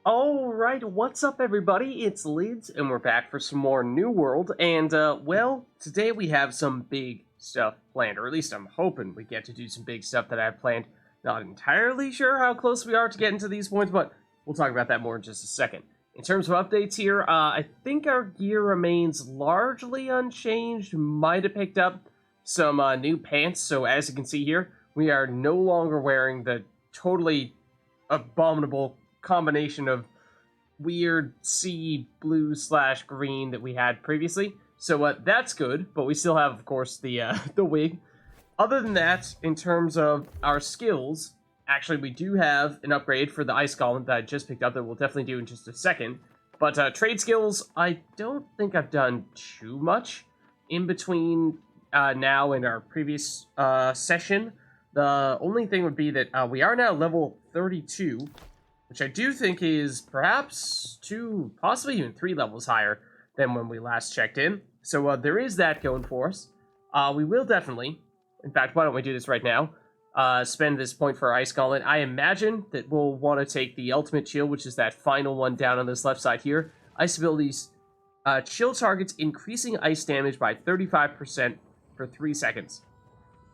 Alright, what's up everybody? It's Lids, and we're back for some more New World, and, well, today we have some big stuff planned, or at least I'm hoping we get to do some big stuff that I have planned. Not entirely sure how close we are to getting to these points, but we'll talk about that more in just a second. In terms of updates here, I think our gear remains largely unchanged, might have picked up some new pants, so as you can see here, we are no longer wearing the totally abominable combination of weird sea blue slash green that we had previously. So that's good, but we still have, of course, the the wig. Other than that, in terms of our skills, actually we do have an upgrade for the ice golem that I just picked up that we'll definitely do in just a second. But trade skills, I don't think I've done too much in between now and our previous session. The only thing would be that we are now level 32, which I do think is perhaps 2, possibly even 3 levels higher than when we last checked in. So there is that going for us. We will definitely, in fact, why don't we do this right now? Spend this point for our Ice Gauntlet. I imagine that we'll want to take the Ultimate Chill, which is that final one down on this left side here. Ice abilities, chill targets increasing ice damage by 35% for 3 seconds.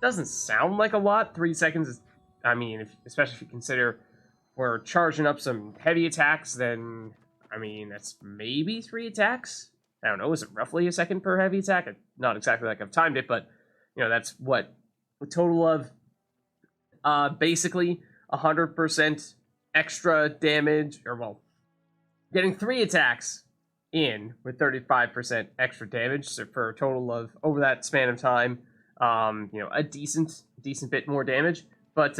Doesn't sound like a lot. 3 seconds is, I mean, especially if you consider we're charging up some heavy attacks, then, I mean, that's maybe 3 attacks? I don't know, is it roughly a second per heavy attack? Not exactly like I've timed it, but, you know, that's what, a total of, basically, 100% extra damage, or, well, getting 3 attacks in with 35% extra damage, so for a total of, over that span of time, you know, a decent bit more damage, but,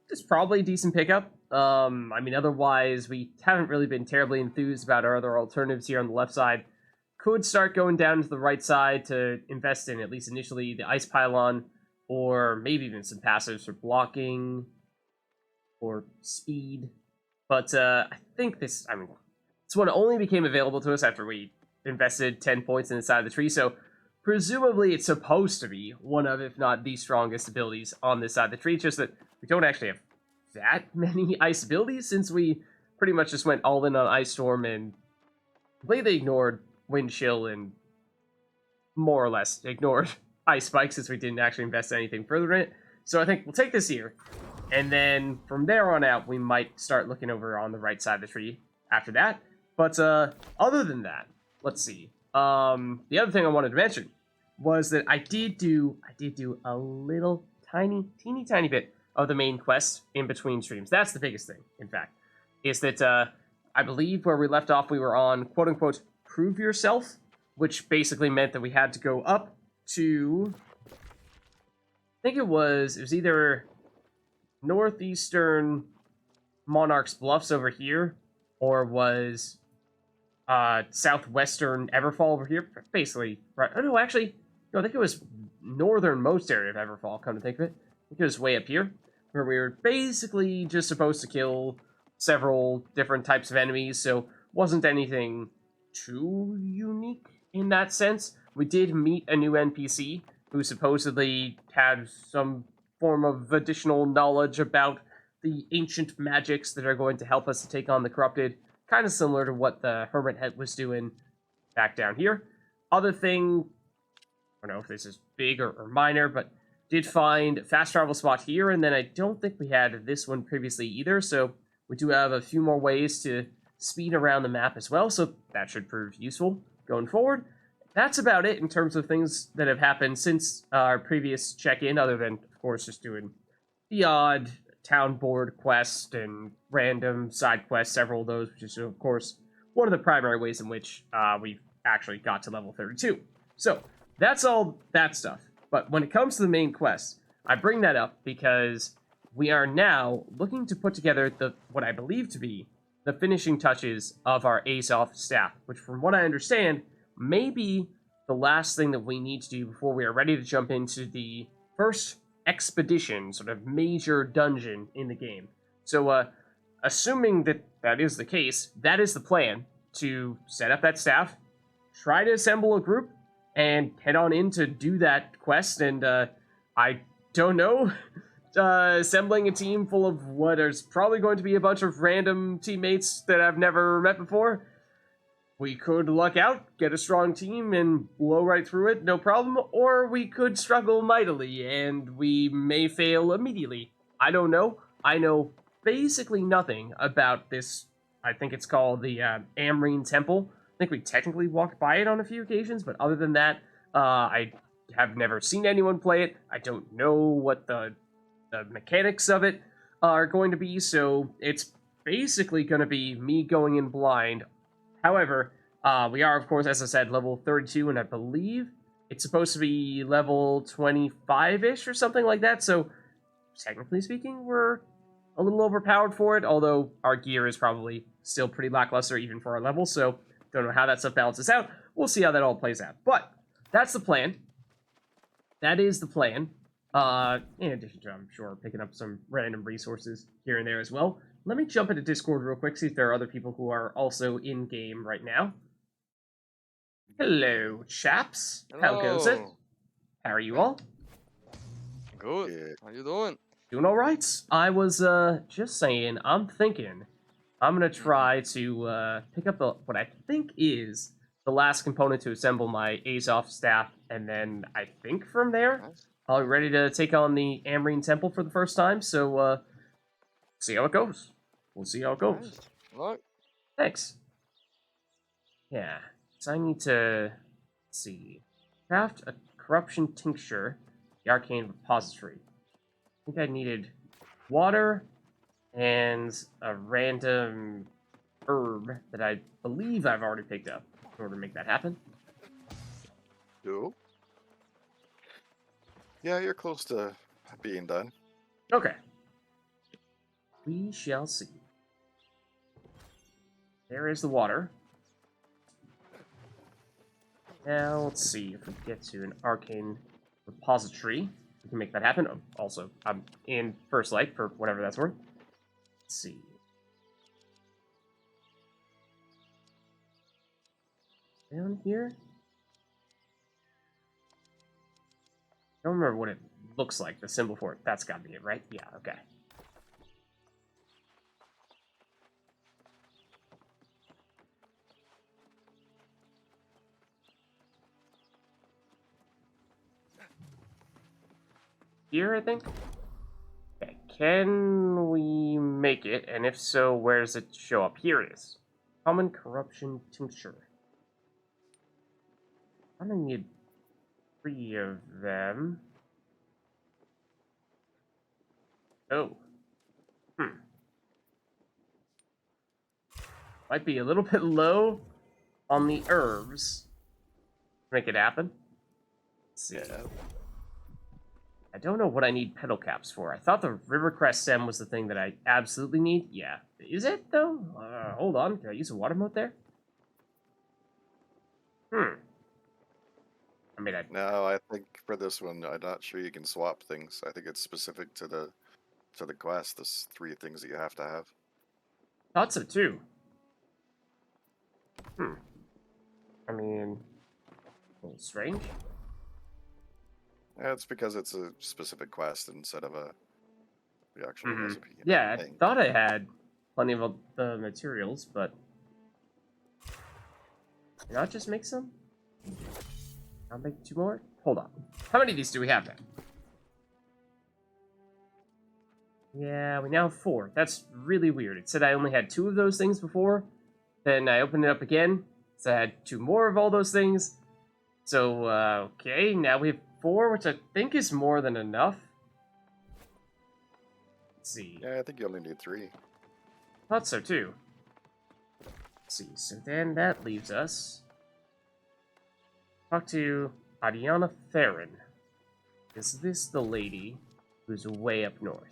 that's probably a decent pickup. I mean, otherwise, we haven't really been terribly enthused about our other alternatives here on the left side. Could start going down to the right side to invest in, at least initially, the Ice Pylon, or maybe even some passives for blocking, or speed. But I think this one only became available to us after we invested 10 points in the side of the tree, so presumably it's supposed to be one of, if not the strongest abilities on this side of the tree, just that we don't actually have that many ice abilities, since we pretty much just went all in on Ice Storm and completely ignored Wind Chill and more or less ignored Ice Spike, since we didn't actually invest anything further in it. So I think we'll take this here, and then from there on out, we might start looking over on the right side of the tree after that. But other than that, let's see. The other thing I wanted to mention was that I did do a little teeny tiny bit of the main quest in between streams. That's the biggest thing, in fact, is that I believe where we left off, we were on quote-unquote prove yourself, which basically meant that we had to go up to, I think it was either northeastern Monarch's Bluffs over here, or was southwestern Everfall over here. Basically, right? Oh no, actually, no, I think it was northernmost area of Everfall, come to think of it. I think it was way up here, where we were basically just supposed to kill several different types of enemies, so wasn't anything too unique in that sense. We did meet a new NPC who supposedly had some form of additional knowledge about the ancient magics that are going to help us to take on the corrupted, kind of similar to what the Hermit Head was doing back down here. Other thing, I don't know if this is big or minor, but did find a fast travel spot here, and then I don't think we had this one previously either, so we do have a few more ways to speed around the map as well, so that should prove useful going forward. That's about it in terms of things that have happened since our previous check-in, other than, of course, just doing the odd town board quest and random side quests, several of those, which is, of course, one of the primary ways in which we've actually got to level 32. So, that's all that stuff. But when it comes to the main quest, I bring that up because we are now looking to put together what I believe to be the finishing touches of our Azoth staff, which from what I understand, may be the last thing that we need to do before we are ready to jump into the first expedition, sort of major dungeon in the game. So, assuming that that is the case, that is the plan, to set up that staff, try to assemble a group, and head on in to do that quest, and I don't know assembling a team full of what is probably going to be a bunch of random teammates that I've never met before. We could luck out, get a strong team, and blow right through it, no problem, or we could struggle mightily, and we may fail immediately. I don't know. I know basically nothing about this. I think it's called the Amrine Temple. I think we technically walked by it on a few occasions, but other than that, I have never seen anyone play it. I don't know what the mechanics of it are going to be, so it's basically going to be me going in blind. However, we are, of course, as I said, level 32, and I believe it's supposed to be level 25-ish or something like that, so technically speaking, we're a little overpowered for it, although our gear is probably still pretty lackluster even for our level, so don't know how that stuff balances out. We'll see how that all plays out. But that's the plan. That is the plan. In addition to, I'm sure, picking up some random resources here and there as well. Let me jump into Discord real quick, see if there are other people who are also in-game right now. Hello, chaps. Hello. How goes it? How are you all? Good. Yeah. How you doing? Doing all right. I was just saying, I'm thinking I'm going to try to pick up what I think is the last component to assemble my Azov staff, and then I think from there, Nice. I'll be ready to take on the Amrine Temple for the first time, so see how it goes. We'll see how it goes. Nice. Look. Thanks. Yeah, so I need to, let's see, craft a corruption tincture, the arcane repository. I think I needed water and a random herb that I believe I've already picked up in order to make that happen. Cool. Yeah, you're close to being done. Okay. We shall see. There is the water. Now, let's see if we get to an arcane repository. We can make that happen. Oh, also, I'm in first light for whatever that's worth. Let's see. Down here? I don't remember what it looks like, the symbol for it. That's gotta be it, right? Yeah, okay. Here, I think? Okay, can we make it? And if so, where does it show up? Here it is. Common corruption tincture. I'm gonna need 3 of them. Oh. Might be a little bit low on the herbs. Make it happen. Let's see. Yeah. I don't know what I need petal caps for. I thought the Rivercrest stem was the thing that I absolutely need. Yeah. Is it, though? Hold on. Can I use a water moat there? I mean, No, I think for this one, I'm not sure you can swap things. I think it's specific to the quest. There's 3 things that you have to have. thought so, too. I mean, a little strange. Yeah, it's because it's a specific quest instead of the actual recipe. Yeah, I think. thought I had plenty of the materials, but... Can I just make some? I'll make 2 more? Hold on. How many of these do we have then? Yeah, we now have 4. That's really weird. It said I only had 2 of those things before. Then I opened it up again. So I had 2 more of all those things. So, okay, now we have 4, which I think is more than enough. Let's see. Yeah, I think you only need 3. Thought so too. Let's see, so then that leaves us. Talk to Adiana Theron. Is this the lady who's way up north?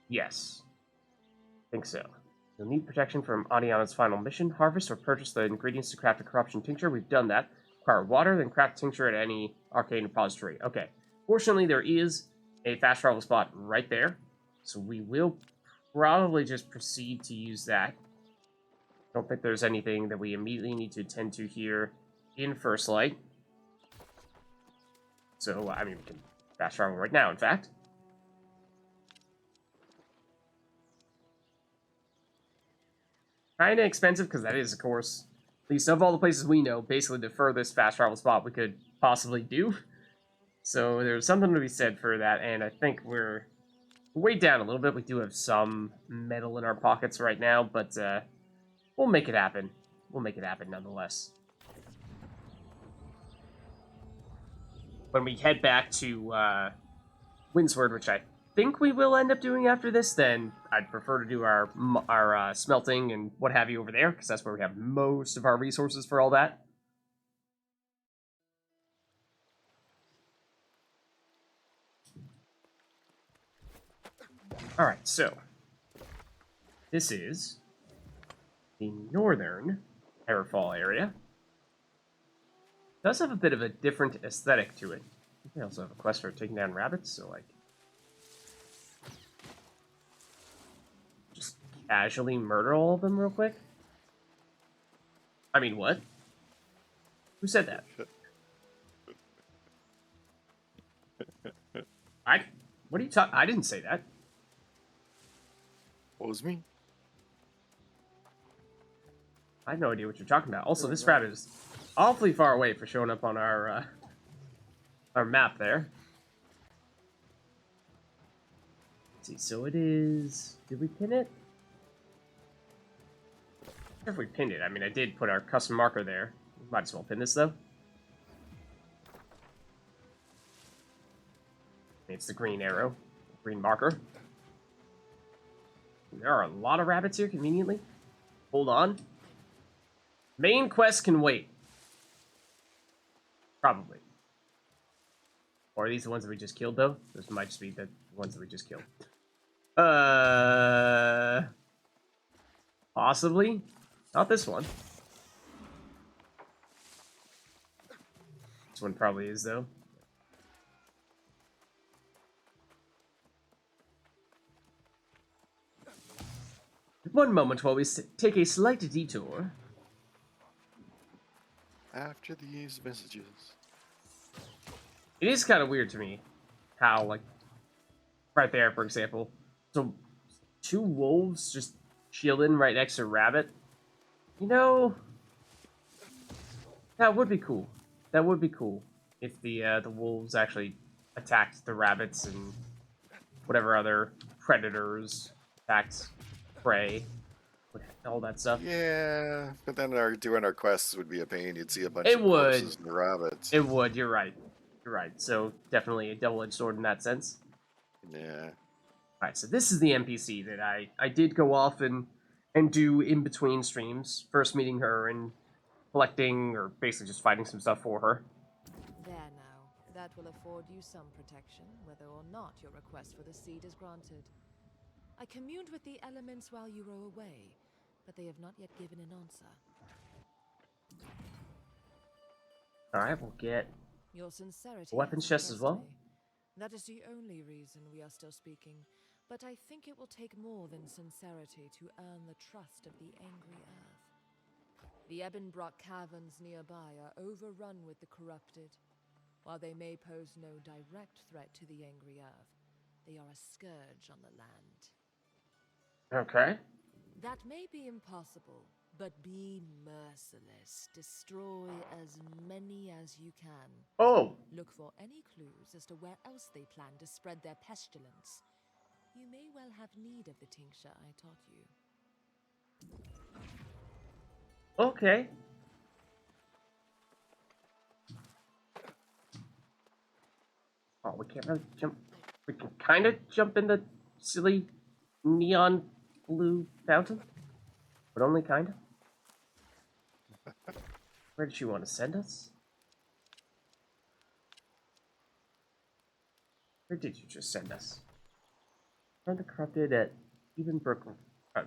Yes. Think so. You'll need protection from Adiana's final mission. Harvest or purchase the ingredients to craft a corruption tincture. We've done that. Acquire water, then craft tincture at any arcane repository. Okay. Fortunately, there is a fast travel spot right there. So we will probably just proceed to use that. Don't think there's anything that we immediately need to attend to here in First Light. So, I mean, we can fast travel right now, in fact. Kinda expensive, because that is, of course, at least of all the places we know, basically the furthest fast travel spot we could possibly do. So there's something to be said for that, and I think we're way down a little bit. We do have some metal in our pockets right now, but we'll make it happen. We'll make it happen nonetheless. When we head back to Windsward, which I think we will end up doing after this, then I'd prefer to do our smelting and what have you over there, because that's where we have most of our resources for all that. Alright, so this is the northern Airfall area. It does have a bit of a different aesthetic to it. We also have a quest for taking down rabbits, so like just casually murder all of them real quick. I mean, what? Who said that? What are you talking? I didn't say that. What was me? I have no idea what you're talking about. Also, this rabbit is awfully far away for showing up on our map there. Let's see, so it is... Did we pin it? I'm not sure if we pinned it. I mean, I did put our custom marker there. We might as well pin this, though. It's the green arrow. Green marker. There are a lot of rabbits here, conveniently. Hold on. Main quest can wait. Probably. Or are these the ones that we just killed, though? Those might just be the ones that we just killed. Possibly. Not this one. This one probably is, though. One moment while we take a slight detour. After these messages. It is kind of weird to me how, like, right there, for example, so 2 wolves just chilling right next to a rabbit. You know, that would be cool. That would be cool if the wolves actually attacked the rabbits and whatever other predators attacked prey, all that stuff. Yeah, but then doing our quests would be a pain. You'd see a bunch It of would. corpses and rabbits. It would. You're right. You're right. So definitely a double-edged sword in that sense. Yeah. All right. So this is the NPC that I did go off and do in between streams. First meeting her and collecting or basically just fighting some stuff for her. There now. That will afford you some protection, whether or not your request for the seed is granted. I communed with the elements while you were away, but they have not yet given an answer. Alright, we'll get Your sincerity a weapons has chest as well. impressed me. That is the only reason we are still speaking, but I think it will take more than sincerity to earn the trust of the angry earth. The Ebonbrock caverns nearby are overrun with the corrupted. While they may pose no direct threat to the angry earth, they are a scourge on the land. Okay. That may be impossible, but be merciless. Destroy as many as you can. Oh! Look for any clues as to where else they plan to spread their pestilence. You may well have need of the tincture I taught you. Okay. Oh, we can't really jump. We can kind of jump in the silly neon blue fountain, but only kind of. Where did you want to send us? Where did you just send us? Find the corrupted at Evenbrook.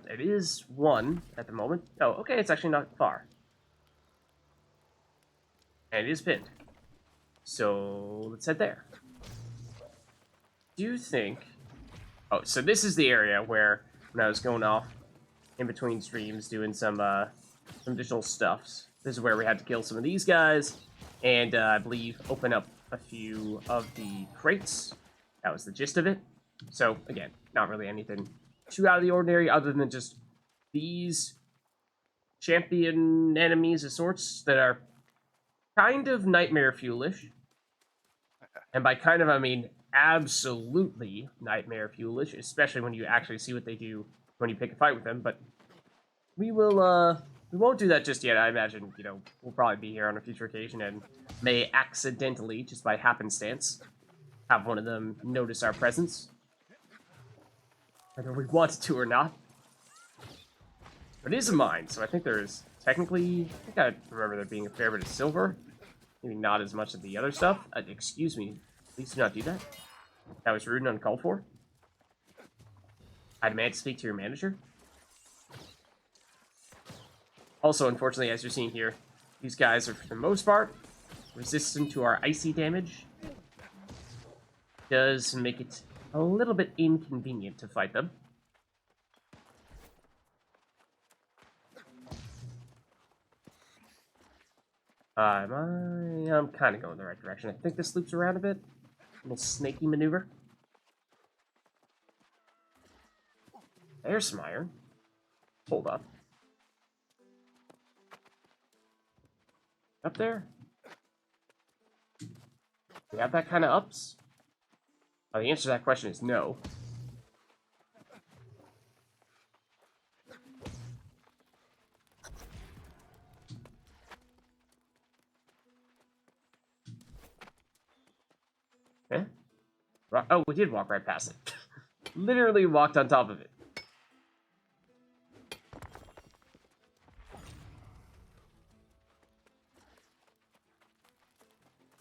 It is 1 at the moment. Oh, okay, it's actually not far. And it is pinned. So let's head there. Do you think... Oh, so this is the area where, when I was going off in between streams doing some additional stuffs, this is where we had to kill some of these guys, and I believe open up a few of the crates. That was the gist of it. So, again, not really anything too out of the ordinary other than just these champion enemies of sorts that are kind of nightmare fuelish. And by kind of, I mean absolutely nightmare fuelish, especially when you actually see what they do when you pick a fight with them. But we won't do that just yet. I imagine, we'll probably be here on a future occasion and may accidentally, just by happenstance, have one of them notice our presence. Whether we want to or not. But it is a mine, so I think there's technically, I think I remember there being a fair bit of silver. Maybe not as much of the other stuff. Excuse me, please do not do that. That was rude and uncalled for. I demand to speak to your manager. Also, unfortunately, as you're seeing here, these guys are, for the most part, resistant to our icy damage. Does make it a little bit inconvenient to fight them. I'm kind of going the right direction. I think this loops around a bit. A little snaky maneuver. There's some iron. Hold up. Up there? We have that kind of ups? Oh, the answer to that question is no. Eh? Oh, we did walk right past it. Literally walked on top of it.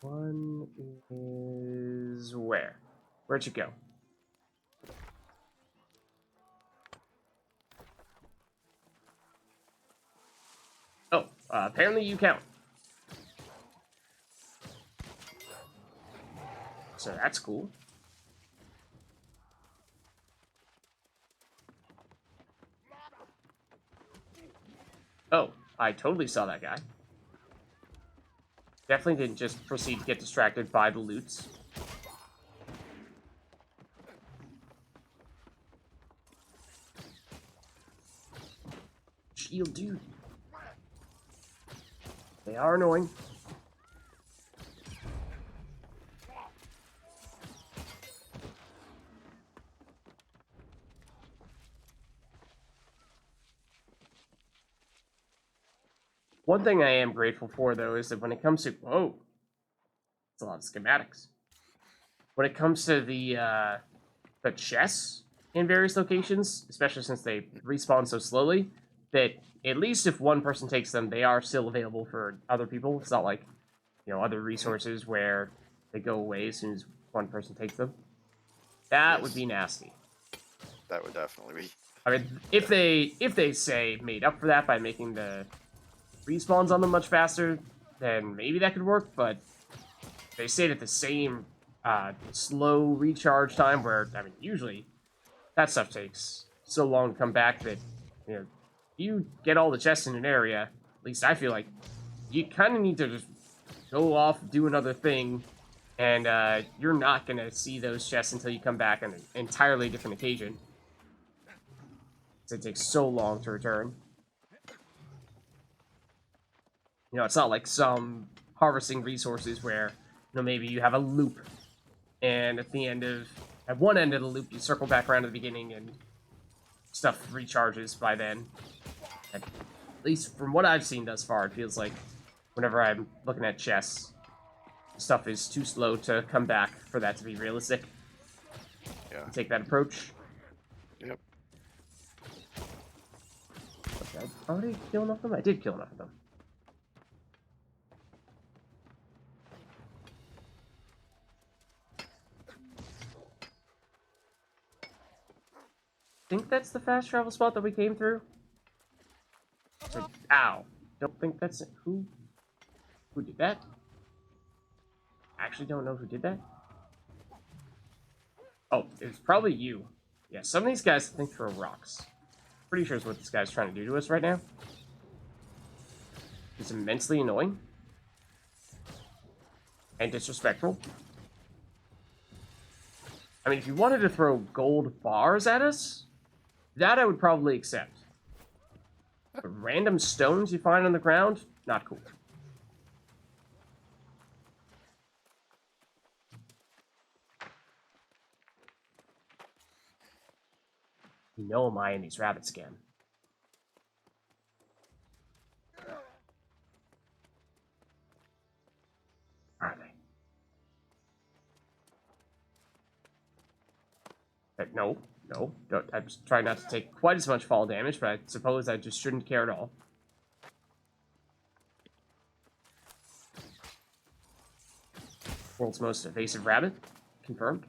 One is where? Where'd you go? Oh, apparently you count. So that's cool. Oh, I totally saw that guy. Definitely didn't just proceed to get distracted by the loots. Shield dude. They are annoying. One thing I am grateful for, though, is that when it comes to... Whoa! It's a lot of schematics. When it comes to the chests in various locations, especially since they respawn so slowly, that at least if one person takes them, they are still available for other people. It's not like, other resources where they go away as soon as one person takes them. That would be nasty. That would definitely be. I mean, if they say made up for that by making the respawns on them much faster, then maybe that could work, but they stayed at the same slow recharge time where, I mean, usually that stuff takes so long to come back that, you get all the chests in an area, at least I feel like, you kind of need to just go off, do another thing, and you're not going to see those chests until you come back on an entirely different occasion. It takes so long to return. It's not like some harvesting resources where, maybe you have a loop, and at one end of the loop, you circle back around to the beginning, and stuff recharges by then. At least from what I've seen thus far, it feels like whenever I'm looking at chests, stuff is too slow to come back for that to be realistic. Yeah. Take that approach. Yep. Okay, I already kill enough of them? I did kill enough of them. Think that's the fast travel spot that we came through? So, ow. Don't think that's it. Who did that? Actually don't know who did that. Oh, it was probably you. Yeah, some of these guys think throw rocks. Pretty sure is what this guy's trying to do to us right now. It's immensely annoying. and disrespectful. I mean, if you wanted to throw gold bars at us, that I would probably accept. But random stones you find on the ground, not cool. You know am I in these rabbits again. Are they? No, no. I'm just trying not to take quite as much fall damage, but I suppose I just shouldn't care at all. World's most evasive rabbit. Confirmed.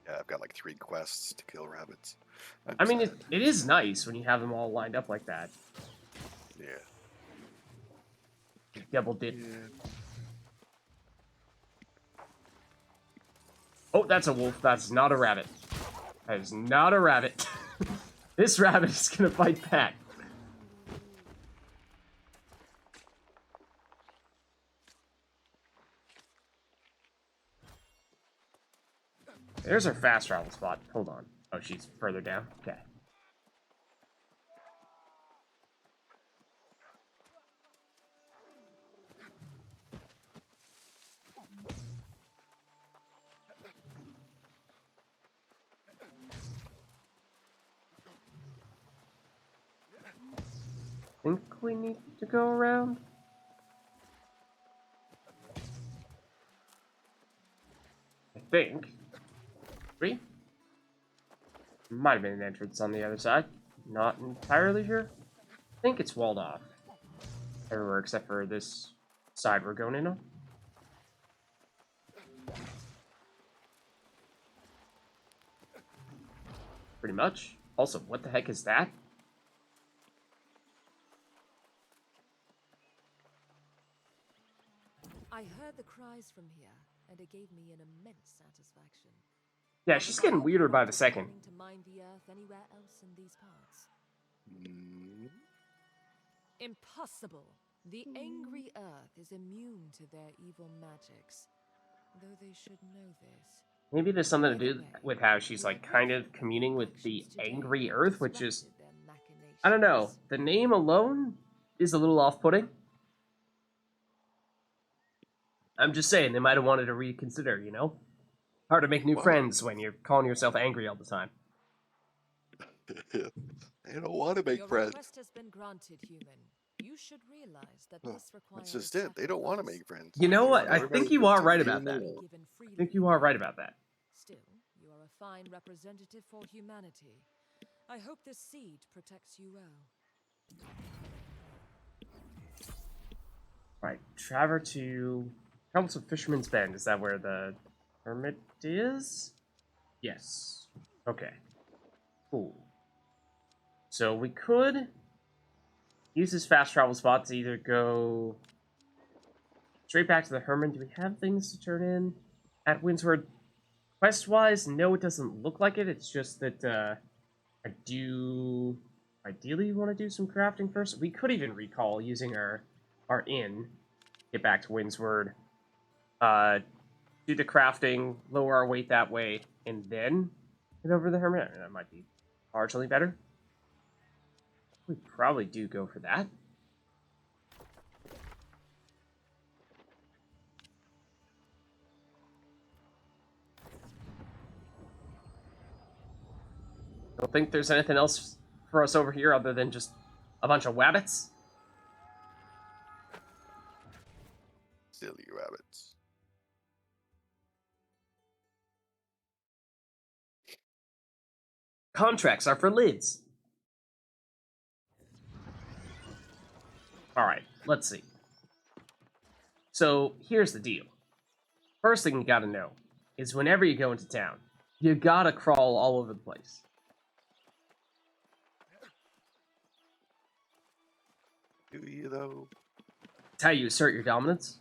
Yeah, I've got like 3 quests to kill rabbits. I mean, it is nice when you have them all lined up like that. Yeah. Double dip. Yeah. Oh, that's a wolf. That's not a rabbit. That is not a rabbit. This rabbit is gonna fight back. There's our fast travel spot. Hold on. Oh, she's further down. Okay. Think we need to go around? I think. Three? Might have been an entrance on the other side. Not entirely sure. I think it's walled off. Everywhere except for this side we're going in on. Pretty much. Also, what the heck is that? I heard the cries from here, and it gave me an immense satisfaction. Yeah, she's getting weirder by the second. To mind the earth anywhere else in these parts. Impossible. The angry earth is immune to their evil magics, though they should know this. Maybe there's something to do with how she's like kind of communing with the angry earth, which is, I don't know, the name alone is a little off-putting. I'm just saying, they might have wanted to reconsider, you know? Hard to make new friends when you're calling yourself angry all the time. They don't want to make Your friends. request has been granted, human. You should realize that this requires That's just it. They don't want to make friends. You know what? I Everybody think you gets are to right be about that. normal. I think you are right about that. Still, you are a fine representative for humanity. I hope this seed protects you well. Right, travel to Council of Fisherman's Bend. Is that where the hermit is? Yes. Okay. Cool. So we could use this fast travel spot to either go straight back to the hermit. Do we have things to turn in at Windsward? Quest-wise, no, it doesn't look like it. It's just that I do ideally want to do some crafting first. We could even recall using our inn, get back to Windsward, do the crafting, lower our weight that way, and then head over to the hermit. That might be marginally better. We probably do go for that. Don't think there's anything else for us over here other than just a bunch of wabbits. Silly rabbits. Contracts are for lids. Alright, let's see. So, here's the deal. First thing you gotta know is whenever you go into town, you gotta crawl all over the place. Do you, though? It's how you assert your dominance.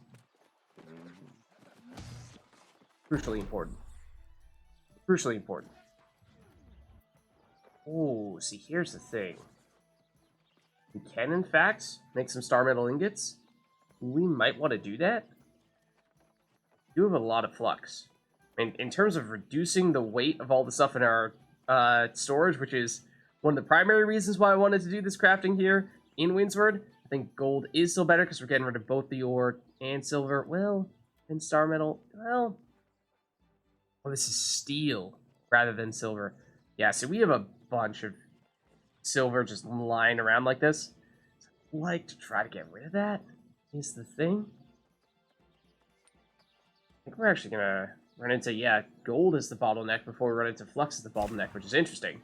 Crucially important. Crucially important. Oh, see, here's the thing. we can, in fact, make some star metal ingots. We might want to do that. We do have a lot of flux. In terms of reducing the weight of all the stuff in our storage, which is one of the primary reasons why I wanted to do this crafting here in Windsward, I think gold is still better because we're getting rid of both the ore and silver. Well, and star metal, well, this is steel rather than silver. Yeah, so we have a bunch of silver just lying around like this. I'd like to try to get rid of that, is the thing. I think we're actually gonna run into, yeah, gold is the bottleneck before we run into flux as the bottleneck, which is interesting.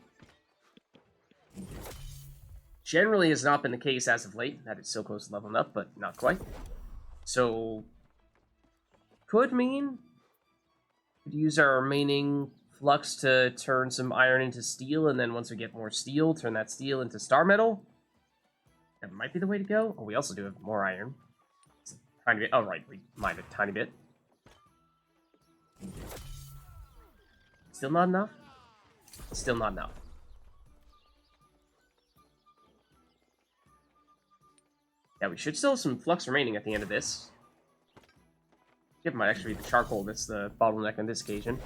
Generally has not been the case as of late. That is so close to leveling up, but not quite. So, could mean we could use our remaining flux to turn some iron into steel, and then once we get more steel, turn that steel into star metal. That might be the way to go. Oh, we also do have more iron. It's a tiny bit. Oh, right, we mined a tiny bit. Still not enough? Still not enough. Yeah, we should still have some flux remaining at the end of this. It might actually be the charcoal that's the bottleneck on this occasion.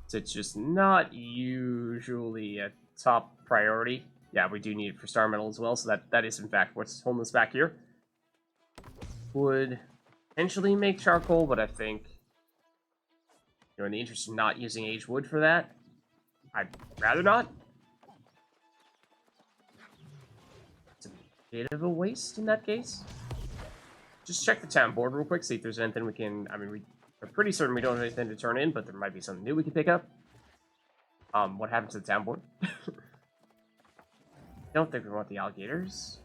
So it's just not usually a top priority. Yeah, we do need it for star metal as well, so that is in fact what's holding us back here. Would potentially make charcoal, but I think, you know, in the interest of not using aged wood for that, I'd rather not. It's a bit of a waste in that case. Just check the town board real quick, see if there's anything we can... I mean, we're pretty certain we don't have anything to turn in, but there might be something new we can pick up. What happened to the town board? Don't think we want the alligators.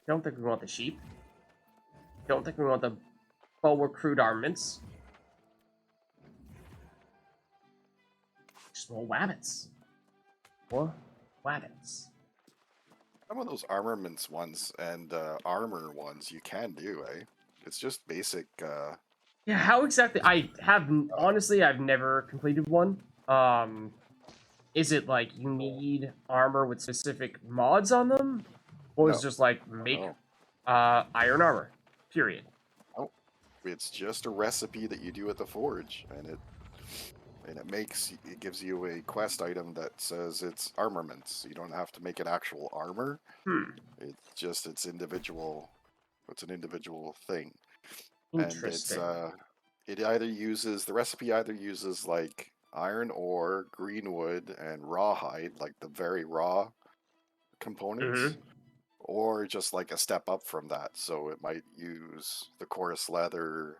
Don't think we want the sheep. Don't think we want the bulwark crude armaments. Just more wabbits. More wabbits. Some of those armaments ones and armor ones you can do, eh? It's just basic. Yeah, how exactly? I have honestly, I've never completed one. Is it like you need armor with specific mods on them, or is it just like make iron armor? Period. Oh, it's just a recipe that you do at the forge, and it gives you a quest item that says it's armaments. You don't have to make an actual armor. It's just it's individual. It's an individual thing. Interesting. And it's it either uses the recipe either uses like iron ore, green wood, and rawhide, like the very raw components, or just like a step up from that. So it might use the coarse leather,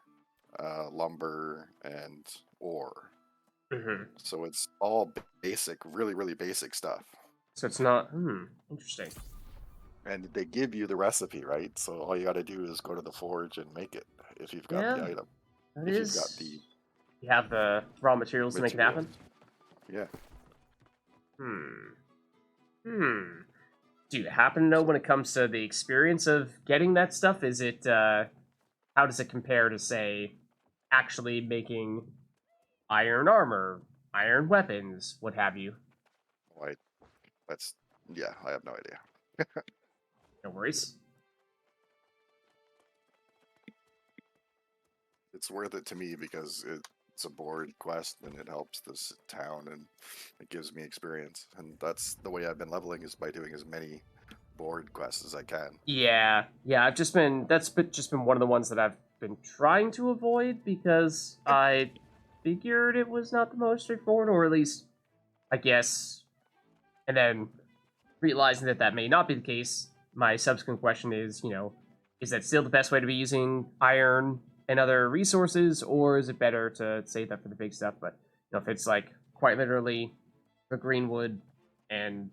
lumber, and ore. So it's all basic, really, really basic stuff. So it's not interesting. And they give you the recipe, right? So all you got to do is go to the forge and make it if you've got the item. That if is. you've got the You have the raw materials to make it happen. Yeah. Do you happen to know when it comes to the experience of getting that stuff? Is it how does it compare to, say, actually making iron armor, iron weapons, what have you? I have no idea. No worries. It's worth it to me because it's a board quest and it helps this town and it gives me experience. And that's the way I've been leveling, is by doing as many board quests as I can. Yeah, I've just been one of the ones that I've been trying to avoid because I figured it was not the most straightforward, or at least I guess. And then realizing that that may not be the case, my subsequent question is, is that still the best way to be using iron and other resources, or is it better to save that for the big stuff? But if it's like quite literally the green wood and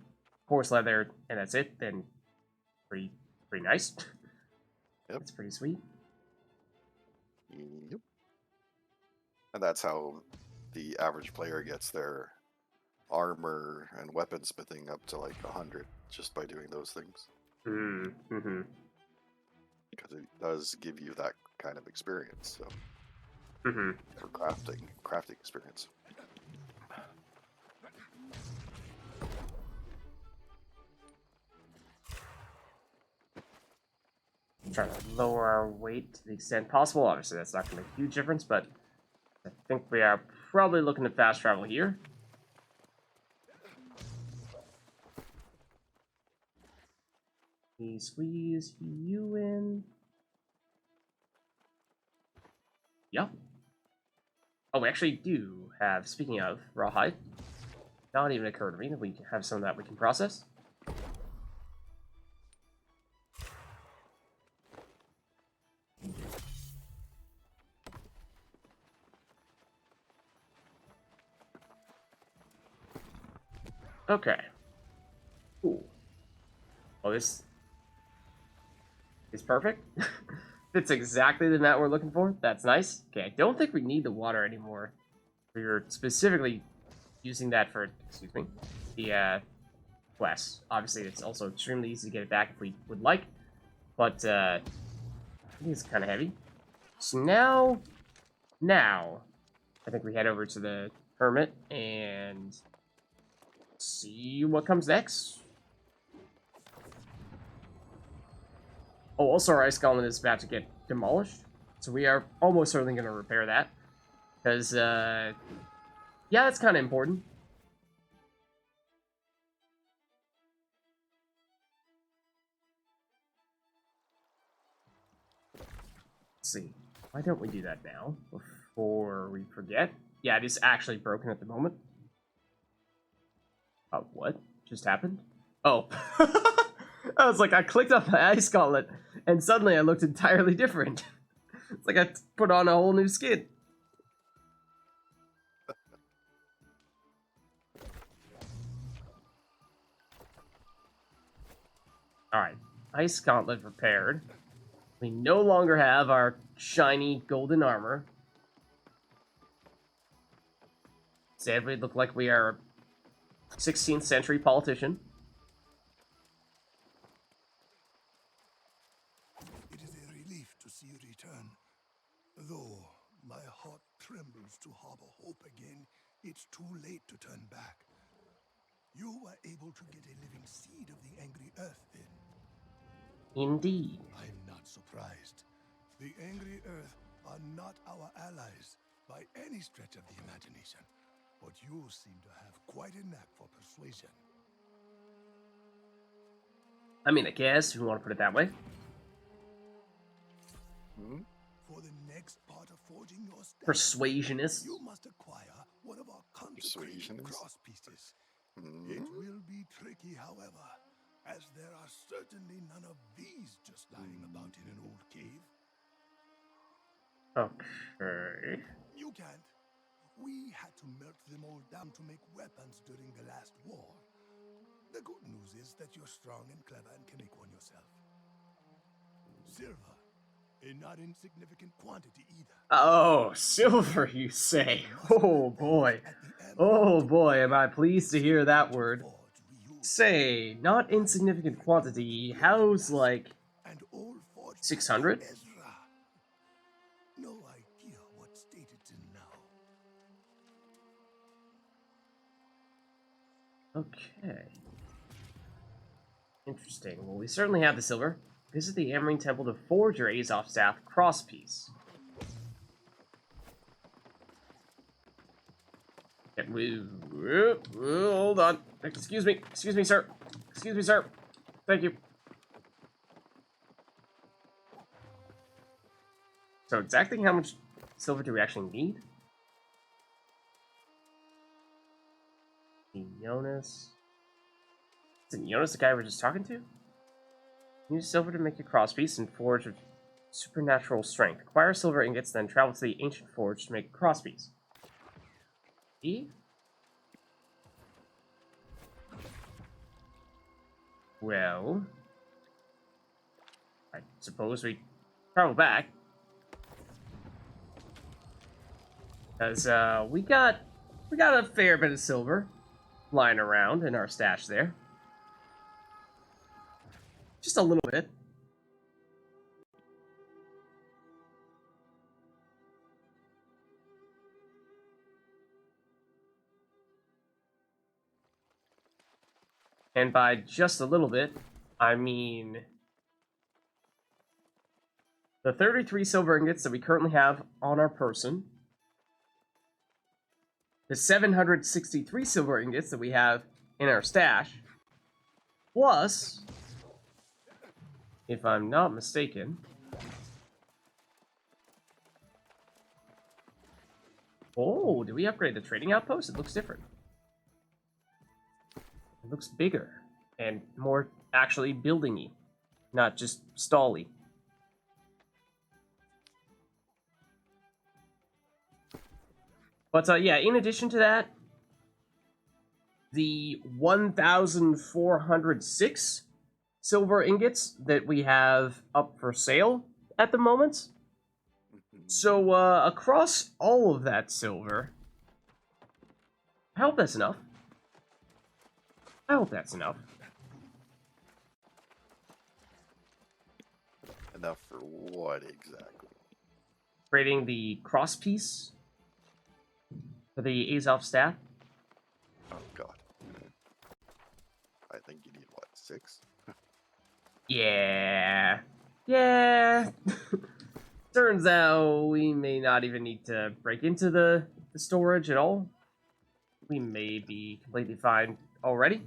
coarse leather and that's it, then pretty nice. Yep. It's pretty sweet. Yep. And that's how the average player gets their armor and weaponsmithing up to like 100 just by doing those things. Because it does give you that kind of experience. So for crafting experience. Trying to lower our weight to the extent possible. Obviously, that's not going to make a huge difference, but I think we are probably looking to fast travel here. Squeeze you in. Yep. Oh, we actually do have, speaking of rawhide, not even occurred to me that we have some of that we can process. Okay. Cool. Oh, this is perfect. Fits exactly the net we're looking for. That's nice. Okay, I don't think we need the water anymore. We were specifically using that for, excuse me, the quest. Obviously, it's also extremely easy to get it back if we would like, but I think it's kind of heavy. So now, I think we head over to the hermit and see what comes next. Oh, also our ice golem is about to get demolished, so we are almost certainly going to repair that. Because, yeah, that's kind of important. Let's see. Why don't we do that now, before we forget? Yeah, it is actually broken at the moment. Oh, what just happened? Oh. I was like, I clicked on my ice gauntlet, and suddenly I looked entirely different. It's like I put on a whole new skin. Alright, ice gauntlet repaired. We no longer have our shiny golden armor. Instead, we look like we are a 16th century politician. It is a relief to see you return. Though my heart trembles to harbor hope again, it's too late to turn back. You were able to get a living seed of the angry earth then. Indeed. I'm not surprised. The angry earth are not our allies by any stretch of the imagination. But you seem to have quite a knack for persuasion. I mean, I guess, if you want to put it that way. For the next part of forging your staff, Persuasionist. you must acquire one of our consecrated Persuasionist? cross pieces. It will be tricky, however, as there are certainly none of these just lying about in an old cave. Okay. You can't. We had to melt them all down to make weapons during the last war. The good news is that you're strong and clever and can make one yourself. Silver, a not insignificant quantity either. Oh, silver, you say? Oh boy. Oh boy, am I pleased to hear that word. Say, not insignificant quantity. How's like 600? No idea what state it's in now. Okay. Interesting. Well, we certainly have the silver. Visit the Amrine Temple to forge your Azov staff crosspiece. Hold on. Excuse me, sir. Excuse me, sir. Thank you. So exactly how much silver do we actually need? Jonas. Isn't Jonas the guy we're just talking to? Use silver to make a crosspiece and forge with supernatural strength. Acquire silver ingots, then travel to the ancient forge to make a crosspiece. E? Well, I suppose we travel back. Because we got a fair bit of silver lying around in our stash there. Just a little bit. And by just a little bit, I mean the 33 silver ingots that we currently have on our person, the 763 silver ingots that we have in our stash, plus, if I'm not mistaken, oh, did we upgrade the trading outpost? It looks different. It looks bigger and more actually building-y, not just stall-y. But yeah, in addition to that, the 1,406 silver ingots that we have up for sale at the moment. So, across all of that silver, I hope that's enough. I hope that's enough. Enough for what exactly? Creating the cross piece for the Azov staff. Oh god. I think you need what, 6? Yeah. Yeah. Turns out we may not even need to break into the storage at all. We may be completely fine already.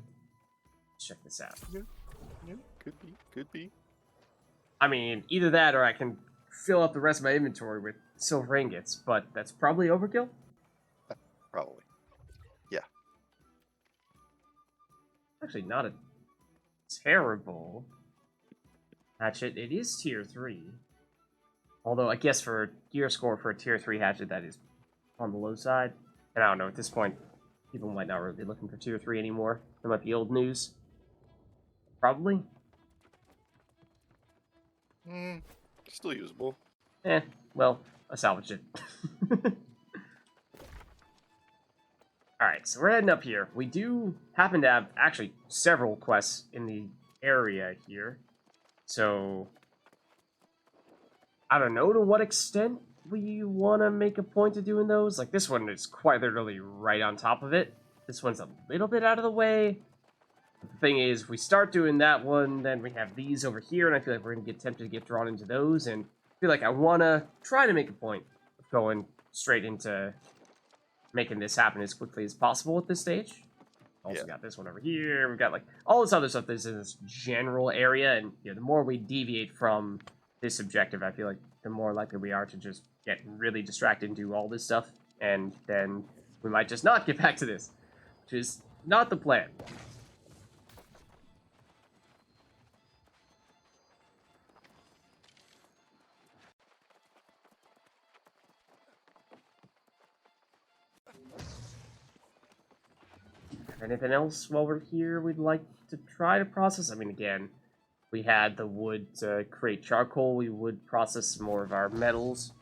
Let's check this out. Yeah, could be, could be. I mean, either that or I can fill up the rest of my inventory with silver ingots, but that's probably overkill. Probably. Yeah. Actually, not a terrible hatchet. It is tier 3. Although, I guess for gear score for a tier 3 hatchet, that is on the low side. And I don't know, at this point, people might not really be looking for tier 3 anymore. That might be old news. Probably. Still usable. Well, I salvaged it. Alright, so we're heading up here. We do happen to have, actually, several quests in the area here. So, I don't know to what extent we want to make a point of doing those. Like, this one is quite literally right on top of it. This one's a little bit out of the way. But the thing is, if we start doing that one, then we have these over here, and I feel like we're going to get tempted to get drawn into those, and I feel like I want to try to make a point of going straight into making this happen as quickly as possible at this stage. Also got this one over here. We've got, like, all this other stuff that's in this general area, and the more we deviate from this objective, I feel like the more likely we are to just get really distracted and do all this stuff, and then we might just not get back to this, which is not the plan. Anything else while we're here we'd like to try to process? I mean, again, we had the wood to create charcoal. We would process some more of our metals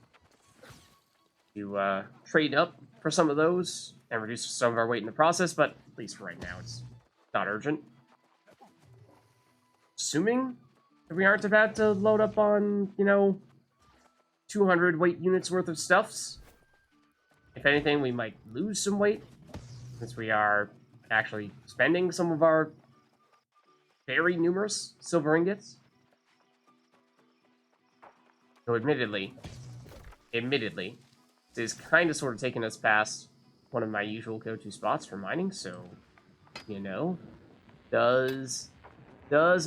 to trade up for some of those and reduce some of our weight in the process, but at least right now it's not urgent. Assuming that we aren't about to load up on, 200 weight units worth of stuffs. If anything, we might lose some weight since we are actually spending some of our very numerous silver ingots. So admittedly, this is kind of sort of taking us past one of my usual go-to spots for mining, so, does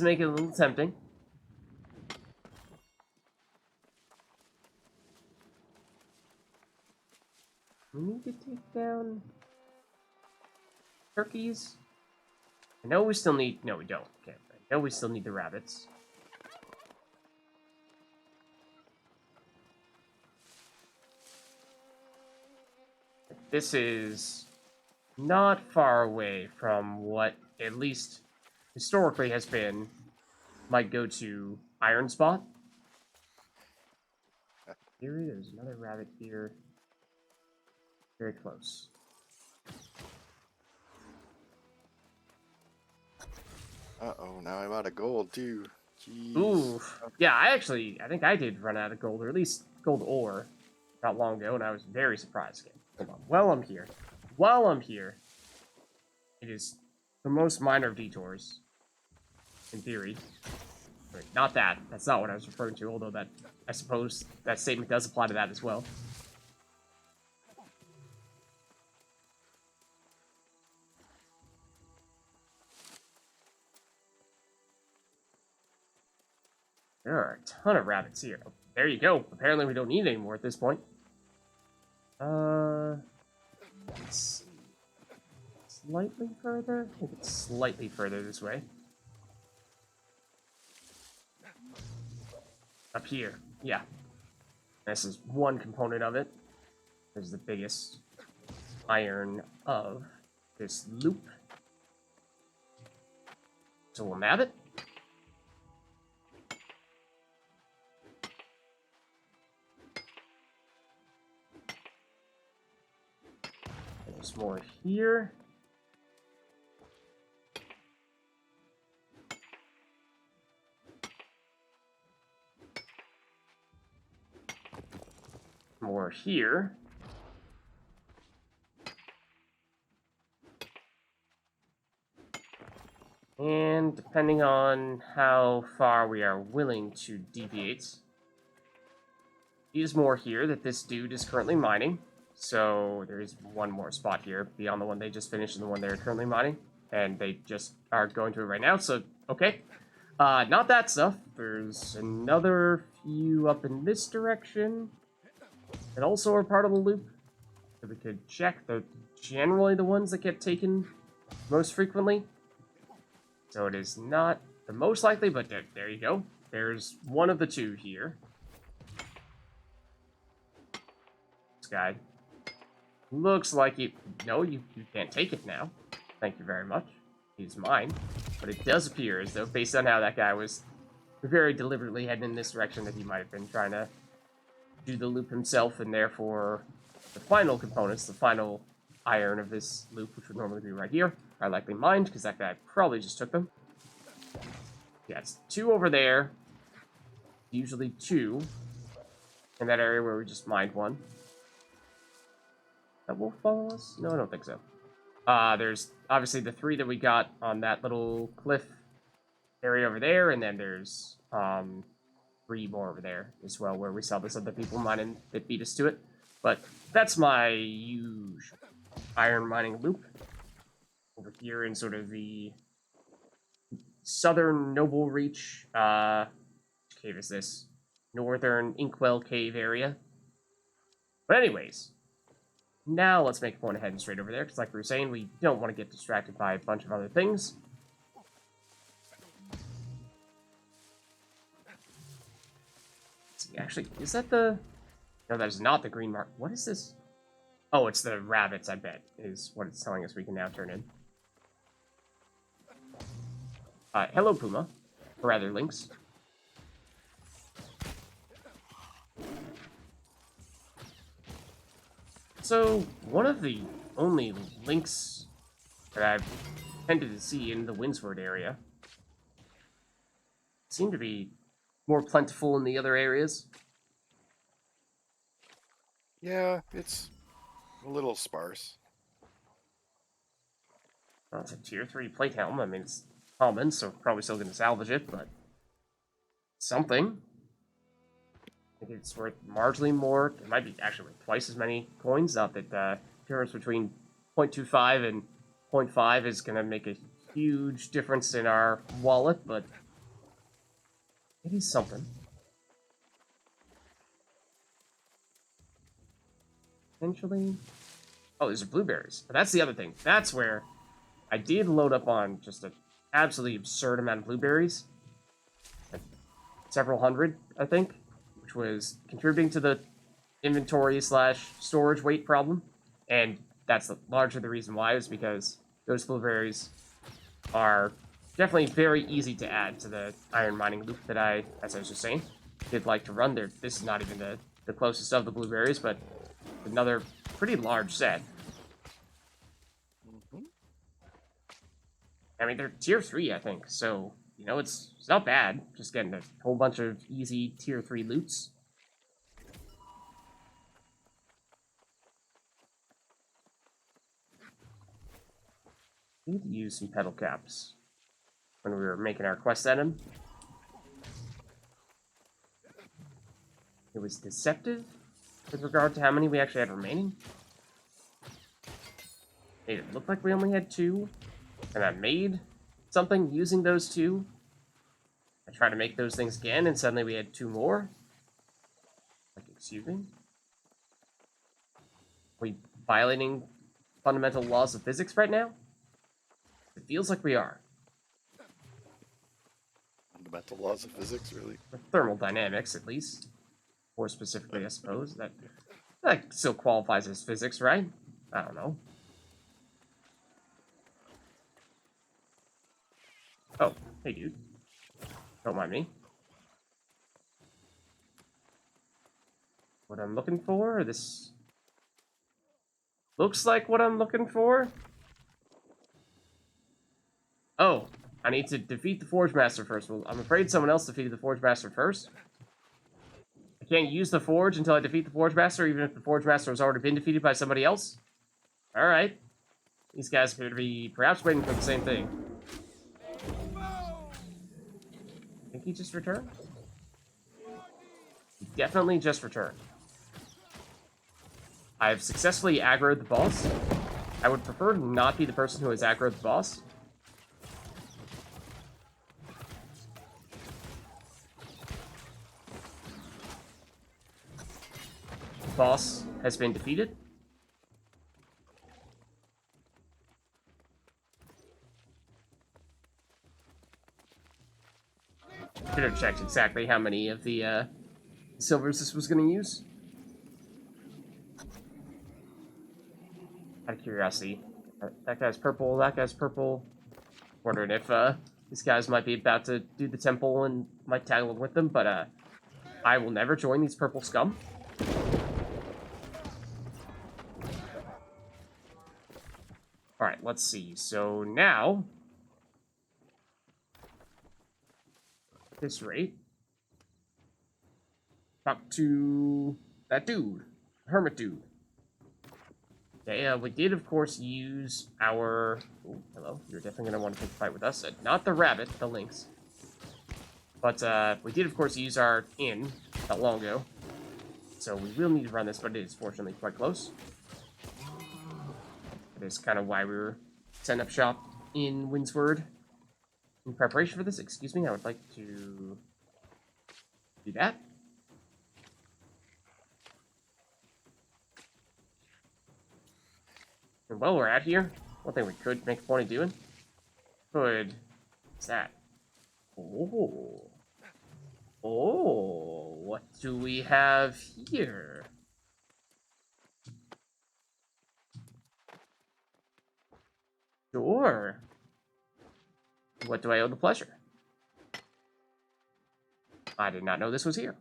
make it a little tempting. We need to take down turkeys. I know we still need... No, we don't. Okay. I know we still need the rabbits. This is not far away from what, at least historically, has been my go-to iron spot. Here, there's another rabbit here. Very close. Uh-oh, now I'm out of gold, too. Jeez. Ooh. Yeah, I think I did run out of gold, or at least gold ore, not long ago, and I was very surprised. Okay, hold on. While I'm here, it is the most minor of detours, in theory. Wait, not that. That's not what I was referring to, although that I suppose that statement does apply to that as well. There are a ton of rabbits here. There you go. Apparently we don't need any more at this point. Let's see. Slightly further? I think it's slightly further this way. Up here. Yeah. This is one component of it. There's the biggest iron of this loop. So we'll nab it. There's more here. More here. And depending on how far we are willing to deviate, is more here that this dude is currently mining. So there is one more spot here beyond the one they just finished and the one they're currently mining. And they just are going to it right now, so okay. Not that stuff. There's another few up in this direction that also are part of the loop that we could check. They're generally the ones that get taken most frequently. So it is not the most likely, but there you go. There's one of the two here. This guy. Looks like you... No, you can't take it now. Thank you very much. He's mine. But it does appear as though, based on how that guy was very deliberately heading in this direction, that he might have been trying to do the loop himself, and therefore the final components, the final iron of this loop, which would normally be right here, are likely mined, because that guy probably just took them. Yeah, it's two over there. Usually two in that area where we just mined one. That will follow us? No, I don't think so. There's obviously the three that we got on that little cliff area over there, and then there's three more over there as well, where we saw this other people mining that beat us to it. But that's my usual iron mining loop. Over here in sort of the southern Noble Reach, which cave is this? Northern Inkwell Cave area. But anyways, now let's make a point of heading straight over there, because like we were saying, we don't want to get distracted by a bunch of other things. Actually, is that the... No, that is not the green mark. What is this? Oh, it's the rabbits, I bet, is what it's telling us we can now turn in. Hello, Puma. Or rather, Lynx. So, one of the only lynx that I've tended to see in the Windsward area seem to be more plentiful in the other areas. Yeah, it's a little sparse. Well, it's a tier 3 plate helm. I mean, it's common, so probably still going to salvage it, but something. I think it's worth marginally more. It might be actually worth twice as many coins. Not that the difference between 0.25 and 0.5 is going to make a huge difference in our wallet, but it is something. Potentially. Oh, these are blueberries. But that's the other thing. That's where I did load up on just an absolutely absurd amount of blueberries. Like several hundred, I think. Which was contributing to the inventory / storage weight problem. And that's largely the reason why, is because those blueberries are definitely very easy to add to the iron mining loop that I, as I was just saying, did like to run there. This is not even the closest of the blueberries, but another pretty large set. I mean, they're tier 3, I think, so, you know, it's not bad. Just getting a whole bunch of easy tier 3 loots. We need to use some pedal caps when we were making our quest at him. was deceptive with regard to how many we actually had remaining. Made it look like we only had 2, and I made something using those 2. I tried to make those things again, and suddenly we had 2 more. Like, excuse me? Are we violating fundamental laws of physics right now? It feels like we are. Fundamental laws of physics, really? Or thermodynamics, at least. More specifically, I suppose. That still qualifies as physics, right? I don't know. Oh, hey dude. Don't mind me. What I'm looking for? This looks like what I'm looking for. Oh, I need to defeat the Forge Master first. Well, I'm afraid someone else defeated the Forge Master first. I can't use the Forge until I defeat the Forge Master, even if the Forge Master has already been defeated by somebody else. Alright. These guys appear to be perhaps waiting for the same thing. I think he just returned? He definitely just returned. I've successfully aggroed the boss. I would prefer to not be the person who has aggroed the boss. Boss has been defeated. Should have checked exactly how many of the silvers this was going to use. Out of curiosity, that guy's purple. That guy's purple. Wondering if these guys might be about to do the temple and might tag along with them, but I will never join these purple scum. Alright, let's see. So now, at this rate, talk to that dude, hermit dude. Okay, we did, of course, use our... Oh, hello. You're definitely going to want to take a fight with us. Not the rabbit, the lynx. But we did, of course, use our inn not long ago. So we will need to run this, but it is fortunately quite close. That is kind of why we were setting up shop in Windsward. In preparation for this, excuse me, I would like to do that. And while we're out here, one thing we could make a point of doing. What's that? Oh. Oh, what do we have here? Sure. What do I owe the pleasure? I did not know this was here.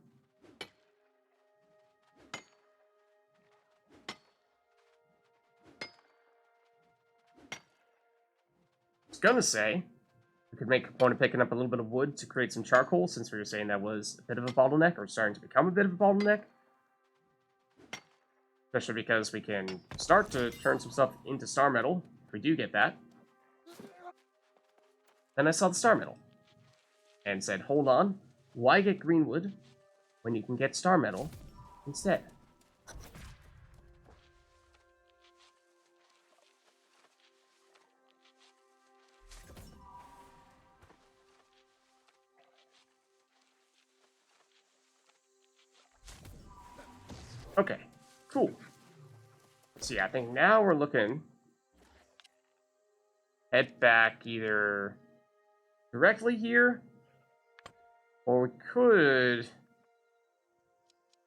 I was gonna say, we could make a point of picking up a little bit of wood to create some charcoal, since we were saying that was a bit of a bottleneck, or starting to become a bit of a bottleneck. Especially because we can start to turn some stuff into star metal, if we do get that. Then I saw the star metal, and said, hold on, why get green wood when you can get star metal instead? Okay, cool. See, I think now we're looking... Head back either directly here, or we could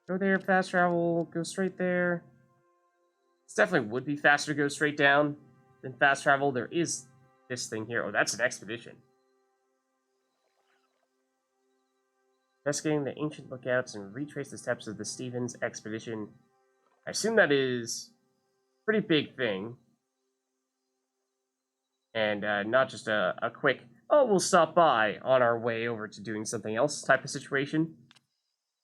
go there, fast travel, go straight there. It definitely would be faster to go straight down than fast travel. There is this thing here. Oh, that's an expedition. Investigating the ancient lookouts and retrace the steps of the Stevens expedition. I assume that is a pretty big thing. And not just a quick, oh, we'll stop by on our way over to doing something else type of situation.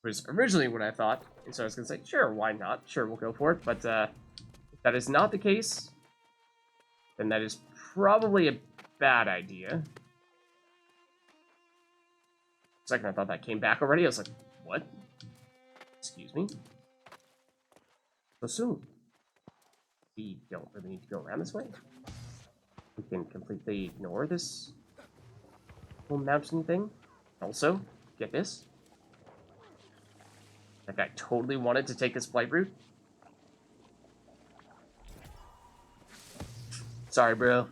Was originally what I thought. And so I was going to say, sure, why not? Sure, we'll go for it. But if that is not the case, then that is probably a bad idea. For a second, I thought that came back already. I was like, what? Excuse Excuse me. So soon. We don't really need to go around this way. We can completely ignore this whole mountain thing. Also, get this. That guy totally wanted to take this flight route. Sorry, bro.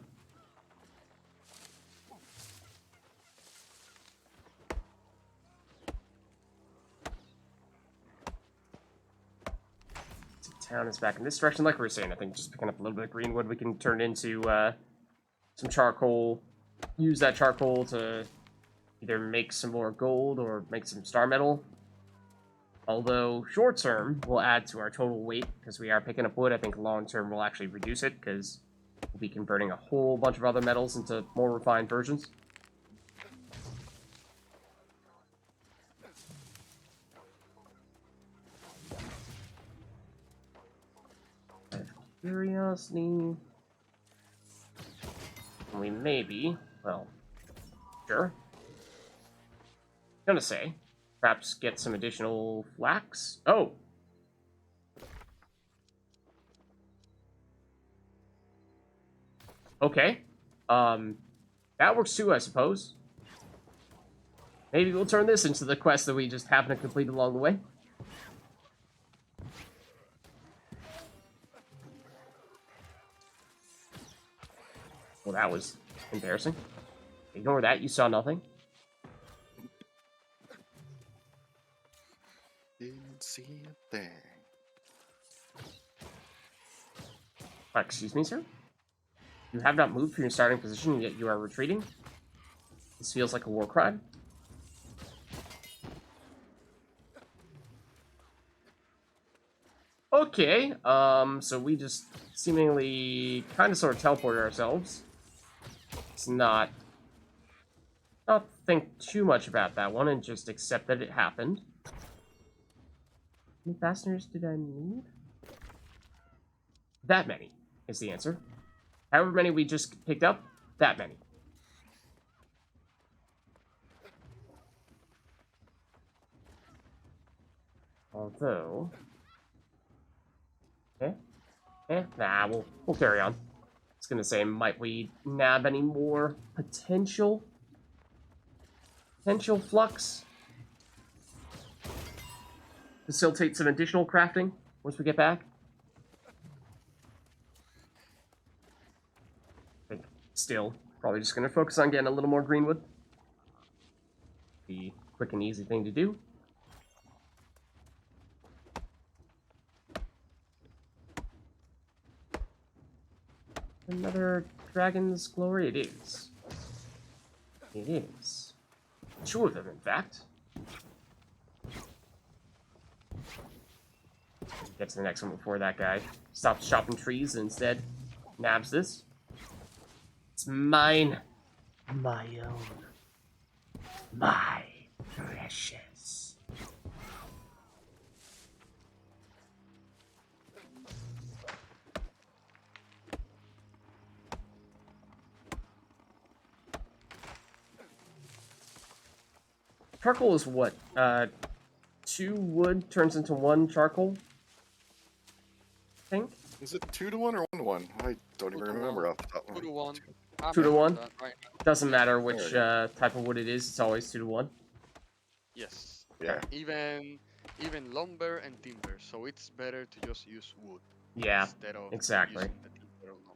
Town is back in this direction. Like we were saying, I think just picking up a little bit of greenwood, we can turn into some charcoal. Use that charcoal to either make some more gold or make some star metal. Although short term will add to our total weight because we are picking up wood. I think long term will actually reduce it because we'll be converting a whole bunch of other metals into more refined versions. Curiosity. We maybe, well, sure. Gonna say, perhaps get some additional flax. Oh! Okay. That works too, I suppose. Maybe we'll turn this into the quest that we just happen to complete along the way. Well, that was embarrassing. Ignore that, you saw nothing. Didn't see a thing. Excuse me, sir? You have not moved from your starting position, yet you are retreating? This feels like a war crime. Okay, so we just seemingly kind of sort of teleported ourselves. Let's not think too much about that one and just accept that it happened. How many fasteners did I need? That many is the answer. However many we just picked up, that many. Although... nah, we'll carry on. I was gonna say, might we nab any more potential flux? Facilitate some additional crafting once we get back? I think still, probably just gonna focus on getting a little more greenwood. The quick and easy thing to do. Another dragon's glory? It is. It is. 2 of them, in fact. Get to the next one before that guy stops chopping trees and instead nabs this. It's mine. My own. My precious. Charcoal is what? 2 wood turns into 1 charcoal? I think? Is it 2 to 1 or 1 to 1? I don't even remember off the top of my 2 to 1. 2 to 1? Right. Doesn't matter which type of wood it is, it's always 2 to 1. Yes. Yeah. Even lumber and timber, so it's better to just use wood. Yeah, Instead of exactly. using the timber or lumber.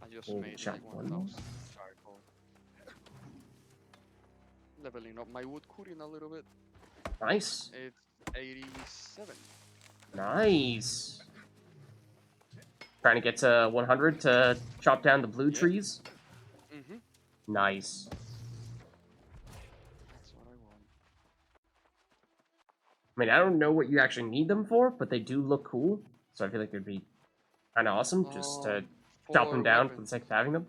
I just We'll made check like one. 1,000 charcoal. Leveling up my wood cooking a little bit. Nice. It's 87. Nice. Trying to get to 100 to chop down the blue trees. Mm-hmm. Nice. That's what I want. I mean, I don't know what you actually need them for, but they do look cool. So I feel like it'd be kind of awesome just to chop them down for the sake of having them.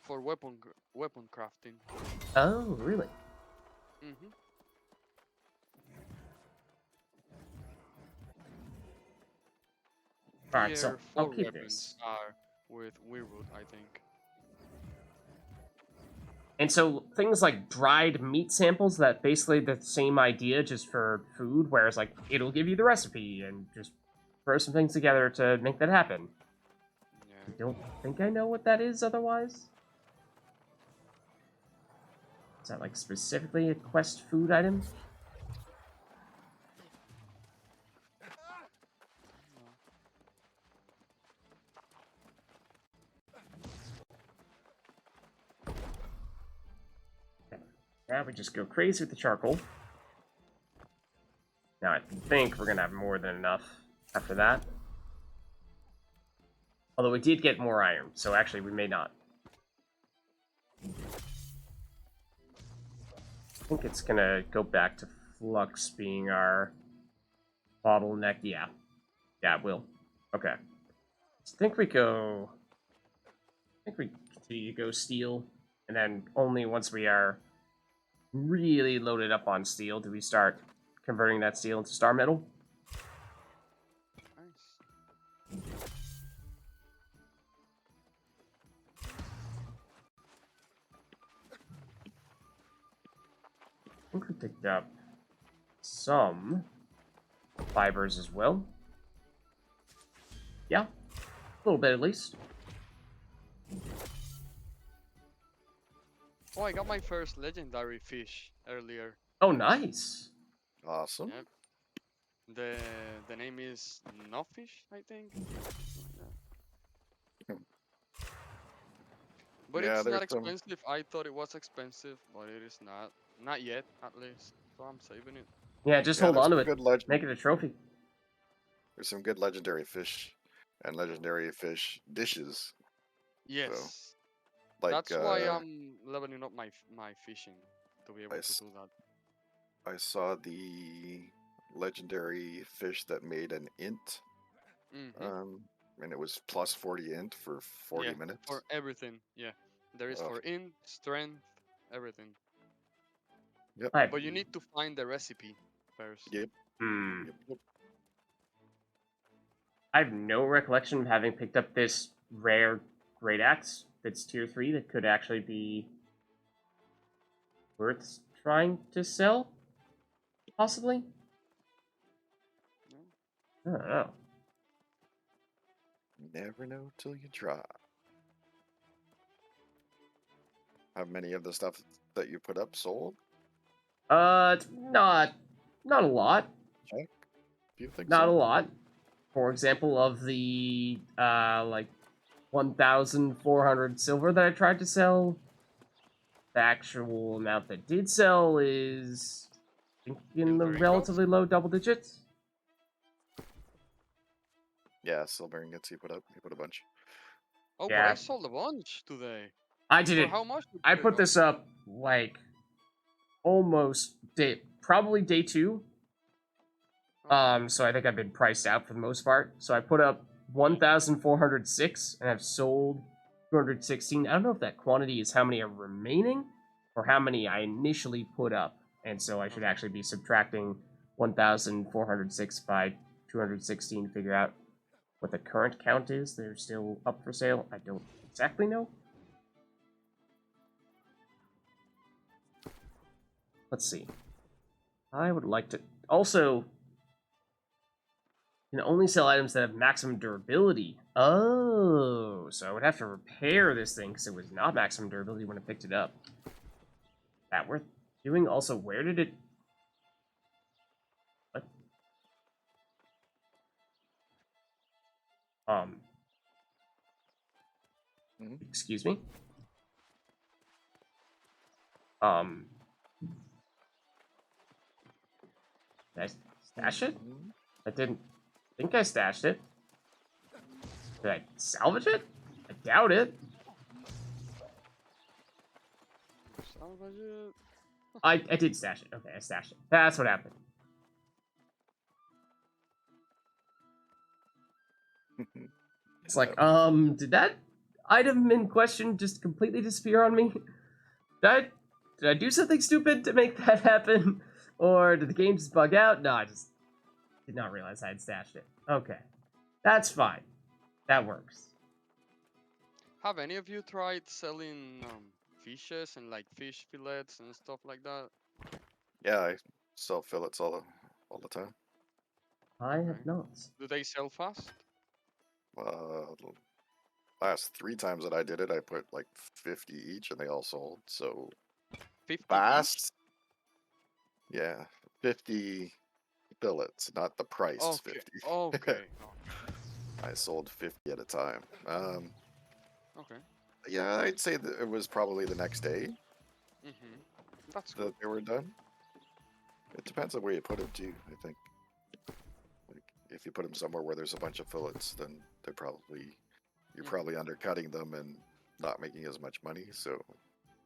For weapon crafting. Oh, really? Mm-hmm. Alright, so Tier I'll 4 keep weapons this. are with Weirwood, I think. And so things like dried meat samples, that basically the same idea just for food, whereas like it'll give you the recipe and just throw some things together to make that happen. I Yeah. don't think I know what that is otherwise. Is that like specifically a quest food item? Now we just go crazy with the charcoal. Now I think we're gonna have more than enough after that. Although we did get more iron, so actually we may not. I think it's gonna go back to flux being our bottleneck. Yeah. Yeah, it will. Okay. So I think we go... I think we continue to go steel, and then only once we are really loaded up on steel do we start converting that steel into star metal. Nice. I think we picked up some fibers as well. Yeah, a little bit at least. Oh, I got my first legendary fish earlier. Oh, nice. Awesome. Yep. The name is Knobfish, I think. Something like that. But Yeah, it's not there's some expensive. I thought it was expensive, but it is not. Not yet, at least. So I'm saving it. Yeah, just yeah, hold there's on to some it. good Make it a trophy. there's some good legendary fish and legendary fish dishes. Yes. Like That's why I'm leveling up my fishing to be able I, to s- do that. I saw the legendary fish that made an int, Mm-hmm. and it was plus 40 int for 40 Yeah, minutes. for everything. Yeah, there is Oh, for int, strength, everything. yep, I But you need to find the recipe first. yep, hmm. yep. I have no recollection of having picked up this rare great axe that's tier 3 that could actually be worth trying to sell. Possibly? No? I don't know. Never know till you try. How many of the stuff that you put up sold? It's not a lot. Check. Do you think Not a so? lot. For example, of the like 1,400 silver that I tried to sell, the actual amount that did sell is I think in the Silver ingots? relatively low double digits. Yeah, silver ingots you put up. You put a bunch. Oh, but I Yeah, sold a bunch today. I did For it. how much you I put it put up? this up like almost probably day 2. Okay. So I think I've been priced out for the most part. So I put up 1,406 and I've sold 216. I don't know if that quantity is how many are remaining or how many I initially put up. And so I should Okay. actually be subtracting 1,406 by 216 to figure out what the current count is. They're still up for sale. I don't exactly know. Let's see. I would like to also can only sell items that have maximum durability. Oh, so I would have to repair this thing because it was not maximum durability when I picked it up. That worth doing? Also, where did it... What? Excuse me? Did I stash it? Mhm. I didn't think I stashed it. Did I salvage it? I doubt it. Salvage it. I did stash it. Okay, I stashed it. That's what happened. It's like, did that item in question just completely disappear on me? Did I do something stupid to make that happen? Or did the game just bug out? No, I just did not realize I had stashed it. Okay. That's fine. That works. Have any of you tried selling fishes and like fish fillets and stuff like that? Yeah, I sell fillets all the time. I have Okay. not. Do they sell fast? The last 3 times that I did it, I put like 50 each, and they all sold. So 50 each? fast, yeah, 50 fillets, not the price Okay. 50. Okay. I sold 50 at a time. Okay. Yeah, I'd say that it was probably the next day Mhm. That's good. that they were done. It depends on where you put them too. I think, like, if you put them somewhere where there's a bunch of fillets, then you're Mhm. probably undercutting them and not making as much money. So,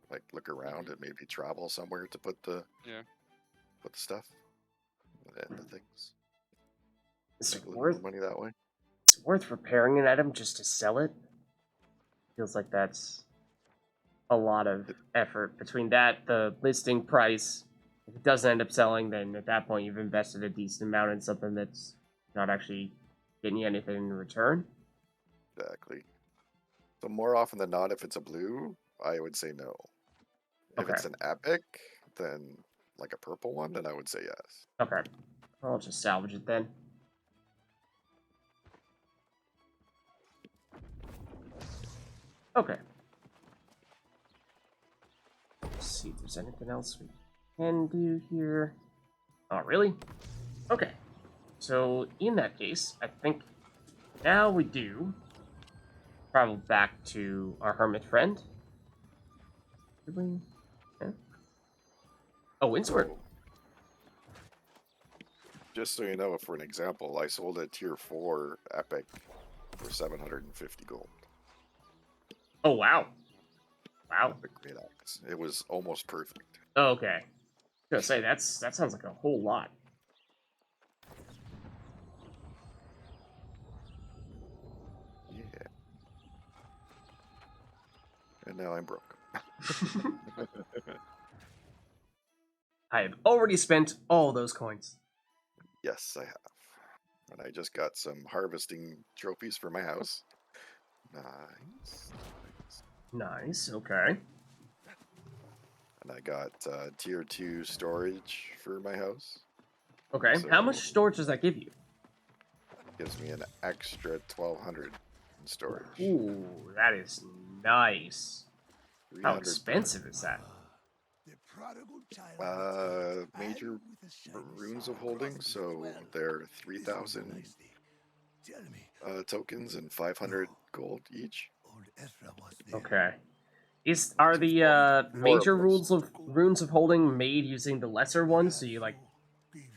like, look around and maybe travel somewhere to put the Yeah. stuff and the things. Is Make it a little more worth money that way. is it worth repairing an item just to sell it? Feels like that's a lot of effort between that, the listing price. If it doesn't end up selling, then at that point you've invested a decent amount in something that's not actually getting you anything in return. Exactly. So more often than not, if it's a blue, I would say no. If Okay. it's an epic, then like a purple one, then I would say yes. Okay. I'll just salvage it then. Okay. Let's see if there's anything else we can do here. Oh, really? Okay. So, in that case, I think now we do travel back to our hermit friend. Did we? Yeah. Oh, Windsword. So, just so you know, for an example, I sold a tier 4 epic for 750 gold. Oh, wow. Wow. A great axe. It was almost perfect. Oh, okay. I was gonna say, that sounds like a whole lot. Yeah. And now I'm broke. I have already spent all those coins. Yes, I have. And I just got some harvesting trophies for my house. Nice. Nice, okay. And I got tier 2 storage for my house. Okay, So how much storage does that give you? gives me an extra 1200 in storage. Ooh, that is nice. How 300 expensive is that? The prodigal child major and with a shiny runes of sound holding, crossed so as well. they're Listen 3,000 nicely. Tell me, tokens and 500 gold each. old Ezra was there. Okay. Are the Four major of those. runes of holding made using the lesser ones, so you like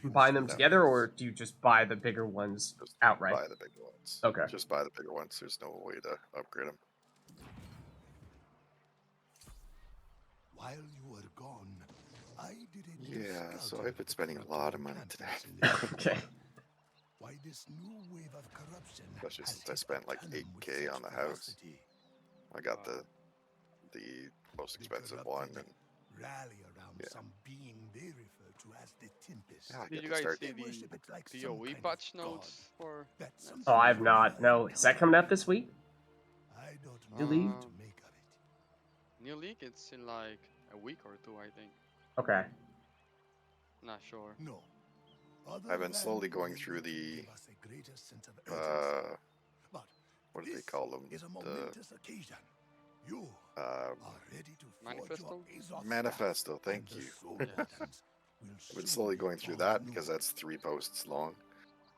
combine them No. together, or do you just buy the bigger ones Just outright? buy the bigger ones. Okay. Just buy the bigger ones. There's no way to upgrade them. While you were gone, I did a Yeah, so scouting I've been spending a lot of money today. Okay. Why this new wave of corruption Especially has since I hit spent like Arcanum with 8k such on the house. ferocity. I got the most The expensive corrupted one, and rally around yeah. some being they refer to as the Tempest. yeah, I Did get you to guys start. see They worship it like the some OE kind of patch god. notes for? That Oh, something I've not. No, is that coming out this week? I don't New know League? what to make of it. New League? It's in like a week or two, I think. Okay. Not sure. No. I've been slowly going through the But what do they this call them? is a The momentous occasion. You are ready to forge Manifesto? your Azoth manifesto. staff, Thank and the you. Soul Yes. Wardens will I've been soon slowly be going through all that anew. because that's 3 posts long.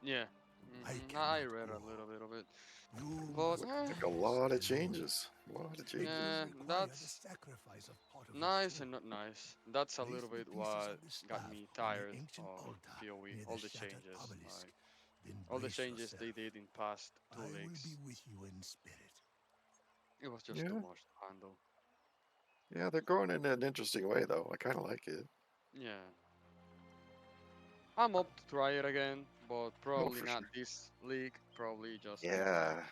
Yeah. I I cannot read go. a little bit of it. You But, must Like a lot of changes. A lot of It changes. Yeah, will require the that's sacrifice of part of your nice soul. and not nice. That's a Place little the bit pieces what of the got staff me on the tired ancient of altar PoE. near All the the shattered changes. obelisk. Like, Then all the brace changes yourself. they did in past two I will leagues. be with you in spirit. It was just too Yeah. much to handle. Yeah, they're going in an interesting way though. I kind of like it. Yeah. I'm up to try it again, but probably for not sure. this league. Probably just in Yeah. like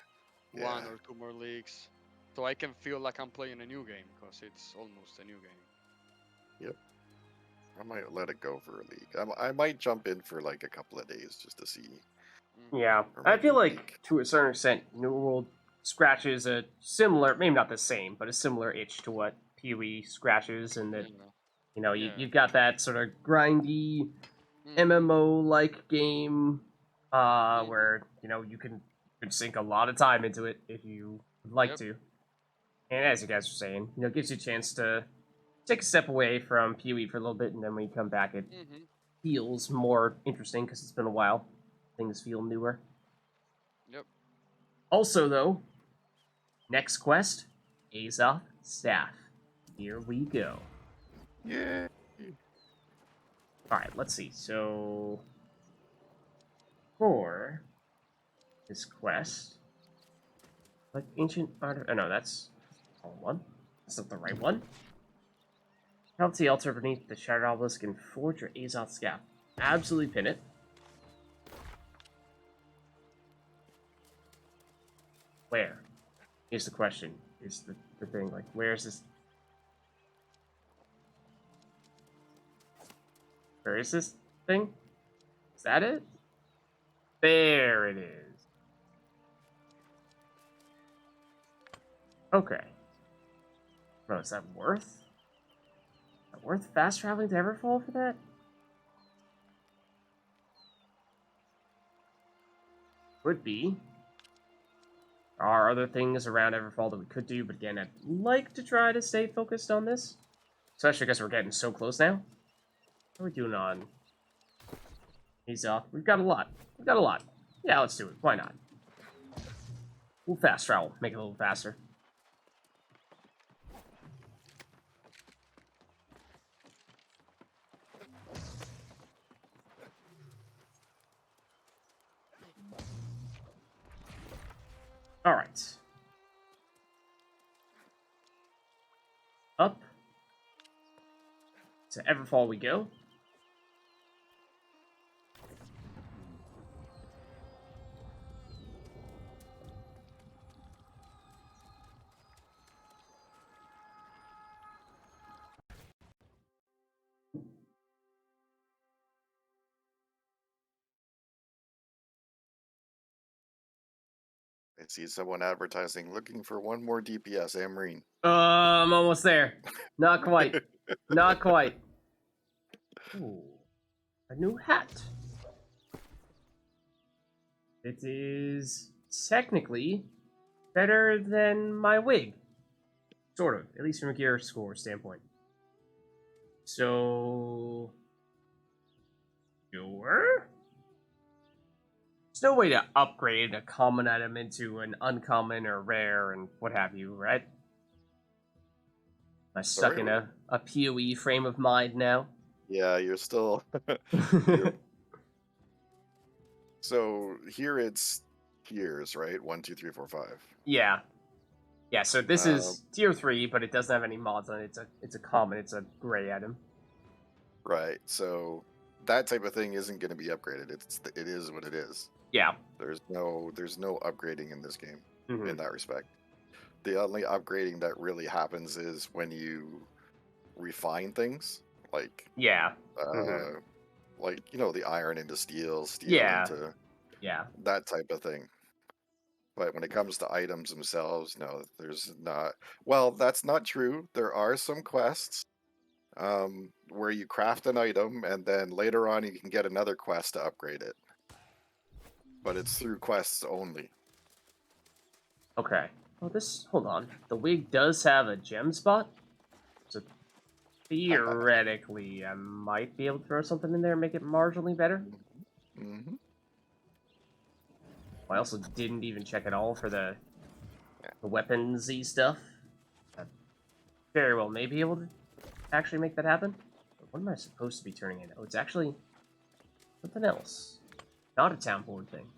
Yeah. one or two more leagues. So I can feel like I'm playing a new game, because it's almost a new game. Yep. I might let it go for a league. I might jump in for like a couple of days just to see Yeah, Or I maybe feel a like week. to a certain extent, New World scratches a similar, maybe not the same, but a similar itch to what PoE scratches, and that Yeah. Yeah. you've got that sort of grindy MMO like game, where you can sink a lot of time into it if you would like Yep. to. And as you guys were saying, it gives you a chance to take a step away from PoE for a little bit, and then when you come back, it feels more interesting because it's been a while. Things feel newer. Yep. Also, though, next quest, Azoth Staff. Here we go. Yeah. Alright, let's see. So, for this quest, like Ancient Art. Oh, no, that's the wrong one. That's not the right one. Help the altar beneath the Shattered Obelisk and forge your Azoth Staff. Absolutely pin it. Where? Is the question. Is the thing. Like, where's this? Where is this thing? Is that it? There it is. Okay. Bro, is that worth? Worth fast traveling to Everfall for that? Would be. There are other things around Everfall that we could do, but again, I'd like to try to stay focused on this. Especially because we're getting so close now. What are we doing on Azoth? We've got a lot. We've got a lot. Yeah, let's do it. Why not? We'll fast travel. Make it a little faster. Alright. Up. To Everfall we go. I see someone advertising looking for one more DPS, Amrine. I'm almost there. Not quite. Not quite. Ooh. A new hat. It is technically better than my wig. Sort of, at least from a gear score standpoint. So, sure. There's no way to upgrade a common item into an uncommon or rare and what have you, right? Am I stuck in a PoE frame of mind now? Yeah, you're still. So here it's tiers, right? 1, 2, 3, 4, 5. Yeah. Yeah, so this is tier 3, but it doesn't have any mods on it. It's a common, it's a gray item. Right. So that type of thing isn't going to be upgraded. It is what it is. Yeah. There's no upgrading in this game Mhm. in that respect. The only upgrading that really happens is when you refine things, like Yeah. Mhm. like the iron into steel, steel Yeah. into that type of thing. But when it comes to items themselves, no, there's not. Well, that's not true. There are some quests where you craft an item and then later on you can get another quest to upgrade it. But it's through quests only. Okay. Oh, hold on. The wig does have a gem spot, so theoretically, I might be able to throw something in there and make it marginally better. Mm-hmm. I also didn't even check at all for the weaponsy stuff. I very well may be able to actually make that happen. But what am I supposed to be turning in? Oh, it's actually something else. Not a town board thing.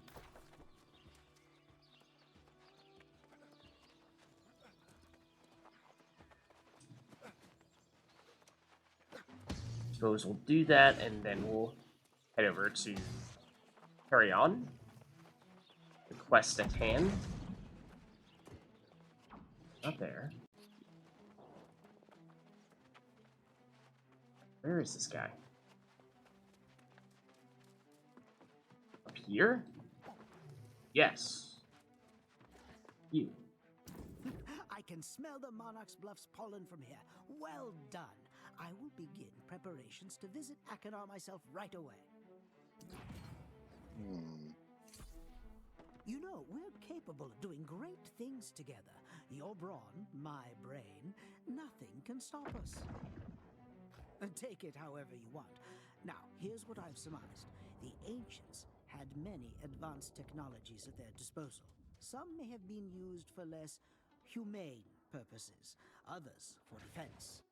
Suppose we'll do that, and then we'll head over to carry on the quest at hand. Not there. Where is this guy? Up here? yes. You. I can smell the Monarch's Bluff's pollen from here. Well done. I will begin preparations to visit Achenar myself right away. You know, we're capable of doing great things together. Your brawn, my brain, nothing can stop us. Take it however you want. Now, here's what I've surmised. The ancients had many advanced technologies at their disposal. Some may have been used for less humane purposes, others for defense.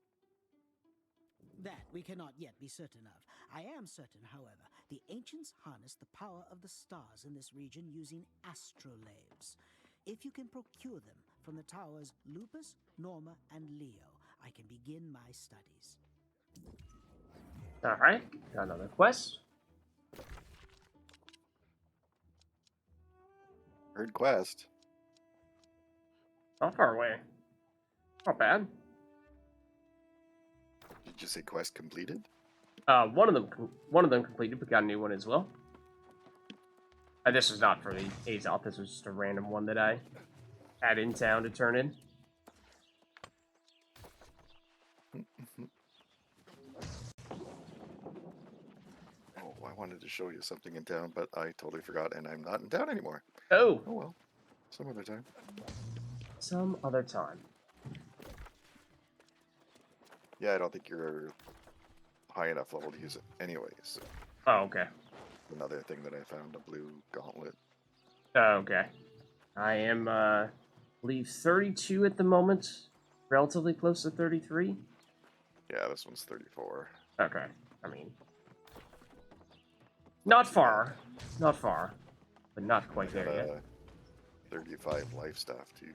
That we cannot yet be certain of. I am certain, however, the ancients harnessed the power of the stars in this region using astrolabes. If you can procure them from the towers Lupus, Norma, and Leo, I can begin my studies. Alright, got another quest. Third quest. Not far away. Not bad. Did you say quest completed? One of them completed, but got a new one as well. This was not for the Azoth. This was just a random one that I had in town to turn in. Oh, I wanted to show you something in town, but I totally forgot, and I'm not in town anymore. Oh, Oh well, some other time. some other time. Yeah, I don't think you're high enough level to use it anyways. Oh, okay. Another thing that I found, a blue gauntlet. Oh, okay. I am, I believe 32 at the moment. Relatively close to 33. Yeah, this one's 34. Okay. I mean, not far. Not far. But not quite there yet. 35 life staff too.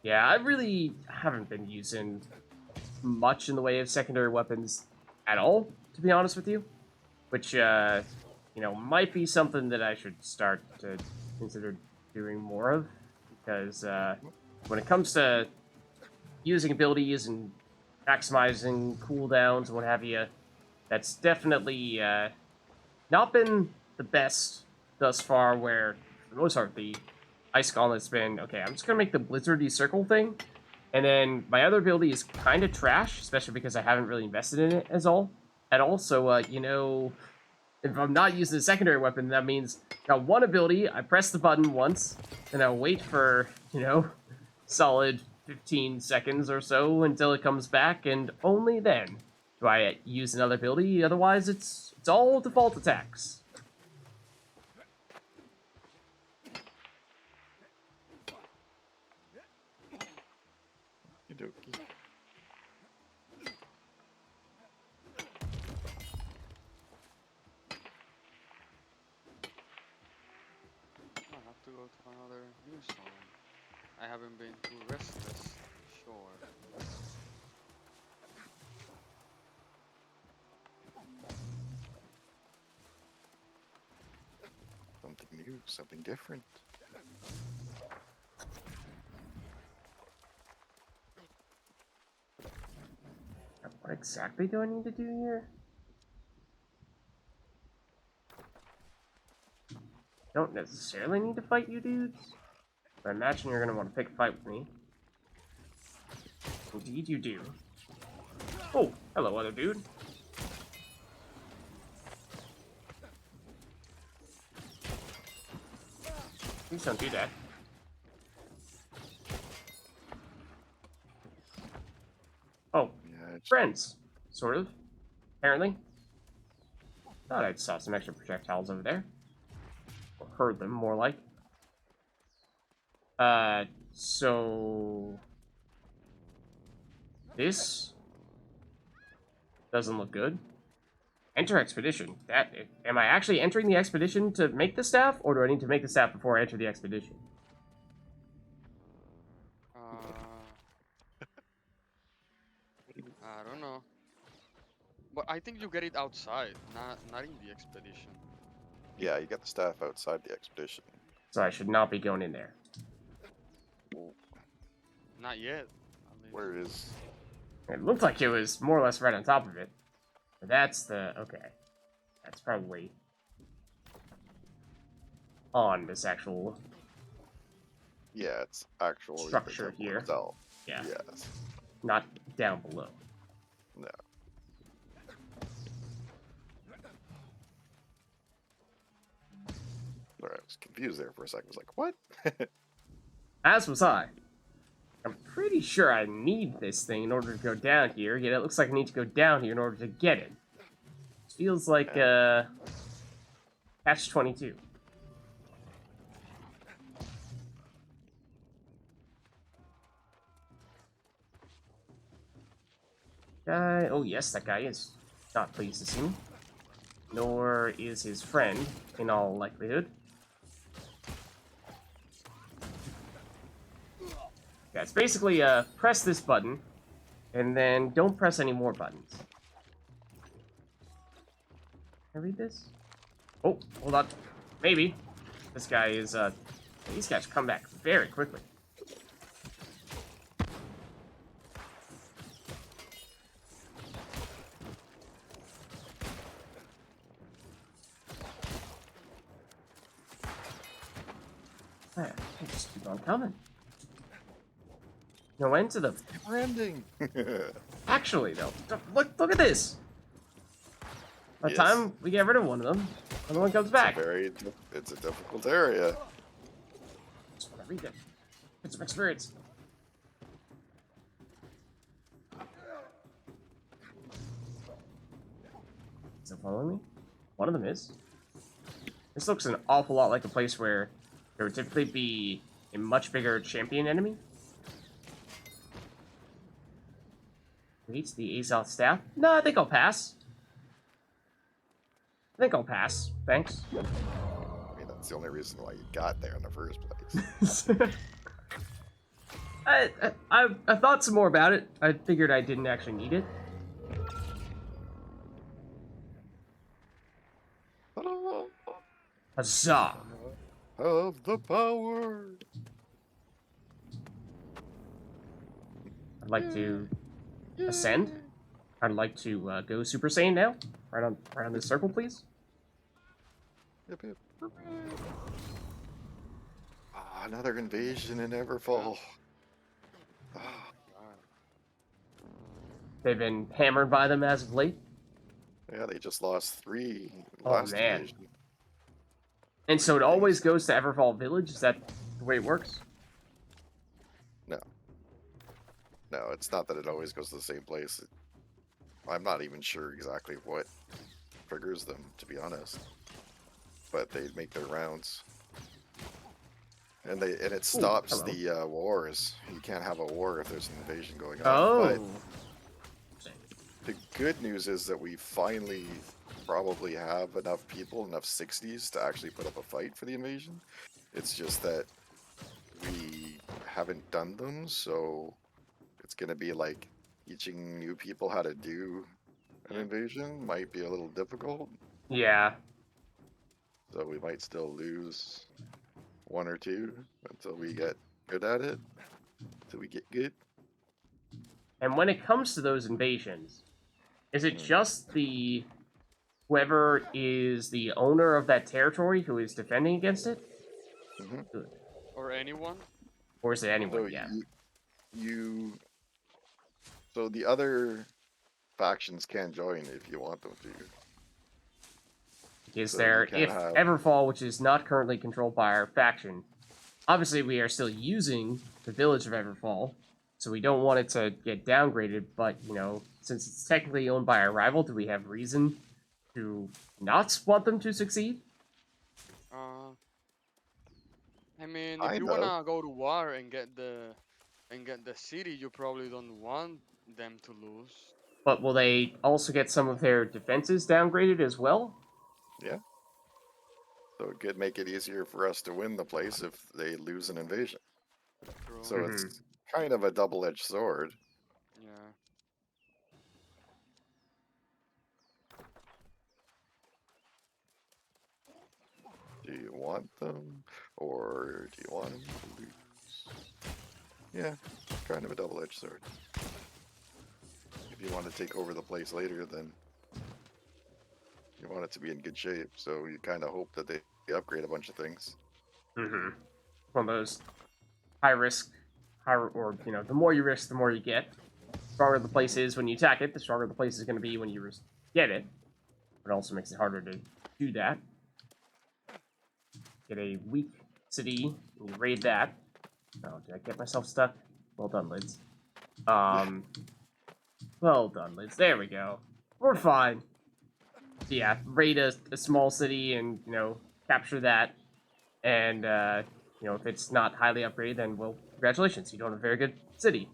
Yeah, I really haven't been using much in the way of secondary weapons at all, to be honest with you. Which, you know, might be something that I should start to consider doing more of. Because, when it comes to using abilities and maximizing cooldowns and what have you, that's definitely, not been the best thus far, where, for the most part, the Ice Gauntlet's been, okay, I'm just gonna make the Blizzardy Circle thing, and then my other ability is kind of trash, especially because I haven't really invested in it at all, so, you know, if I'm not using a secondary weapon, that means I got one ability, I press the button once, and I wait for, you know, solid 15 seconds or so until it comes back, and only then do I use another ability, otherwise it's all default attacks. Okey-dokey. I have to go to another new zone. I haven't been to Restless Shore. Something new, something different. What exactly do I need to do here? Don't necessarily need to fight you dudes, but I imagine you're going to want to pick a fight with me. Indeed you do. Oh, hello other dude. Please don't do that. Oh, Yeah, friends. Sort of. Apparently. Thought I saw some extra projectiles over there. Or heard them, more like. So... This... doesn't look good. Enter expedition. Am I actually entering the expedition to make the staff, or do I need to make the staff before I enter the expedition? I don't know. But I think you get it outside, not in the expedition. yeah, you got the staff outside the expedition. So I should not be going in there. Not yet. At least. Where is? It looked like it was more or less right on top of it. But that's the... okay. That's probably... on this actual Yeah, it's actually the structure temple here. itself. Yeah, Yes. not down below. No. Sorry, I was confused there for a second. I was like, what? As was I. I'm pretty sure I need this thing in order to go down here, yet it looks like I need to go down here in order to get it. Feels like, Catch-22. Guy, oh yes, that guy is not pleased to see me. Nor is his friend, in all likelihood. Yeah, it's basically, press this button, and then don't press any more buttons. Can I read this? Oh, hold on. Maybe. This guy is, these guys come back very quickly. I just keep on coming. No end to the... Branding. Actually, though, look at this. By the Yes. time we get rid of one of them, another one comes back. It's a difficult area. Just want to read it. Get some experience. Is it following me? One of them is. This looks an awful lot like a place where there would typically be a much bigger champion enemy. Wait, the Azoth staff? No, I think I'll pass. Thanks. I mean, that's the only reason why you got there in the first place. I thought some more about it. I figured I didn't actually need it. Huzzah! Of the power. I'd like to ascend. I'd like to go Super Saiyan now. Right on this circle, please. Yep, yep. Ah, another invasion in Everfall. Ah, They've been hammered by them as of late. yeah, they just lost 3 Oh, last man. invasion. And so it always goes to Everfall Village? Is that the way it works? No, it's not that it always goes to the same place. I'm not even sure exactly what triggers them, to be honest. But they make their rounds. And it stops hello. the wars. You can't have a war if there's an invasion going on. Oh. But the good news is that we finally probably have enough people, enough 60s to actually put up a fight for the invasion. It's just that we haven't done them, so it's going to be like teaching new people how to do an invasion might be a little difficult. Yeah. So we might still lose 1 or 2 until we get good at it. Until we get good. And when it comes to those invasions, is it just the whoever is the owner of that territory who is defending against it? Mm-hmm. Good. Or anyone? Or is it anyone? So Yeah. So the other factions can join if you want them to. Is So there, you can if have- Everfall, which is not currently controlled by our faction, obviously we are still using the village of Everfall, so we don't want it to get downgraded, but, you know, since it's technically owned by our rival, do we have reason to not want them to succeed? I mean, if Kind you of. wanna go to war and get the city, you probably don't want them to lose. But will they also get some of their defenses downgraded as well? Yeah. So it could make it easier for us to win the place if they lose an invasion. True. So it's kind of a double-edged sword. Yeah. Do you want them, or do you want them to lose? Yeah, kind of a double-edged sword. If you want to take over the place later, then you want it to be in good shape, so you kind of hope that they upgrade a bunch of things. Mm-hmm. One of those high risk, or the more you risk, the more you get. The stronger the place is when you attack it, the stronger the place is going to be when you get it. But it also makes it harder to do that. Get a weak city, and you raid that. Oh, did I get myself stuck? Well done, Lids. Well done, Lids. There we go. We're fine. So yeah, raid a small city and, capture that. And, if it's not highly upgraded, then, well, congratulations. You don't have a very good city.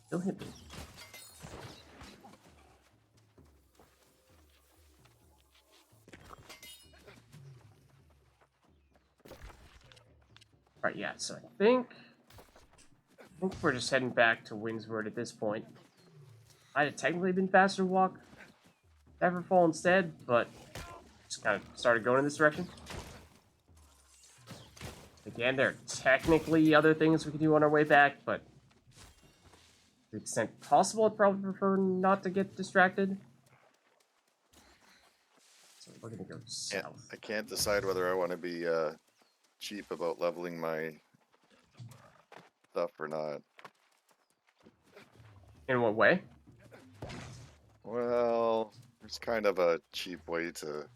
Still hit me. Alright, yeah, so I think we're just heading back to Windsward at this point. Might have technically been faster to walk Everfall instead, but just kind of started going in this direction. Again, there are technically other things we could do on our way back, but to the extent possible, I'd probably prefer not to get distracted. So we're gonna go south. I can't decide whether I want to be cheap about leveling my stuff or not. In what way? Well, there's kind of a cheap way to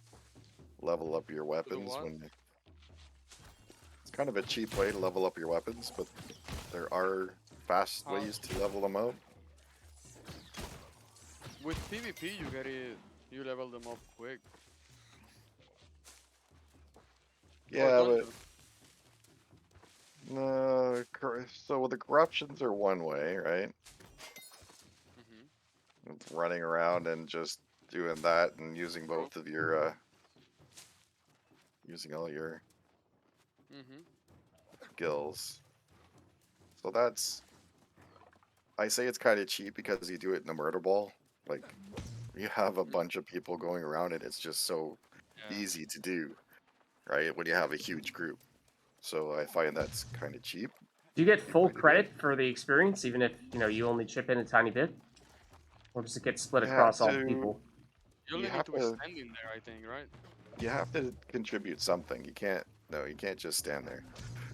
level up your weapons it's kind of a cheap way to level up your weapons, but there are fast ways to level them up. With PvP, you level them up quick. Yeah, Or but no. So the corruptions are one way, right? It's running around and just doing that and using both of your using all your skills. So that's, I say it's kind of cheap because you do it in a murder ball. Like, you have a bunch of people going around and it's just so easy to do, right? When you have a huge group. So I find that's kind of cheap. Do you get full credit for the experience, even if, you only chip in a tiny bit? Or does it get split across all the people? You only need to be standing there, I think, right? You have to contribute something. You can't just stand there.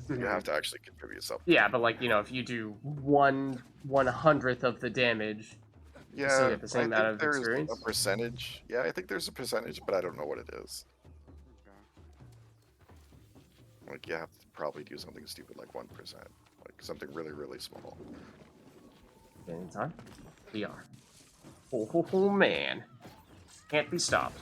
You have to actually contribute something. Yeah, but if you do 1/100th of the damage, you still get the same amount of experience. A percentage. Yeah, I think there's a percentage, but I don't know what it is. Okay. Like, you have to probably do something stupid like 1%. Like something really, really small. In time? We are. Oh, man. Can't be stopped.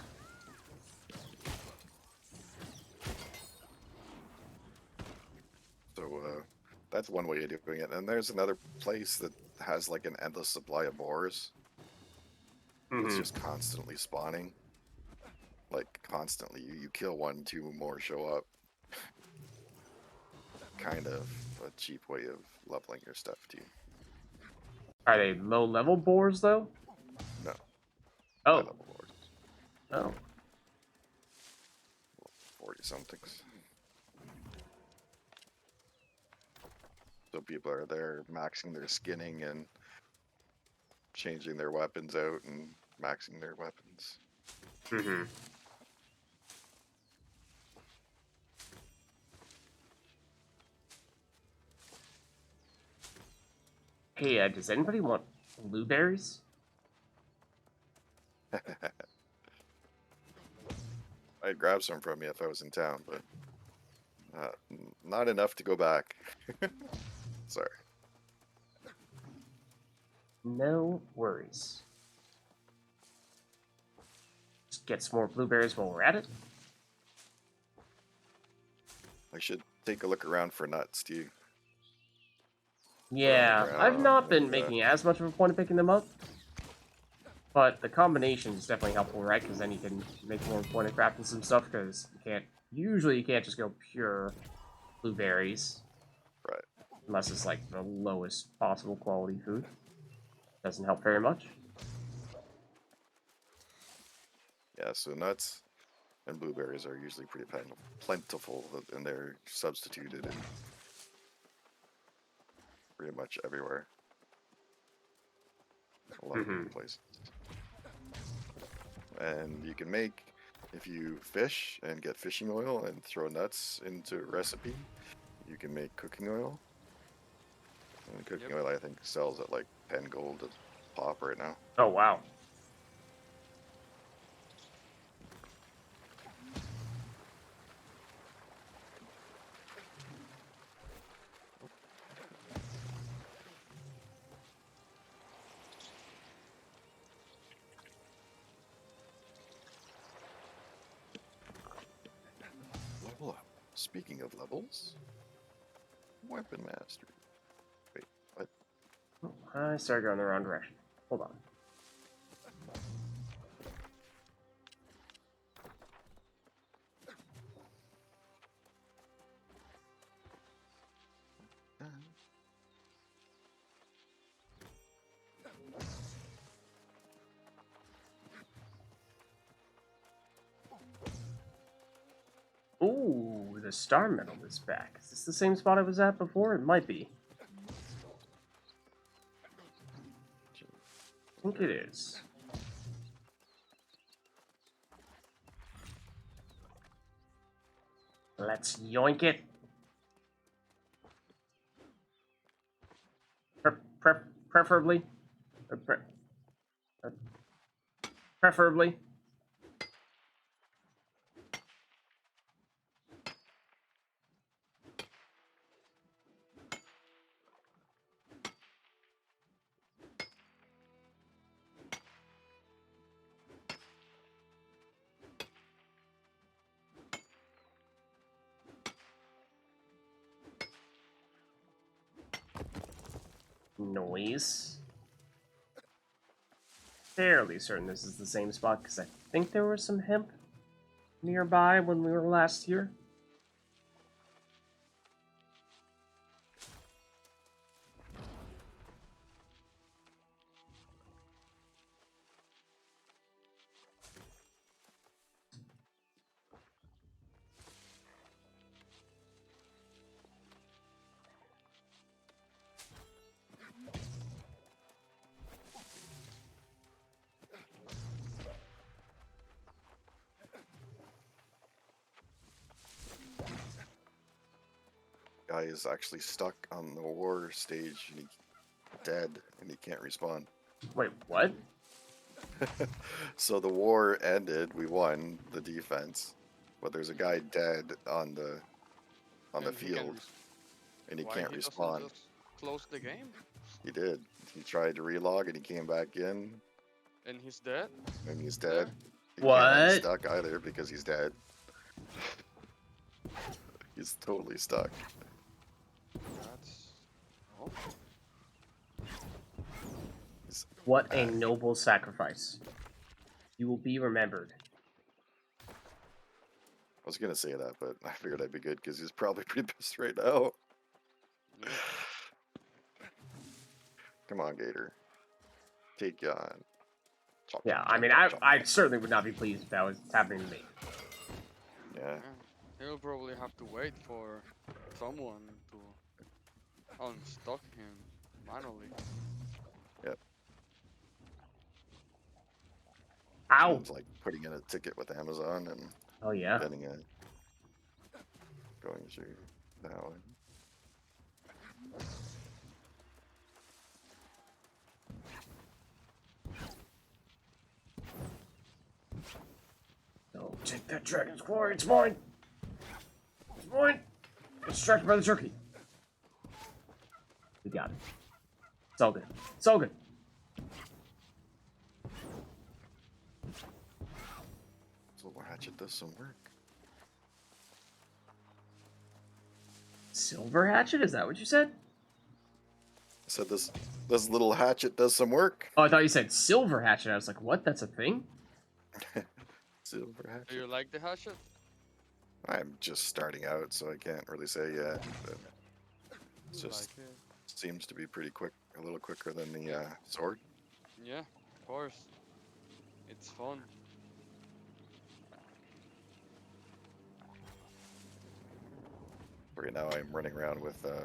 So, that's one way of doing it. And there's another place that has like an endless supply of boars. It's just constantly spawning. Like, constantly. You kill one, two more show up. Kind of a cheap way of leveling your stuff, too. Are they low-level boars, though? No. Oh. High-level boars. Oh. 40-somethings. So people are there maxing their skinning and changing their weapons out and maxing their weapons. Hey, does anybody want blueberries? I'd grab some from you if I was in town, but not enough to go back. Sorry. No worries. Just get some more blueberries while we're at it. I should take a look around for nuts, too. Yeah, I've not been making as much of a point of picking them up. But the combination is definitely helpful, right? Because then you can make more point of crafting some stuff, because you can't just go pure blueberries. Right. Unless it's like the lowest possible quality food. Doesn't help very much. Yeah, so nuts and blueberries are usually pretty plentiful, and they're substituted in pretty much everywhere. a lot of different places. And you can make, if you fish and get fishing oil and throw nuts into a recipe, you can make cooking oil. And cooking oil, I think, sells at like 10 gold a pop right now. Oh, wow. Level up. Speaking of levels, weapon mastery. Wait, what? Oh, I started going the wrong direction. Hold on. Ooh, the star medal is back. Is this the same spot I was at before? It might be. I think it is. Let's yoink it. Preferably. Preferably. Noise. Fairly certain this is the same spot because I think there was some hemp nearby when we were last here. Guy is actually stuck on the war stage and he's dead and he can't respawn. Wait, what? So the war ended, we won the defense, but there's a guy dead on the field and he can't respawn. Just close the game, He did. He tried to relog and he came back in and he's dead. and he's dead. He What? can't unstuck either because he's dead. He's totally stuck. That's awful. What a noble sacrifice. You will be remembered. I was gonna say that, but I figured I'd be good because he's probably pretty pissed right now. Yeah. Come on, Gator. Take you on. Chop, Yeah, chop, I chop, mean, chop, chop. I certainly would not be pleased if that was happening to me. Yeah. Yeah. He'll probably have to wait for someone to unstuck him manually. Yep. Ow! It's like putting in a ticket with Amazon and Oh, yeah. getting it. Going through that one. No, take that dragon's glory, it's mine! It's mine! Get distracted by the turkey. We got it. It's all good. It's all good. Silver Hatchet does some work. Silver hatchet? Is that what you said? I said this little hatchet does some work. Oh, I thought you said silver hatchet. I was like, what? That's a thing? Silver Do Hatchet. you like the hatchet? I'm just starting out, so I can't really say yet. But it's You just like it? seems to be pretty quick, a little quicker than the sword. Yeah, of course. It's fun. Right now, I'm running around with the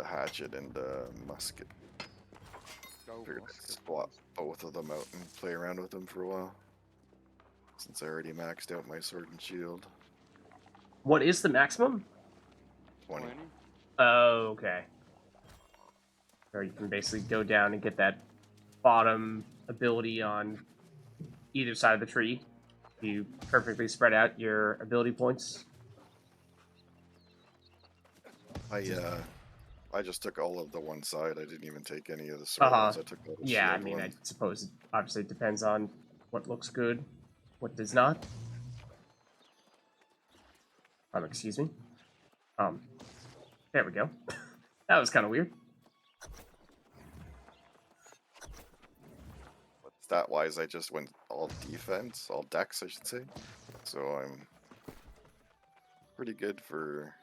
hatchet and the musket. Figured I'd swap both of them out and play around with them for a while. Since I already maxed out my sword and shield. What is the maximum? 20. Oh, okay. Or you can basically go down and get that bottom ability on either side of the tree. You perfectly spread out your ability points. I just took all of the one side. I didn't even take any of the sword ones. I took all the Yeah, I shield mean, I ones. suppose it obviously depends on what looks good, what does not. Excuse me. There we go. That was kind of weird. Stat-wise, I just went all defense, all dex, I should say. So I'm pretty good for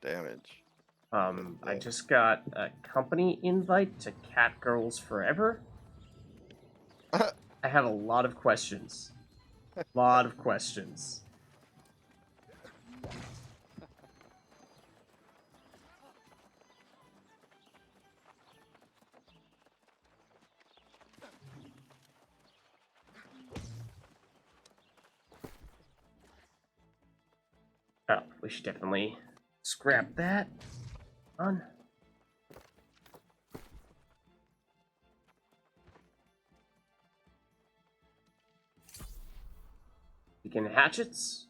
damage. I just got a company invite to Cat Girls Forever. I have a lot of questions. Lot of questions. Oh, we should definitely scrap that. On. Begin hatchets.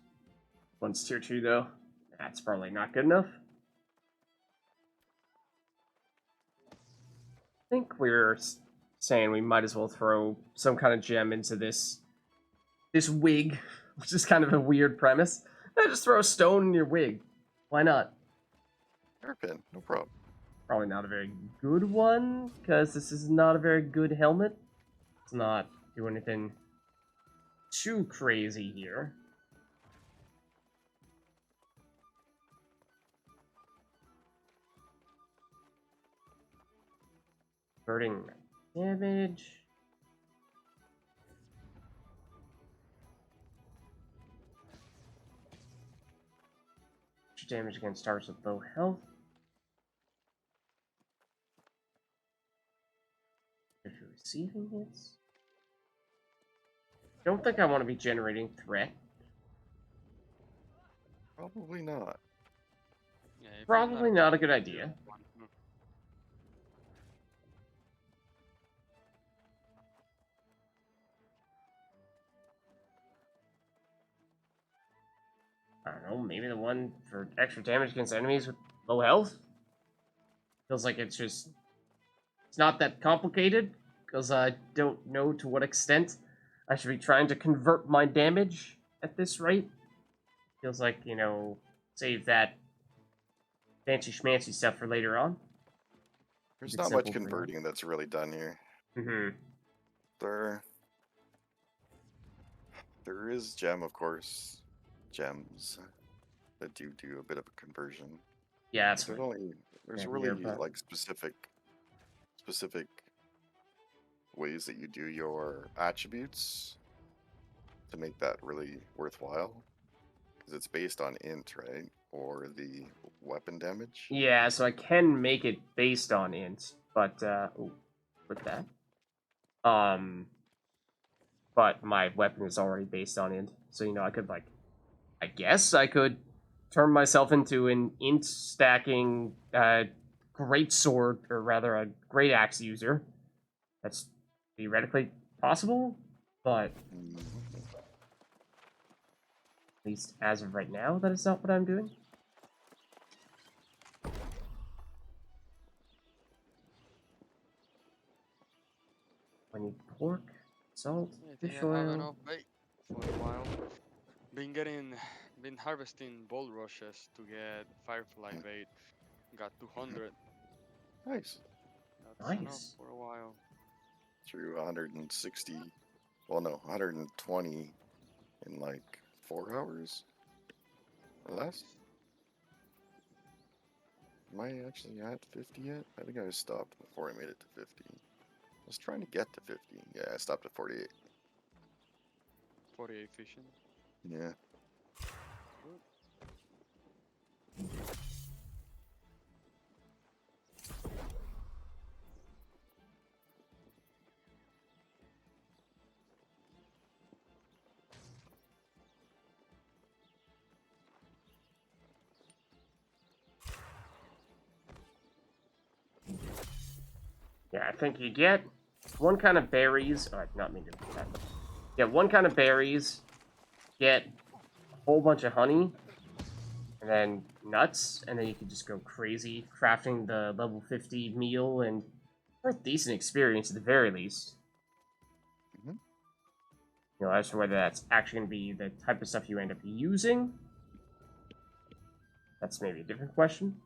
One's tier 2 though. That's probably not good enough. I think we're saying we might as well throw some kind of gem into this wig, which is kind of a weird premise. Just throw a stone in your wig. Why not? Hairpin, no problem. Probably not a very good one, because this is not a very good helmet. Let's not do anything too crazy here. Converting damage. Damage against stars with low health. If you're receiving hits. Don't think I want to be generating threat. Probably not. Yeah, if Probably it's not a good idea. I don't know, maybe the one for extra damage against enemies with low health? Feels like it's not that complicated, because I don't know to what extent I should be trying to convert my damage at this rate. Feels like, you know, save that fancy schmancy stuff for later on. There's Keep it not much simple for now. converting that's really done here. Mm-hmm. There is gem, of course. Gems that do a bit of a conversion. Yeah, that's There's what. there's Yeah, really nearby. like specific ways that you do your attributes to make that really worthwhile, because it's based on int, right, or the weapon damage. Yeah, so I can make it based on int, but with that. But my weapon is already based on int, so you know I could I guess I could turn myself into an int stacking great sword, or rather a great axe user. That's theoretically possible, but Mhm. at least as of right now, that is not what I'm doing. I need pork, salt, I think fish I have oil. enough bait for a while. Been harvesting bolt rushes to get firefly bait. Got 200. Nice. That's enough Nice. for a while. Through 160, well no, 120 in like 4 hours or less. Am I actually at 50 yet? I think I stopped before I made it to 50. I was trying to get to 50. Yeah, I stopped at 48. 48 fishing. Yeah. Yeah, I think you get one kind of berries. Oh, I did not mean to do that. Get one kind of berries, get a whole bunch of honey, and then nuts, and then you can just go crazy crafting the level 50 meal, and for a decent experience at the very least. Mhm. You know, as to whether that's actually going to be the type of stuff you end up using, that's maybe a different question.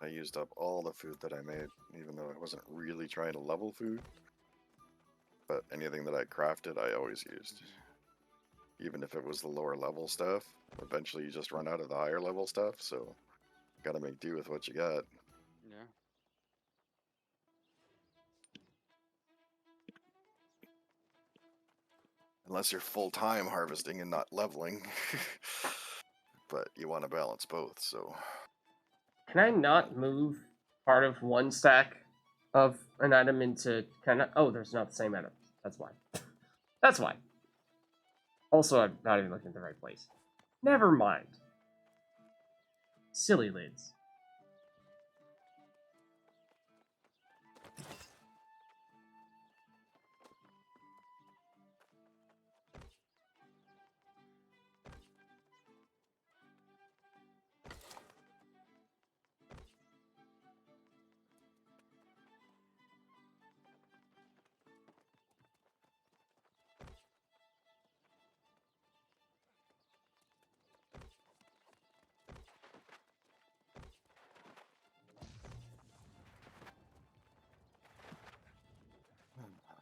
I used up all the food that I made, even though I wasn't really trying to level food. But anything that I crafted, I always used. Even if it was the lower level stuff, eventually you just run out of the higher level stuff, so gotta make do with what you got. Yeah. Unless you're full-time harvesting and not leveling. But you want to balance both, so... Can I not move part of one stack of an item into kind of... Oh, there's not the same item. That's why. That's why. Also, I'm not even looking at the right place. Never mind. Silly lids.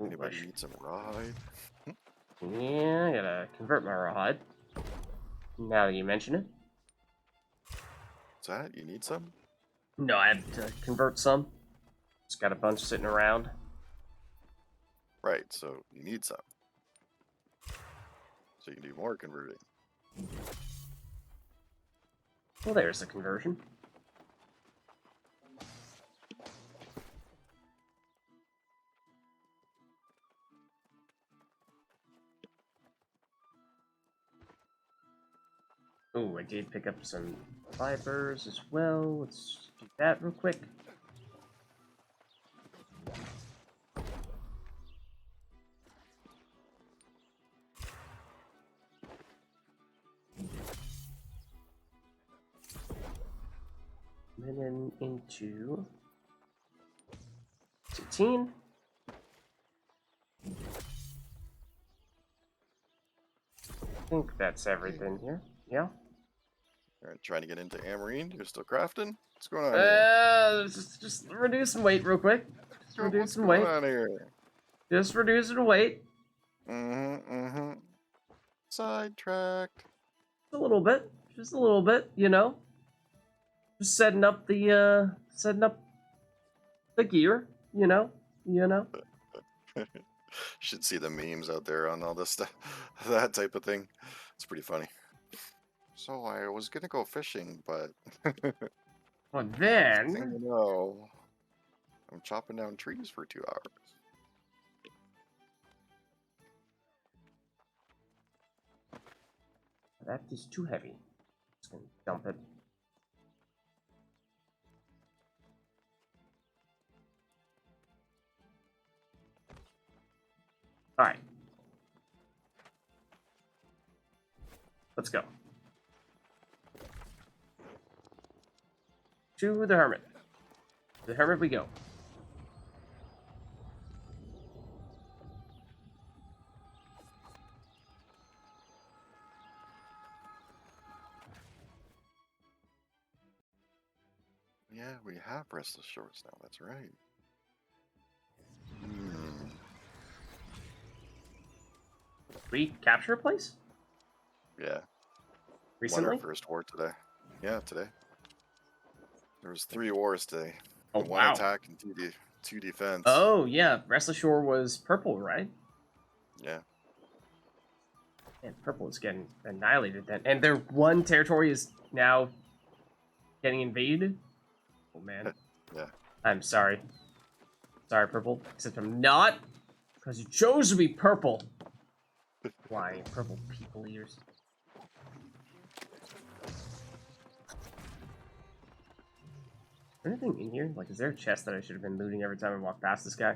Anybody need some rawhide? Yeah, I gotta convert my rawhide. Now that you mention it. What's that? You need some? No, I have to convert some. Just got a bunch sitting around. Right, so you need some. So you can do more converting. Well, there's the conversion. Oh, I did pick up some fibers as well. Let's do that real quick. And then into 18. I think that's everything here. Yeah. Alright, trying to get into Amrine. You're still crafting? What's going on here? Just reduce some weight real quick. Just reduce What's some going weight. on here? Just reducing weight. Mm-hmm. Sidetracked. A little bit. Just a little bit, you know. Just setting up the gear, you know. Should see the memes out there on all this stuff. That type of thing. It's pretty funny. So I was gonna go fishing, but Well next then, thing you know, I'm chopping down trees for 2 hours. that is too heavy. Just gonna dump it. All right. Let's go. To the hermit. The hermit we go. Yeah, we have restless shores now. That's right. Hmm. We capture a place Yeah. Won recently. our first war today. Yeah, today. There was 3 wars today. Oh 1 wow. attack and 2 defense. Oh yeah, Restless Shore was purple, right? Yeah. And purple is getting annihilated then, and their one territory is now getting invaded. Oh man. Yeah. I'm sorry. Sorry, purple. Except I'm not, because you chose to be purple. Why, purple people eaters? Anything in here? Like, is there a chest that I should have been looting every time I walk past this guy?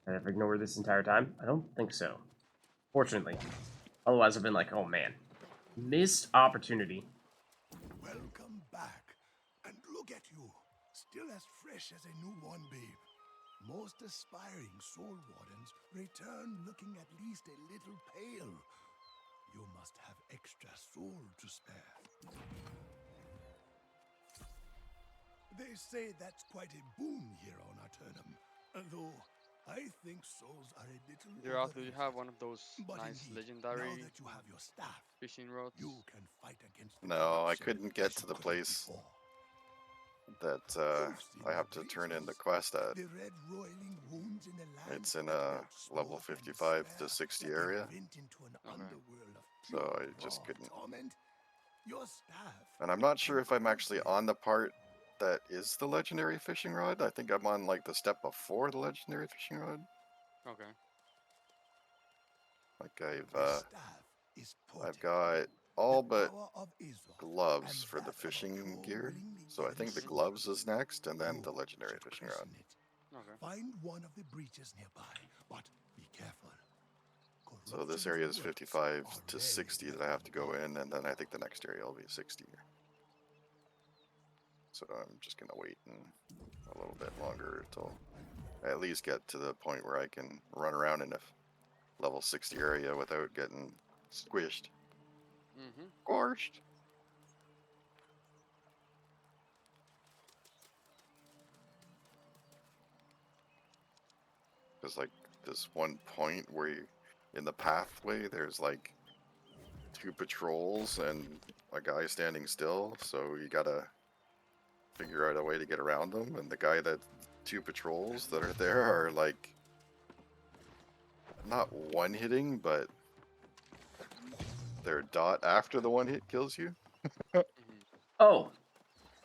That I've ignored this entire time? I don't think so. Fortunately. Otherwise, I've been like, oh man. Missed opportunity. Welcome back. And look at you, still as fresh as a newborn babe. Most aspiring soul wardens return looking at least a little pale. You must have extra soul to spare. They say that's quite a boon here on Arturnum, although I think souls are a little Geralt, do you overrated. have one of those But nice indeed, legendary now that you have your staff, fishing rods? you can fight against the No, I corruption couldn't get as to you the couldn't place before. that You've seen I the have to turn in the breaches, quest at. the red roiling wounds in the land It's in that a belch level smoke and 55 to despair 60 like a area, vent into an Okay. underworld of so pure I just raw couldn't. torment. Your staff And I'm not sure can if I'm actually cultivate on the part that is the legendary fishing rod. I think I'm on like the step before the legendary fishing rod. Okay. Like the staff is I've potent. got The all but power of Izor, gloves and for the that of a fishing crow gear. willingly So I given think the soul. gloves is next, and then You the legendary should fishing rod. christen it. Okay. Find one of the breaches nearby, but be careful. So this Corruption's area is works 55 are to very 60 that I welcome have to go God. in, and then I think the next area will be 60. So I'm just gonna wait a little bit longer till I at least get to the point where I can run around in a level 60 area without getting squished. Mm-hmm. Squished! There's like this one point where in the pathway there's like 2 patrols and a guy standing still, so you gotta figure out a way to get around them, and the guy that 2 patrols that are there are like not one hitting, but their dot after the one hit kills you. Mm-hmm. Oh,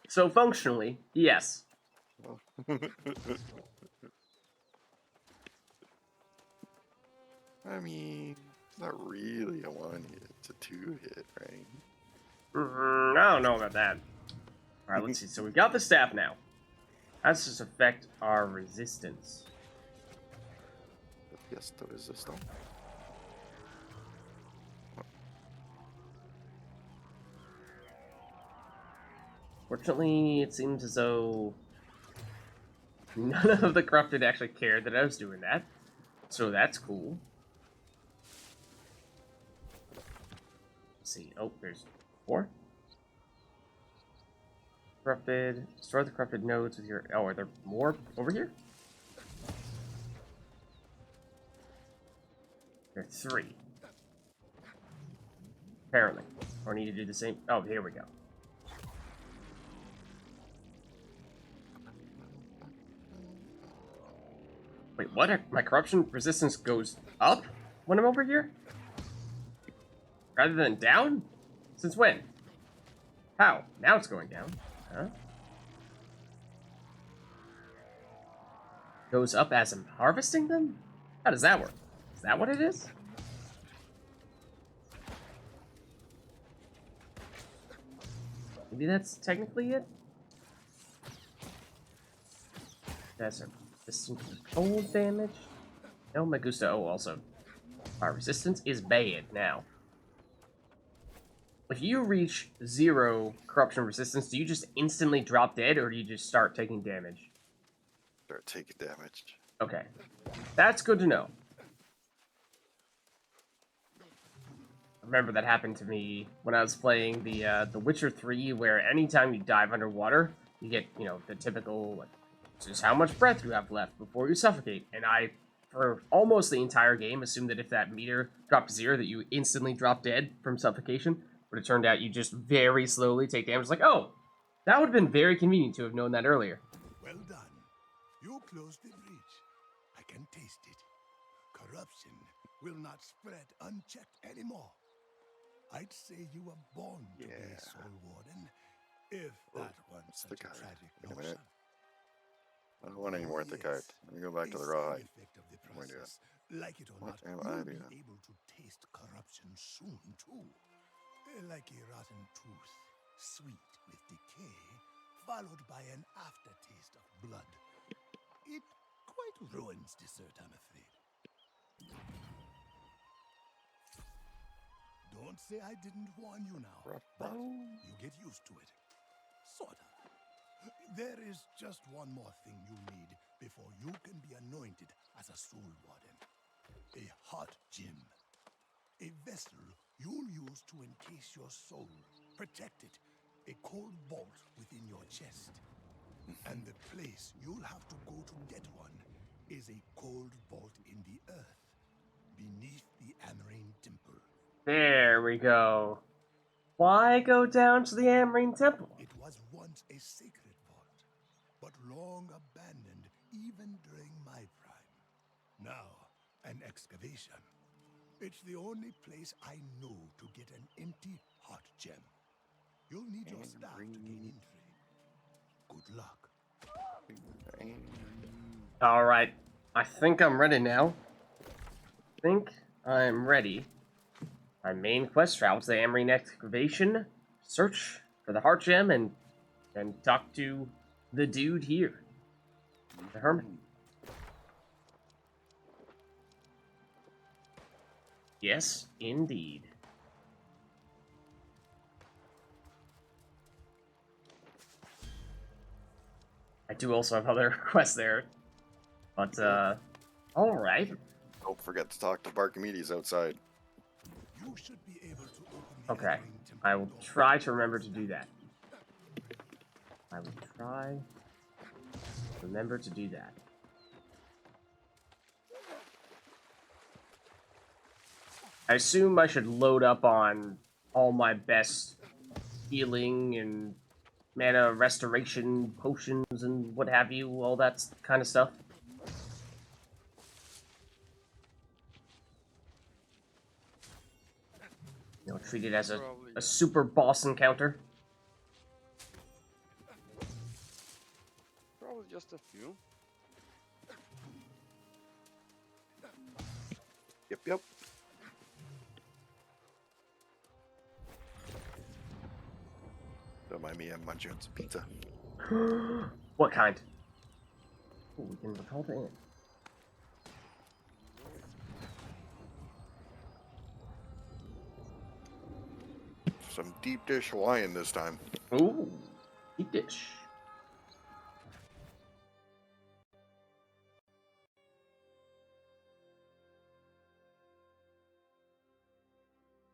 so functionally, yes. I mean, it's not really a 1 hit, it's a 2 hit, right? I don't know about that. Alright, let's see. So we got the staff now. How does this affect our resistance? Yes, the resistance. Fortunately, it seems as though none of the corrupted actually cared that I was doing that. So that's cool. Let's see. Oh, there's 4. Corrupted. Destroy the corrupted nodes with your... Oh, are there more over here? There are 3. Apparently. Or I need to do the same... Oh, here we go. Wait, what? My corruption resistance goes up when I'm over here? Rather than down? Since when? How? Now it's going down. Huh? Goes up as I'm harvesting them? How does that work? Is that what it is? Maybe that's technically it? That's a resistant to cold damage. No, Magusta. Oh, also. Our resistance is bad now. If you reach 0 corruption resistance, do you just instantly drop dead, or do you just start taking damage? Start taking damage. Okay. That's good to know. I remember that happened to me when I was playing the Witcher 3, where anytime you dive underwater, you get, you know, the typical, like, this is how much breath you have left before you suffocate. And I, for almost the entire game, assumed that if that meter dropped to 0, that you instantly drop dead from suffocation. But it turned out you just very slowly take damage. Like, oh, that would have been very convenient to have known that earlier. Well done. You closed the breach. I can taste it. Corruption will not spread unchecked anymore. I'd say you were born to be a soul warden, if that weren't What's such the a guy? tragic Wait a notion. minute. I don't want any more at the Yes, cart. Let me go back to the a raw side hide. effect of the What am I doing? process. Like it or What not, am I you'll doing? be able to taste corruption soon too. Like a rotten tooth, sweet with decay, followed by an aftertaste of blood. It quite ruins dessert, I'm afraid. Don't say I didn't warn you now, but you get used to it. Sort of. There is just one more thing you need before you can be anointed as a soul warden. A heart gem. A vessel you'll use to encase your soul. Protect it. A cold vault within your chest. And the place you'll have to go to get one is a cold vault in the earth, beneath the Amrine temple. There we go. Why go down to the Amrine temple? It was once a sacred vault, but long abandoned even during my prime. Now, an excavation. It's the only place I know to get an empty heart gem. You'll need your staff to gain entry. Good luck. Alright, I think I'm ready now. I'm ready. My main quest, travel to the Amrine excavation, search for the heart gem, and talk to the dude here. The hermit. Yes, indeed. I do also have other quests there. But, alright. Don't forget to talk to Barkimedes outside. You should be able to open the Okay. Amrine temple I will door. try to remember to do that. I will try to remember to do that. I assume I should load up on all my best healing and mana restoration potions and what have you, all that kind of stuff. You know, treat it as Probably, a yeah. super boss encounter. Probably just a few. Yep. Don't mind me, I'm munching on some pizza. What kind? Ooh, we can recall the inn. Some deep dish Hawaiian this time. Ooh, deep dish.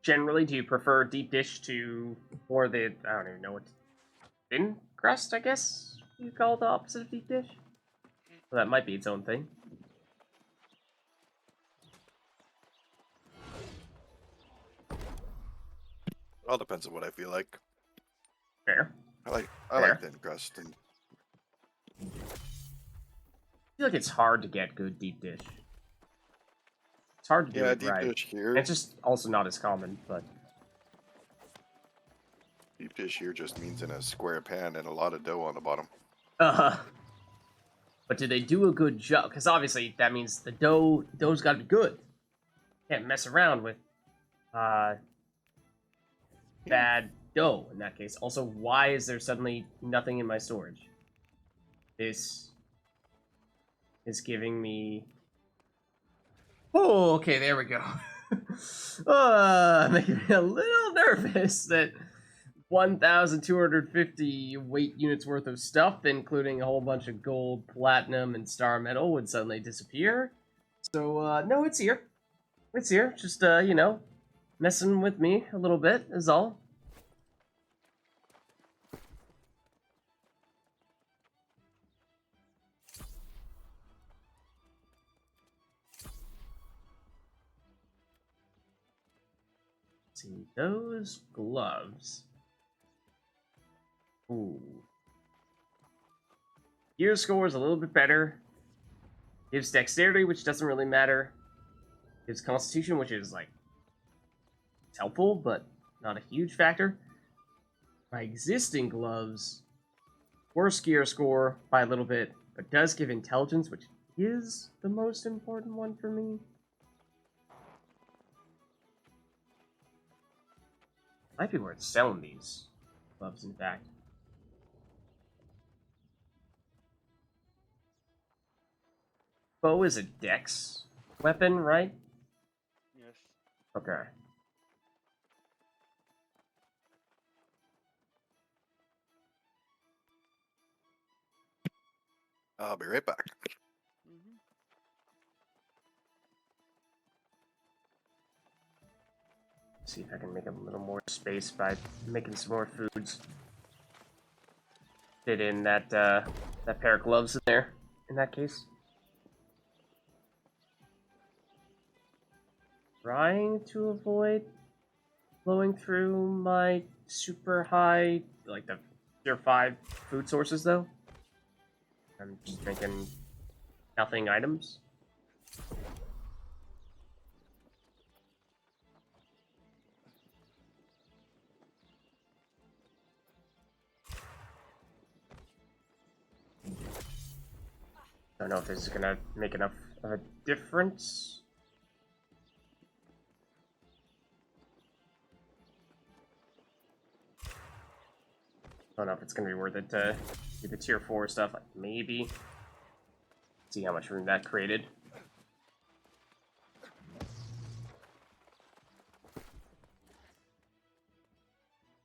Generally, do you prefer deep dish to, or the, I don't even know what, thin crust, I guess you call the opposite of deep dish? Well, that might be its own thing. All depends on what I feel like. Fair. I like Fair. thin crust, and I feel like it's hard to get good deep dish. It's hard to do yeah, it deep right. dish here. And it's just also not as common, but Deep dish here just means in a square pan and a lot of dough on the bottom. But do they do a good job? Because obviously that means the dough's got to be good. Can't mess around with bad dough in that case. Also, why is there suddenly nothing in my storage? This is giving me... Oh, okay, there we go. Making me a little nervous that 1,250 weight units worth of stuff, including a whole bunch of gold, platinum, and star metal, would suddenly disappear. So, no, it's here. It's here. Just, you know, messing with me a little bit is all. See, those gloves. Ooh. Gear score is a little bit better. Gives dexterity, which doesn't really matter. Gives constitution, which is, like, it's helpful, but not a huge factor. My existing gloves, worse gear score by a little bit, but does give intelligence, which is the most important one for me. Might be worth selling these gloves, in fact. bow is a dex weapon, right? Yes. Okay. I'll be right back. Mm-hmm. See if I can make a little more space by making some more foods. Fit in that that pair of gloves in there. In that case, trying to avoid blowing through my super high, like the tier 5 food sources, though. I'm just making nothing items. Don't know if this is gonna make enough of a difference. Don't know if it's gonna be worth it to do the tier 4 stuff. Like maybe. See how much room that created.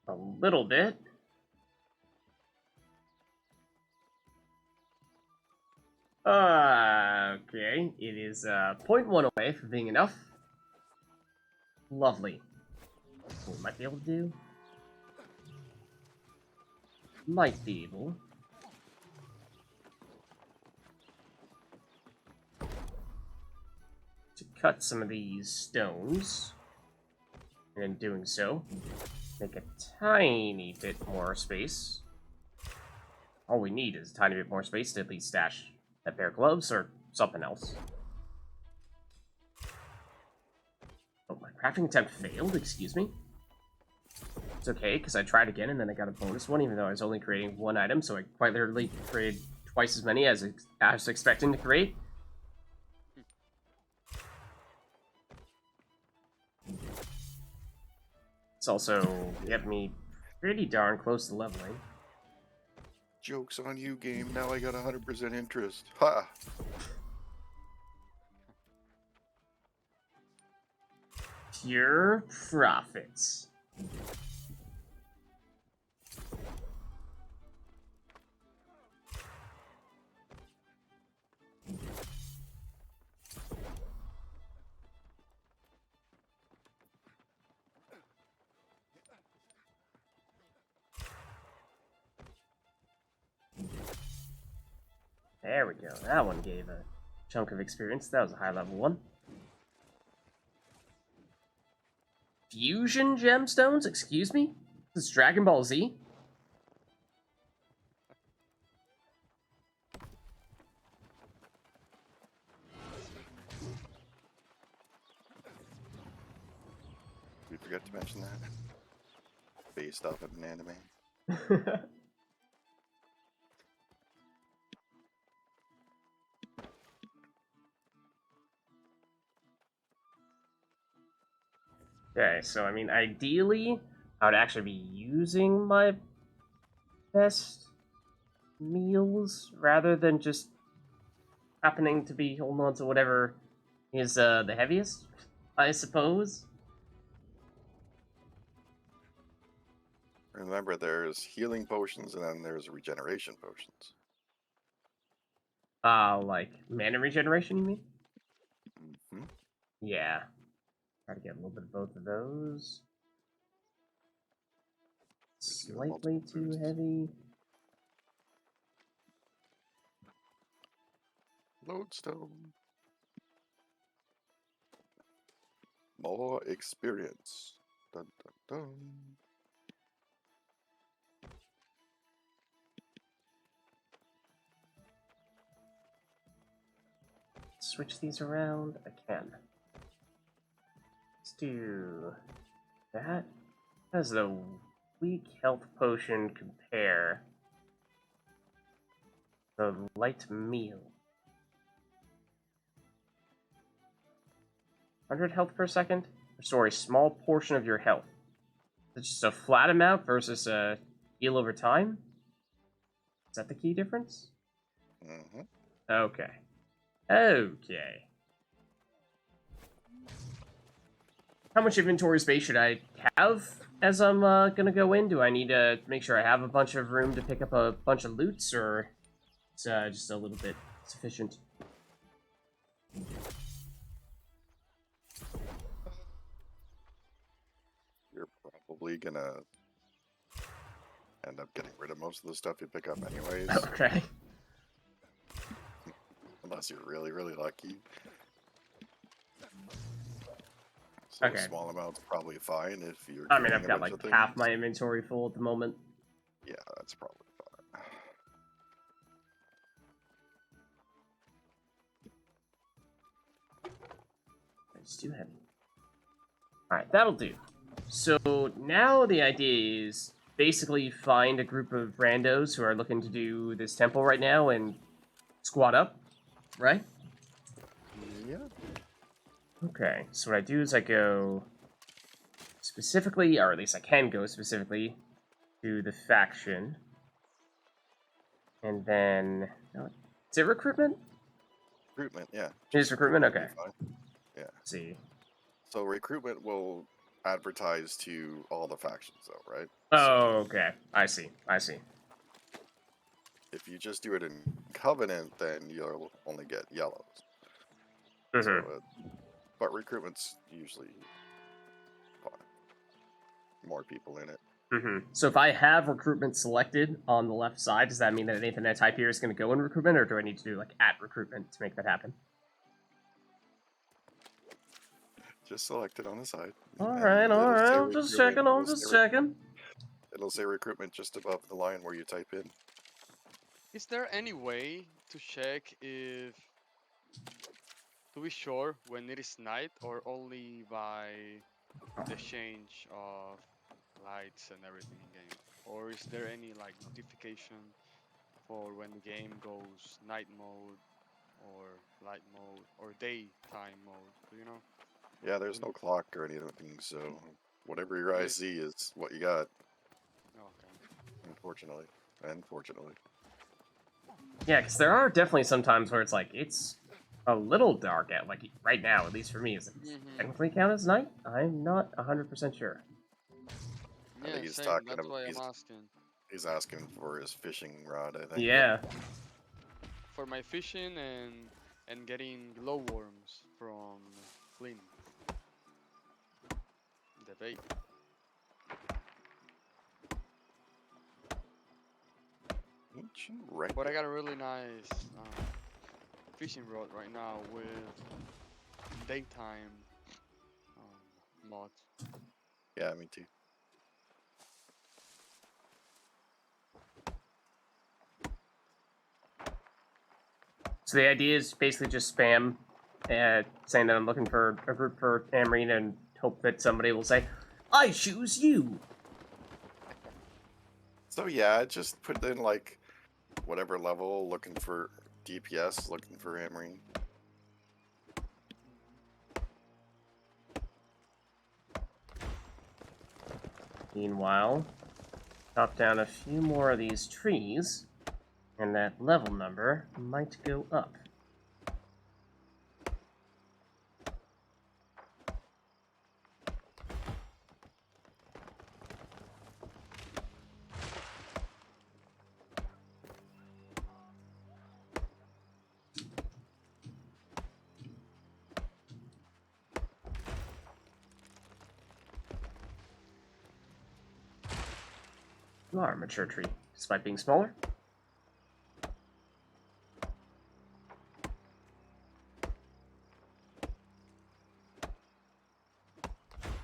A little bit. Okay. It is 0.1 away from being enough. Lovely. What we might be able to do? Might be able. To cut some of these stones. And in doing so, make a tiny bit more space. All we need is a tiny bit more space to at least stash that pair of gloves or something else. Oh, my crafting attempt failed? Excuse me? It's okay, because I tried again and then I got a bonus one, even though I was only creating one item, so I quite literally created twice as many as I was expecting to create. It's also get me pretty darn close to leveling. Joke's on you, game. Now I got 100% interest. Ha! Pure profits. There we go. That one gave a chunk of experience. That was a high level one. Fusion gemstones? Excuse me? This is Dragon Ball Z? We forgot to mention that. Based off of an anime. Okay, so I mean, ideally, I would actually be using my best meals rather than just happening to be holding on to whatever is the heaviest, I suppose. Remember, there's healing potions and then there's regeneration potions. Like mana regeneration, you mean? Mm-hmm. Yeah. Try to get a little bit of both of those. Slightly too heavy. Lodestone. More experience. Dun, dun, dun. Switch these around. I can. Let's do that. How does the weak health potion compare? The light meal. 100 health per second? Restore a small portion of your health. It's just a flat amount versus a heal over time? Is that the key difference? Mm-hmm. Okay. Okay. How much inventory space should I have as I'm gonna go in? Do I need to make sure I have a bunch of room to pick up a bunch of loots, or it's just a little bit sufficient? You're probably gonna end up getting rid of most of the stuff you pick up anyways, Okay. unless you're really, really lucky. So Okay. a small amount's probably fine if you're I mean, carrying I've a got bunch like of half things. my inventory full at the moment. Yeah, that's probably fine. It's too heavy. Alright, that'll do. So now the idea is basically find a group of randos who are looking to do this temple right now and squat up, right? Yeah. Okay, so what I do is I go specifically, or at least I can go specifically, to the faction. And then... Is it recruitment? Recruitment, yeah. It is recruitment? would be Okay. fine. Yeah. Let's see. So recruitment will advertise to all the factions, though, right? Oh, okay. I see. I see. If you just do it in Covenant, then you'll only get yellows. Mm-hmm. So, but recruitment's usually fine. More people in it. Mm-hmm. So if I have recruitment selected on the left side, does that mean that anything I type here is going to go in recruitment, or do I need to do like at recruitment to make that happen? Just select it on the side. All and right, it'll say I'm just checking. I'm just checking. It'll say recruitment just above the line where you type in. Is there any way to check if to be sure when it is night, or only by the change of lights and everything in game? Or is there any like notification for when the game goes night mode or light mode or daytime mode? Do you know? Yeah, there's no clock or anything, so whatever your eyes see is what you got. Okay. Unfortunately. Yeah, because there are definitely some times where it's like it's a little dark out. Like right now, at least for me, is it technically count as night? I'm not 100% sure. I Yeah, think he's same. talking That's about, why I'm asking. He's asking for his fishing rod, I think. Yeah. For my fishing and getting glowworms from Flynn. The bait. Ancient record. But I got a really nice fishing rod right now with daytime mods. Yeah, me too. So the idea is basically just spam, saying that I'm looking for a group for Amrine and hope that somebody will say, "I choose you." So yeah, just put in like whatever level, looking for DPS, looking for Amrine. Meanwhile, chop down a few more of these trees, and that level number might go up. You are a mature tree, despite being smaller.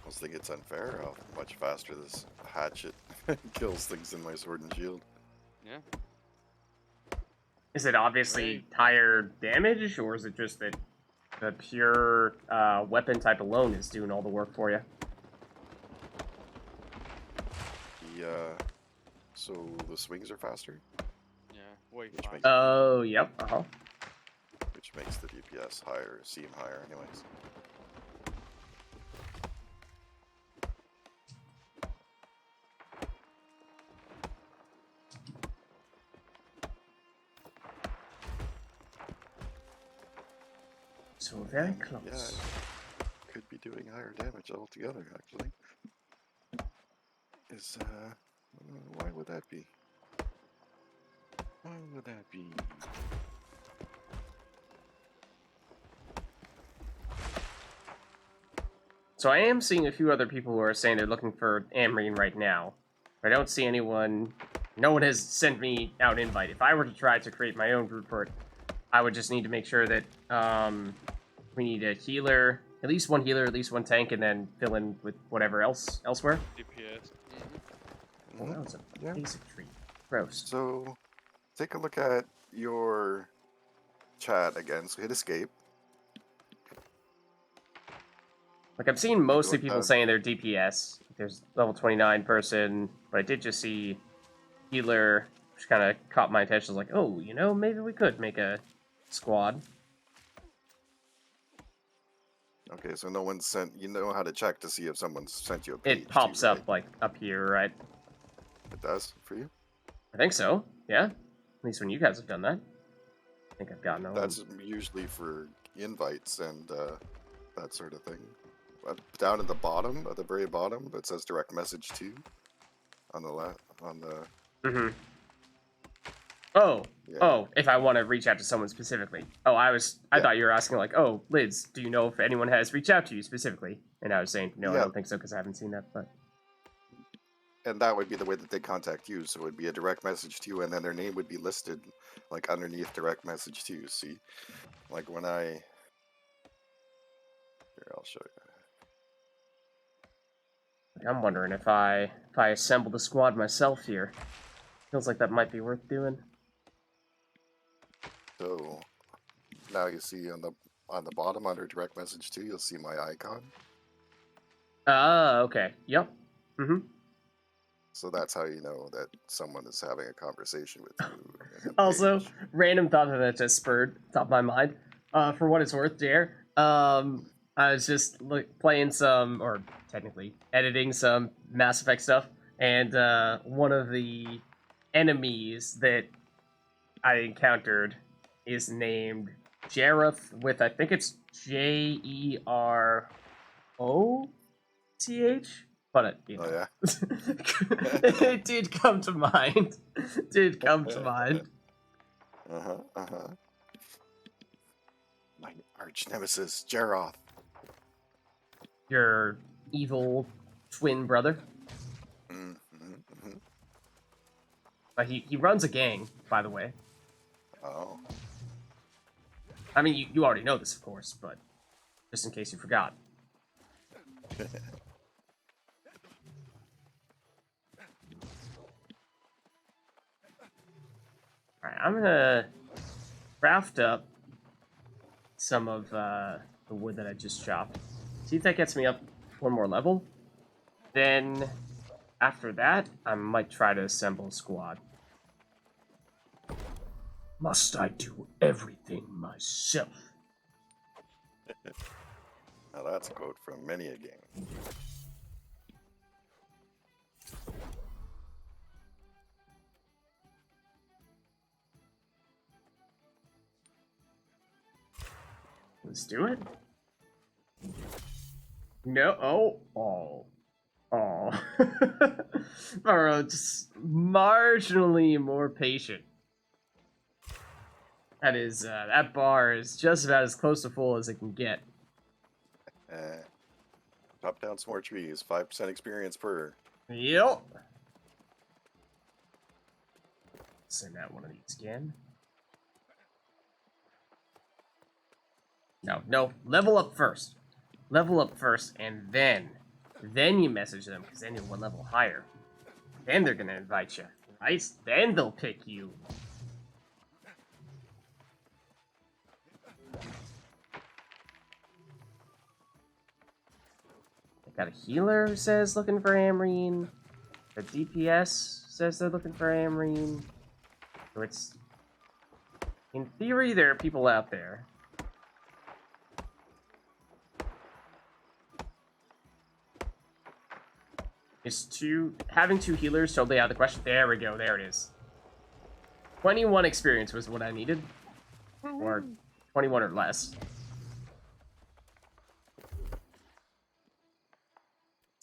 I think it's unfair how much faster this hatchet kills things in my sword and shield. Yeah. Is it obviously Right. higher damage, or is it just that the pure weapon type alone is doing all the work for you? So the swings are faster, Yeah. Way Which faster. makes- Oh, yep. Uh-huh. which makes the DPS higher, seem higher anyways. So very Yeah, close. could be doing higher damage altogether, actually. Why would that be? Why would that be? So I am seeing a few other people who are saying they're looking for Amrine right now. I don't see anyone. No one has sent me out an invite. If I were to try to create my own group for it, I would just need to make sure that we need a healer, at least one healer, at least one tank, and then fill in with whatever else elsewhere. DPS. Oh, that was a Yeah. basic tree. Gross. So, take a look at your chat again. So hit escape. Like, I'm seeing mostly Go people down. saying they're DPS. There's level 29 person, but I did just see healer, which kind of caught my attention. I was like, oh, you know, maybe we could make a squad. Okay, so no one sent. You know how to check to see if someone's sent you a page. It pops too, right? up, like, up here, right? It does for you. I think so, yeah. At least when you guys have done that. I think I've gotten a That's usually for invites and that sort of thing. Down at the bottom, at the very bottom, it says direct message to. On the left, on the. Mm-hmm. Oh, Yeah. oh, if I want to reach out to someone specifically. Oh, I Yeah. thought you were asking, like, oh, Lids, do you know if anyone has reached out to you specifically? And I was saying, no, I Yeah. don't think so, because I haven't seen that, but... And that would be the way that they contact you. So it would be a direct message to you, and then their name would be listed, like underneath direct message to you. See, like when I. Here, I'll show you. I'm wondering if I assemble the squad myself here. Feels like that might be worth doing. So now you see on the bottom under direct message to, you'll see my icon. Ah, okay. Yep. Mm-hmm. So that's how you know that someone is having a conversation with you. in a Also, page. random thought that just spurred top of my mind. For what it's worth, Dare. I was just playing some, or technically editing some Mass Effect stuff, and one of the enemies that I encountered is named Jareth with, I think it's Jeroth, but you know. Oh yeah. It did come to mind. Did come to mind. My arch nemesis, Jeroth. Your evil twin brother. But he runs a gang, by the way. Oh. I mean, you already know this, of course, but just in case you forgot. Alright, I'm gonna craft up some of the wood that I just chopped. See if that gets me up one more level. Then, after that, I might try to assemble a squad. Must I do everything myself? Now that's a quote from many a game. Let's do it. No, oh. Alright, just marginally more patient. That is, that bar is just about as close to full as it can get. Chop down some more trees, 5% experience per. Yep. Send out one of these again. No, level up first. Level up first, and then you message them, because then you're one level higher. Then they're gonna invite you, right? Then they'll pick you. I got a healer who says looking for Amrine. A DPS says they're looking for Amrine. So it's... in theory, there are people out there. Is having two healers totally out of the question? There we go, there it is. 21 experience was what I needed. Or 21 or less.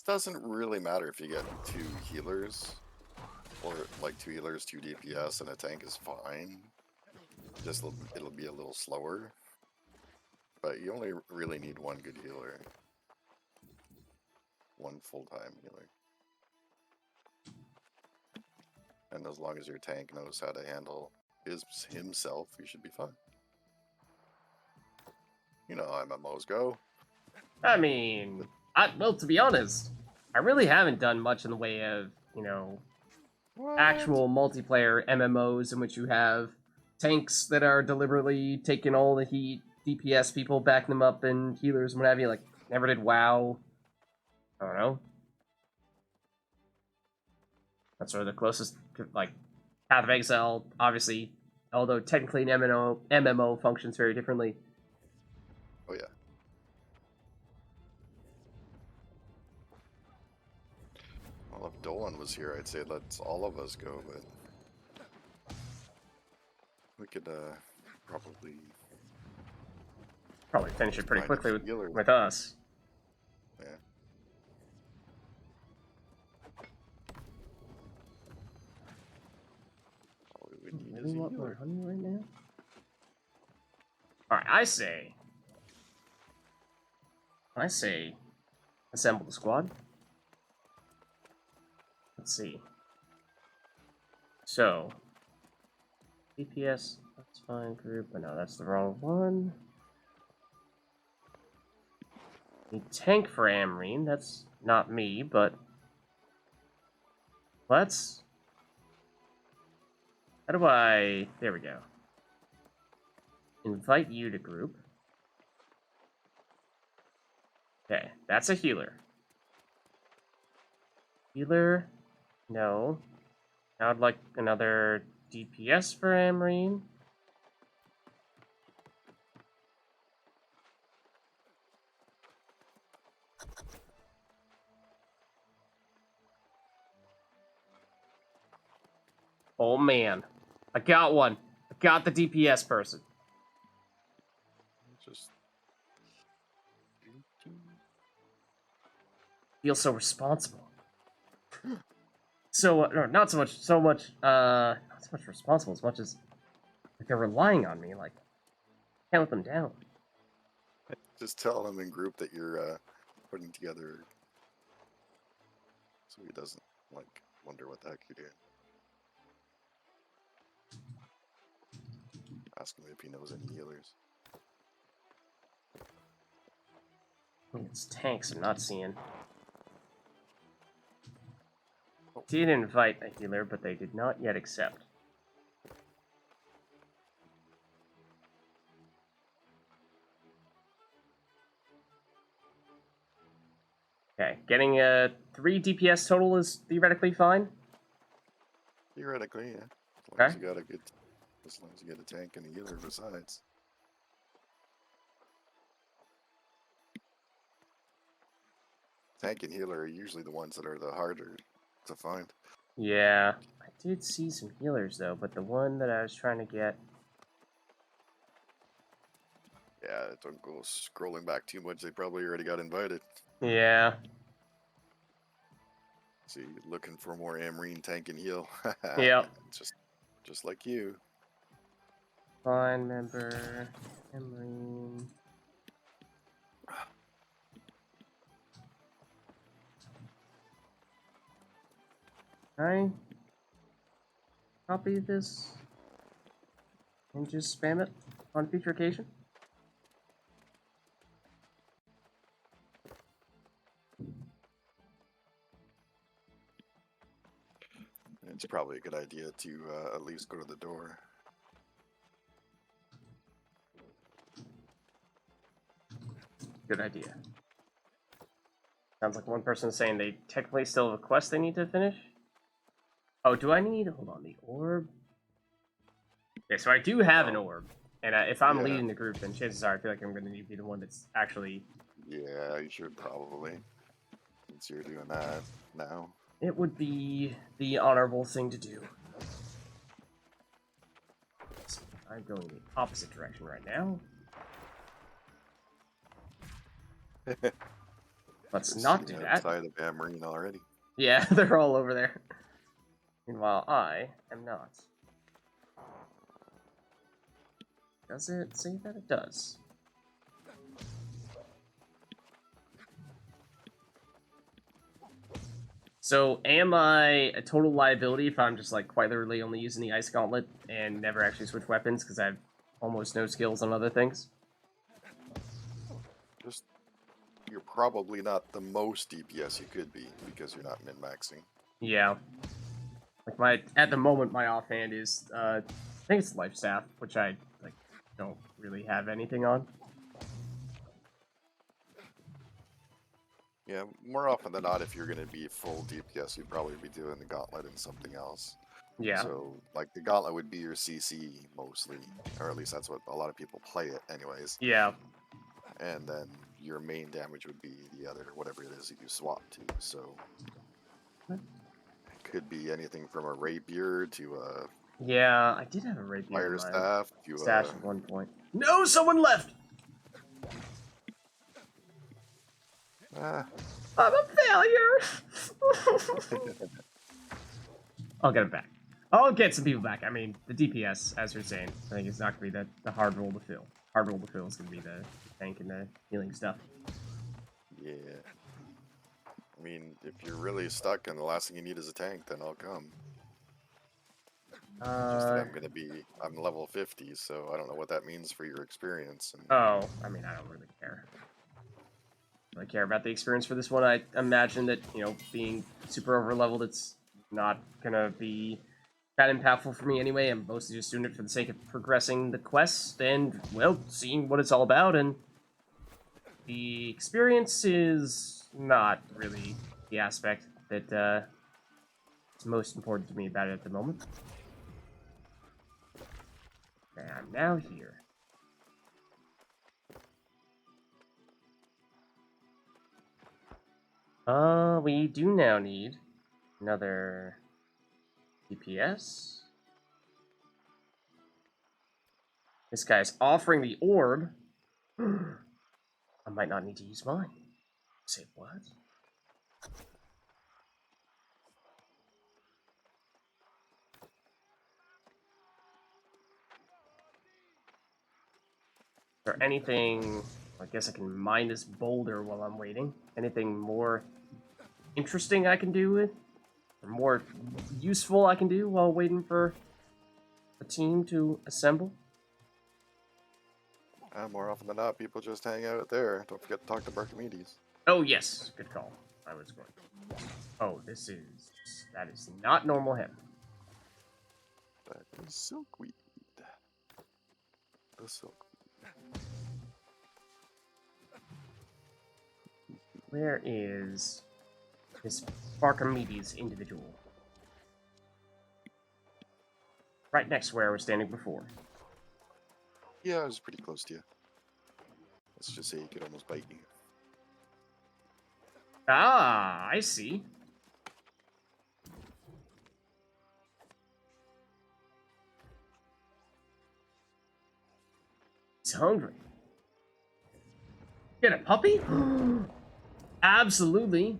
doesn't really matter if you get 2 healers, or like 2 healers, 2 DPS, and a tank is fine. Just it'll be a little slower, but you only really need 1 good healer, 1 full-time healer, and as long as your tank knows how to handle himself, you should be fine. You know how MMOs go. I mean, well, to be honest, I really haven't done much in the way of, actual multiplayer MMOs in which you have tanks that are deliberately taking all the heat, DPS people backing them up, and healers and what have you. Like, never did WoW. I don't know. That's sort of the closest, like, Path of Exile, obviously, although technically an MMO functions very differently. Oh yeah. Well, if Dolan was here, I'd say let's all of us go, but we could probably Finish it pretty find a quickly healer. with us. Yeah. All we would need is a Want more healer. honey right now? Alright, I say, assemble the squad. Let's see. So, DPS, that's fine, group, but no, that's the wrong one. The tank for Amrine, that's not me, but let's... How do I... There we go. Invite you to group. Okay, that's a healer. Healer, no. Now I'd like another DPS for Amrine. Oh man, I got one. I got the DPS person. Just Feel so responsible. So no, not so much responsible as much as like they're relying on me. Like, can't let them down. just tell him in group that you're putting together, so he doesn't like wonder what the heck you're doing. Ask him if he knows any healers. It's tanks I'm not seeing. Did invite a healer, but they did not yet accept. Okay, getting a 3 DPS total is theoretically fine. Theoretically, yeah. As long Okay. as you got a good, as long as you get a tank and a healer besides. Tank and healer are usually the ones that are the harder to find. Yeah, I did see some healers though, but the one that I was trying to get... Yeah, don't go scrolling back too much. They probably already got invited. Yeah. See, looking for more Amrine tank and heal. Yep. Just like you. Fine member, Amrine. Can I copy this and just spam it on future occasion? It's probably a good idea to at least go to the door. Good idea. Sounds like one person is saying they technically still have a quest they need to finish. Oh, do I need... Hold on, the orb? Okay, so I do have an orb. And if I'm leading the group, then chances are I feel like I'm going to need to be the one that's actually... Yeah, you should probably. Since you're doing that now. It would be the honorable thing to do. So I'm going the opposite direction right now. Let's They're not do sitting that. outside of Amrine already. Yeah, they're all over there. Meanwhile, I am not. Does it say that it does? So, am I a total liability if I'm just, like, quite literally only using the Ice Gauntlet and never actually switch weapons because I have almost no skills on other things? Just you're probably not the most DPS you could be because you're not min-maxing. Yeah. Like, at the moment, my offhand is, I think it's Life Staff, which I, like, don't really have anything on. Yeah, more often than not, if you're going to be full DPS, you'd probably be doing the Gauntlet and something else. Yeah. So, like, the Gauntlet would be your CC mostly, or at least that's what a lot of people play it anyways. Yeah. And then your main damage would be the other, whatever it is that you swap to. So, it could be anything from a Rapier to a Yeah, I did have a rapier in Fire my Staff to stash a... at one point. No, someone left! Ah, I'm a failure! I'll get it back. I'll get some people back. I mean, the DPS, as you're saying, I think it's not going to be the hard role to fill. Hard role to fill is going to be the tank and the healing stuff. yeah. I mean, if you're really stuck and the last thing you need is a tank, then I'll come. Just that I'm level 50, so I don't know what that means for your experience. And Oh, I mean, I don't really care. I care about the experience for this one. I imagine that, you know, being super over-leveled, it's not gonna be that impactful for me anyway. I'm mostly just doing it for the sake of progressing the quest and, well, seeing what it's all about, and the experience is not really the aspect that is most important to me about it at the moment. And I'm now here. We do now need another DPS. This guy's offering the orb. I might not need to use mine. Say what? Is there anything... I guess I can mine this boulder while I'm waiting. Anything more interesting I can do with? Or more useful I can do while waiting for a team to assemble? more often than not, people just hang out there. Don't forget to talk to Barkimedes. Oh, yes. Good call. I was going. Oh, this is... That is not normal hemp. That is silkweed. The silkweed. Where is this Barkimedes individual? Right next to where I was standing before. Yeah, I was pretty close to you. Let's just say you could almost bite me. Ah, I see. He's hungry. Get a puppy? Absolutely.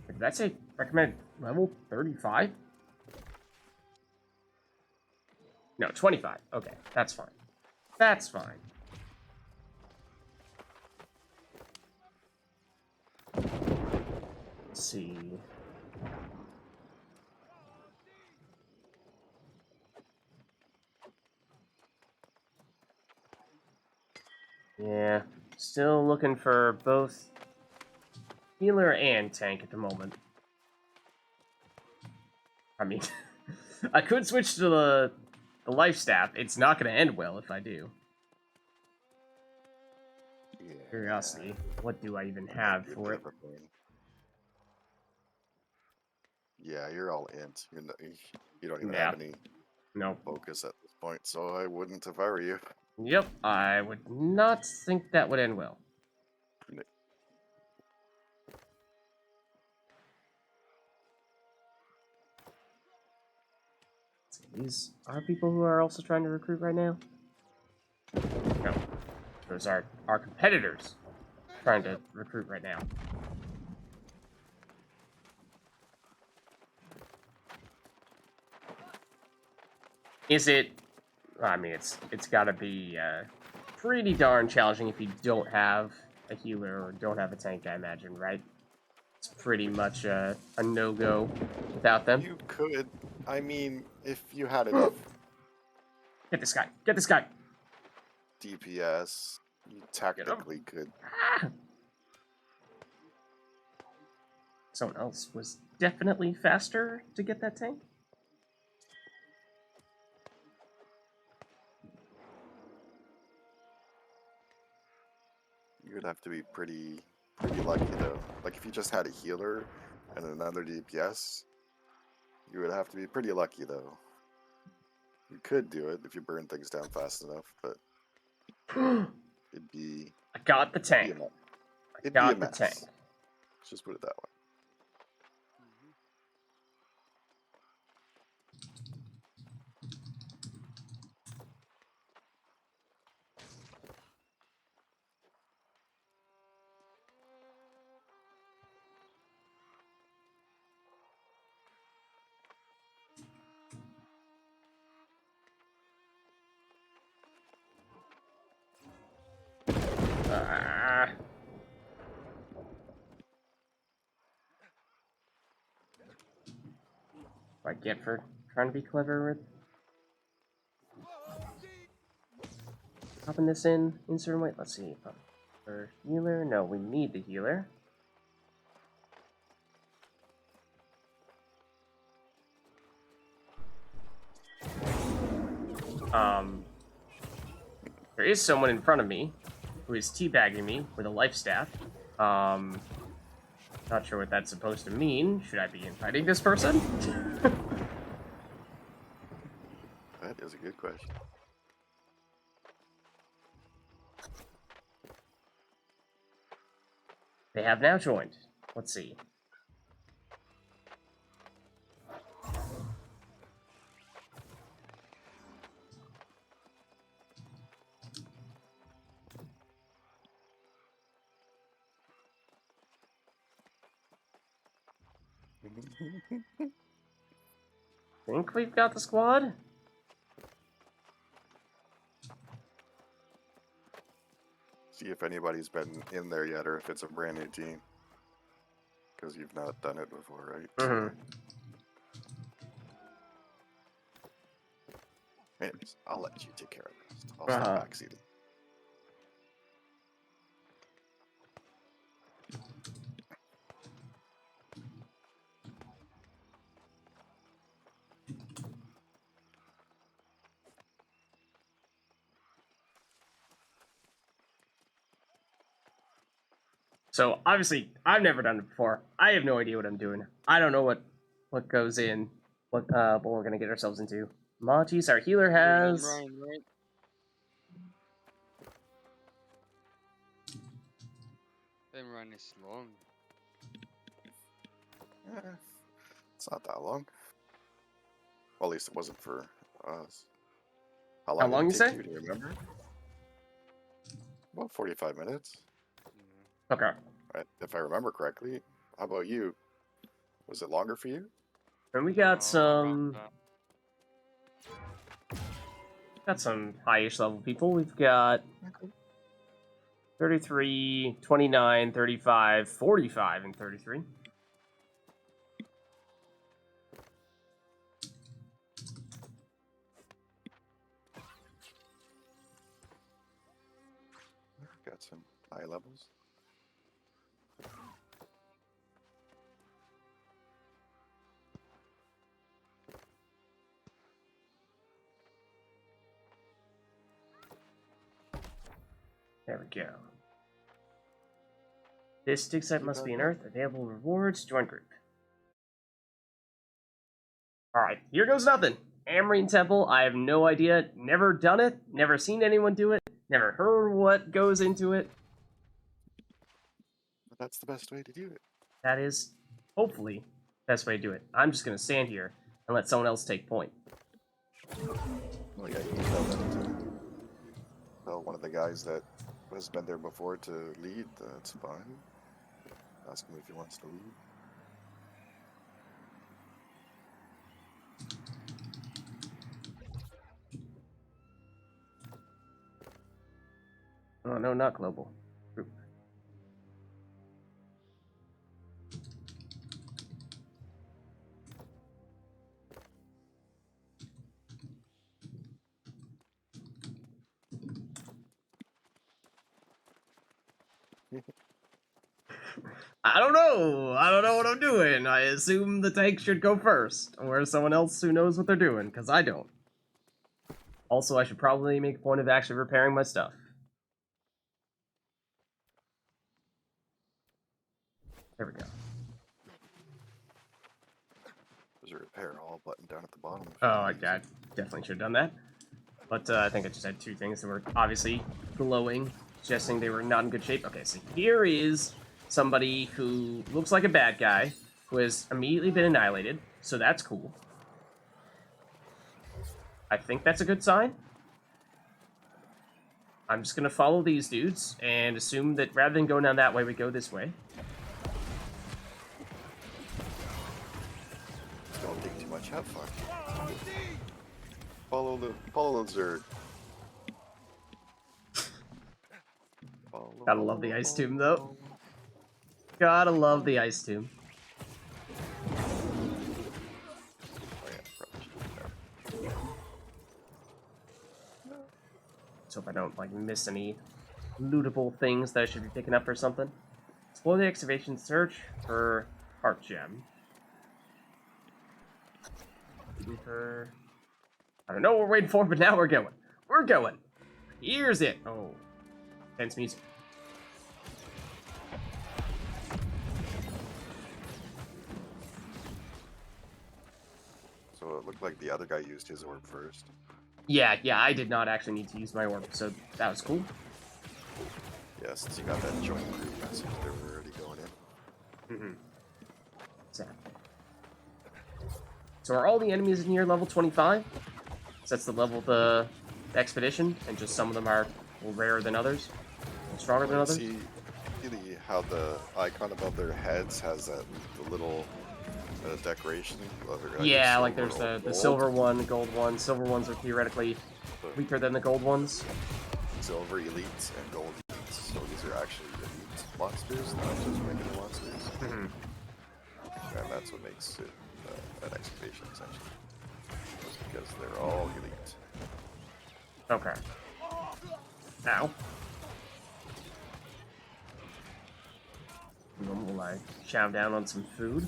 Did that say recommended level 35? No, 25. Okay, that's fine. That's fine. Let's see. Yeah, still looking for both healer and tank at the moment. I mean, I could switch to the life staff. It's not going to end well if I do. Yeah. Curiosity, what do I even have for it? Yeah, you're all int. You don't even Yeah. have any Nope. focus at this point, so I wouldn't if I were you. Yep, I would not think that would end well. No. These are people who are also trying to recruit right now? No. Those are our competitors trying to recruit right now. Is it... I mean, it's got to be pretty darn challenging if you don't have a healer or don't have a tank, I imagine, right? It's pretty much a no-go without them. You could. I mean, if you had enough Get this guy. Get this guy. DPS, you technically could. Ah! Someone else was definitely faster to get that tank. You would have to be pretty lucky though. Like if you just had a healer and another DPS, you would have to be pretty lucky though. You could do it if you burn things down fast enough, but it'd be. I got the tank. It'd I got be a the mess. tank. Let's just put it that way. Ah. What I get for trying to be clever with popping this in certain way. Let's see. For healer, no, we need the healer. There is someone in front of me who is teabagging me with a life staff. Not sure what that's supposed to mean. Should I be inviting this person? That is a good question. They have now joined. Let's see. Think we've got the squad? See if anybody's been in there yet, or if it's a brand new team. Because you've not done it before, right? Mm-hmm. Anyways, I'll let you take care of this. I'll stop backseating. So obviously, I've never done it before. I have no idea what I'm doing. I don't know what goes in, what we're gonna get ourselves into. Machis, our healer has. Right. Them run is long. It's not that long. Well, at least it wasn't for us. How How long did you it take say? you to remember? About 45 minutes. Okay. If I remember correctly. How about you? Was it longer for you? And we got Around some high-ish level people. We've got 33, 29, 35, 45, and 33. Got some high levels. There we go. This dig site must be unearthed. Available rewards. Join group. Alright, here goes nothing. Amrine Temple, I have no idea. Never done it. Never seen anyone do it. Never heard what goes into it. But that's the best way to do it. That is, hopefully, the best way to do it. I'm just going to stand here and let someone else take point. Oh yeah, you can tell that. Tell one of the guys that has been there before to lead. That's fine. Ask him if he wants to lead. Oh no, not global. Group. I don't know. I don't know what I'm doing. I assume the tank should go first, or someone else who knows what they're doing, because I don't. Also, I should probably make a point of actually repairing my stuff. There we go. There's a repair all button down at the bottom. Oh, I definitely should have done that. But I think I just had 2 things that were obviously glowing, suggesting they were not in good shape. Okay, so here is somebody who looks like a bad guy, who has immediately been annihilated, so that's cool. I think that's a good sign. I'm just gonna follow these dudes and assume that rather than going down that way, we go this way. Don't think too much. Have fun. Follow the Zerg. Gotta love the ice tomb, though. Gotta love the ice tomb. Oh, yeah, probably should do that. Let's hope I don't like miss any lootable things that I should be picking up or something. Explore the excavation, search for heart gem. Deeper. I don't know what we're waiting for, but now we're going. We're going. Here's it. Oh, tense music. So it looked like the other guy used his orb first. Yeah, I did not actually need to use my orb, so that was cool. Yeah, since you got that joint group message, they were already going in. Mm-hmm. Exactly. So are all the enemies near level 25? So that's the level of the expedition, and just some of them are a little rarer than others, stronger than others. See how the icon above their heads has that the little decoration? Yeah, like there's the silver one, the gold one. Silver ones are theoretically weaker than the gold ones. Silver elites and gold elites. So these are actually elite monsters, not just regular monsters. Mm-hmm. And that's what makes it an excavation, essentially. Just because they're all elite. Okay. Now. Will I chow down on some food?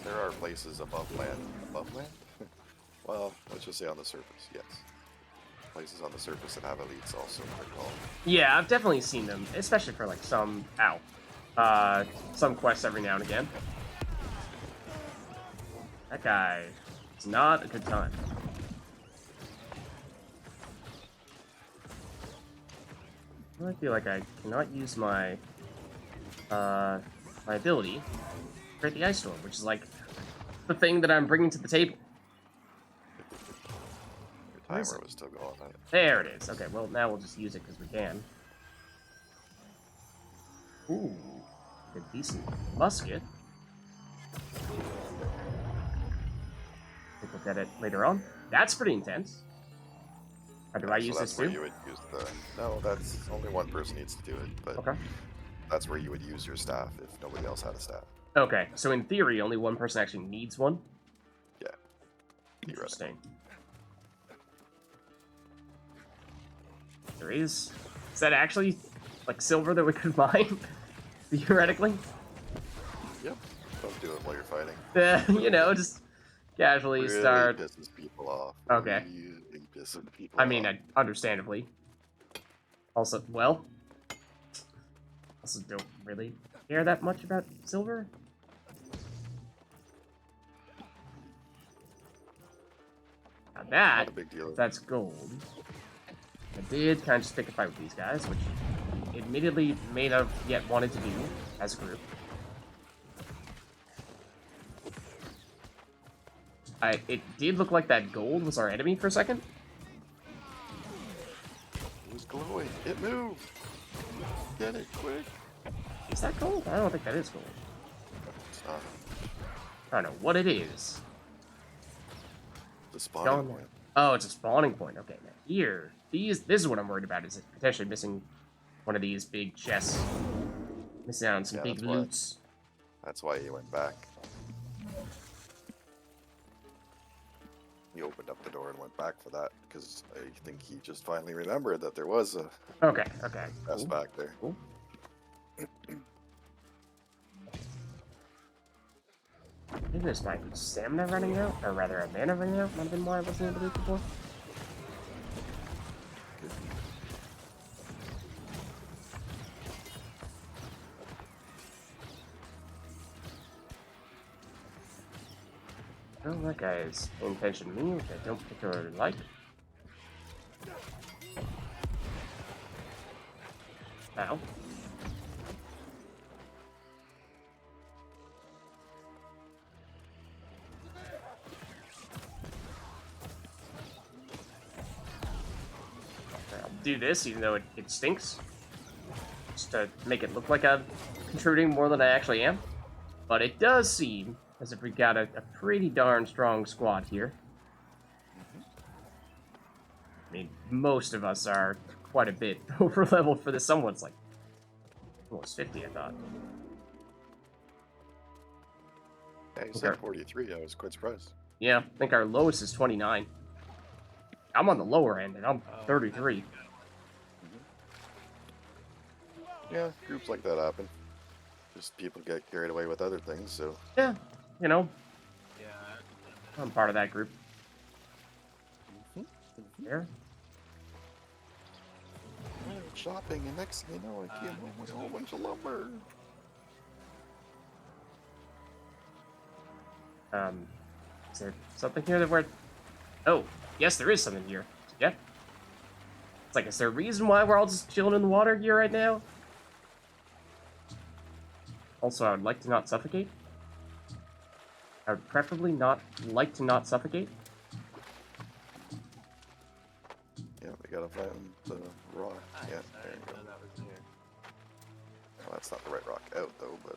There are places above land. Above land? Well, let's just say on the surface, yes. Places on the surface that have elites also, they're called. Yeah, I've definitely seen them, especially for like some some quests every now and again. That guy is not a good time. I feel like I cannot use my my ability to create the ice storm, which is like the thing that I'm bringing to the table. Your timer was still going on it. There it is. Okay, well now we'll just use it because we can. Ooh, a decent musket. We'll look at it later on. That's pretty intense. Or do I use this where too? you would use the... No, that's only one person needs to do it, but Okay. that's where you would use your staff if nobody else had a staff. Okay, so in theory, only one person actually needs one? Yeah. Interesting. There is... Is that actually, like, silver that we could mine? Theoretically? Yep. Don't do it while you're fighting. You know, just casually Really start... pisses people off. Okay. Really pisses people I mean, off. understandably. Also, well... Also don't really care that much about silver. Now that, Not a big deal. that's gold. I did kind of just pick a fight with these guys, which admittedly may not have yet wanted to do as a group. It did look like that gold was our enemy for a second. It was glowing. It moved. Get it quick. Is that gold? I don't think that is gold. It's not I don't know what it is. the spawning Gone. point. Oh, it's a spawning point. Okay, now here. This is what I'm worried about, is it potentially missing one of these big chests. Missing out on some Yeah, big that's why. loots. That's why he went back. He opened up the door and went back for that, because I think he just finally remembered that there was a Okay. chest Cool. back there. Cool. Maybe this might be stamina running out, or rather a mana running out. Might have been why I wasn't able to do it before. Oh, that guy is paying attention to me, which I don't particularly like. Ow. I'll do this, even though it stinks. Just to make it look like I'm contributing more than I actually am. But it does seem as if we got a pretty darn strong squad here. I mean, most of us are quite a bit over leveled for this. Someone's like almost 50, I thought. Yeah, he said 43. I was quite surprised. Yeah, I think our lowest is 29. I'm on the lower end, and I'm 33. Yeah, groups like that happen. Just people get carried away with other things, so. Yeah, you know, I'm part of that group. There. I went shopping, and next thing you know, I came home with a whole bunch of lumber. Is there something here that we're... Oh, yes, there is something here. Yeah. It's like, is there a reason why we're all just chilling in the water here right now? Also, I would like to not suffocate. I would preferably not like to not suffocate. Yeah, we gotta find the rock. Yeah, there you go. Well, that's not the right rock out, though, but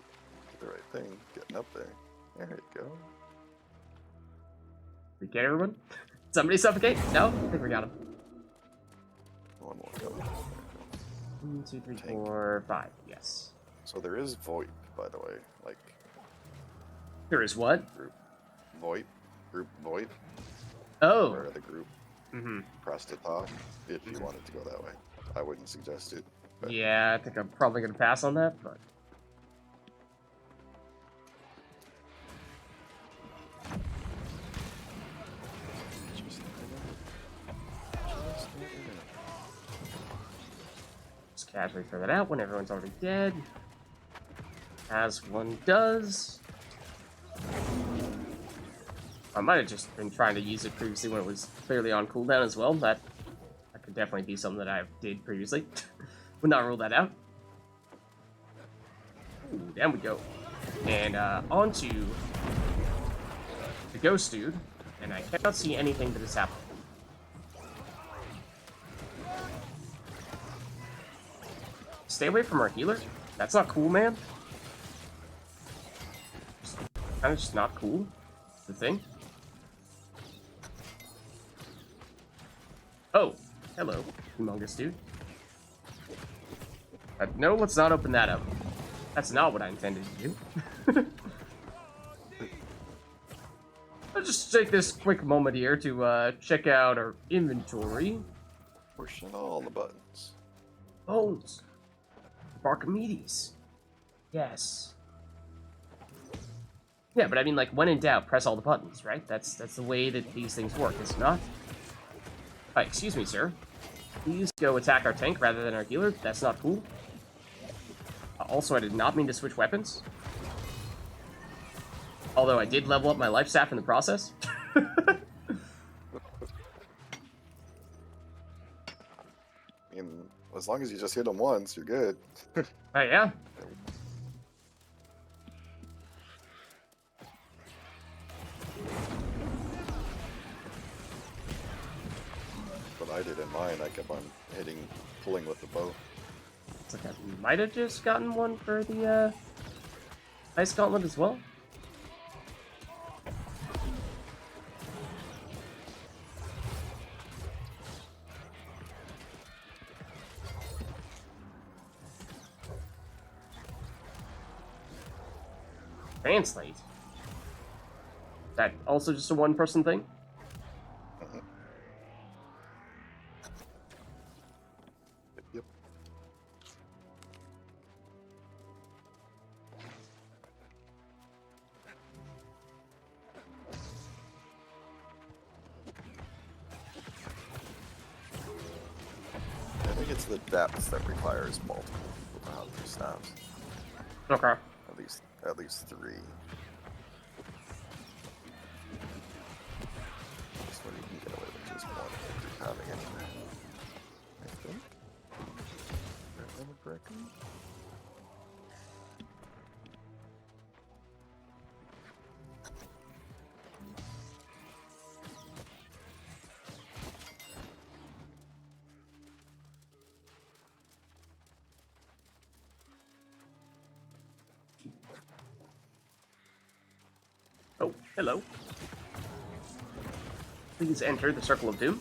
the right thing. Getting up there. There you go. We get everyone? Somebody suffocate? No? I think we got him. One more coming. 1, 2, 3, Tank. 4, 5. Yes. So there is VoIP, by the way. Like, There is what? VoIP. Group VoIP. Oh. Where the group Mm-hmm. press to talk, if you wanted to go that way. I wouldn't suggest it. But Yeah, I think I'm probably going to pass on that, but... just Just casually throw that out when everyone's already dead. As one does. I might have just been trying to use it previously when it was clearly on cooldown as well. That could definitely be something that I did previously. Would not rule that out. Ooh, down we go. And onto the ghost dude. And I cannot see anything that is happening. Stay away from our healer. That's not cool, man. Kind of just not cool. The thing. Oh, hello, humongous dude. No, let's not open that up. That's not what I intended to do. Let's just take this quick moment here to check out our inventory. pushing all the buttons. Bones. Archimedes. Yes. Yeah, but I mean, like, when in doubt, press all the buttons, right? That's the way that these things work, is it not? Excuse me, sir. Please go attack our tank rather than our healer. That's not cool. Also, I did not mean to switch weapons. Although I did level up my life staff in the process. I mean, as long as you just hit them once, you're good. Oh, yeah? I did in mine. I kept on pulling with the bow. It's like I might have just gotten one for the Ice Gauntlet as well. Translate. Is that also just a one-person thing? Mhm. Yep. I think it's the depth that requires multiple staffs. Okay. At least 3. That's what you can get away with just one if you're having it. I think. If I remember correctly. Oh, hello. Please enter the Circle of Doom.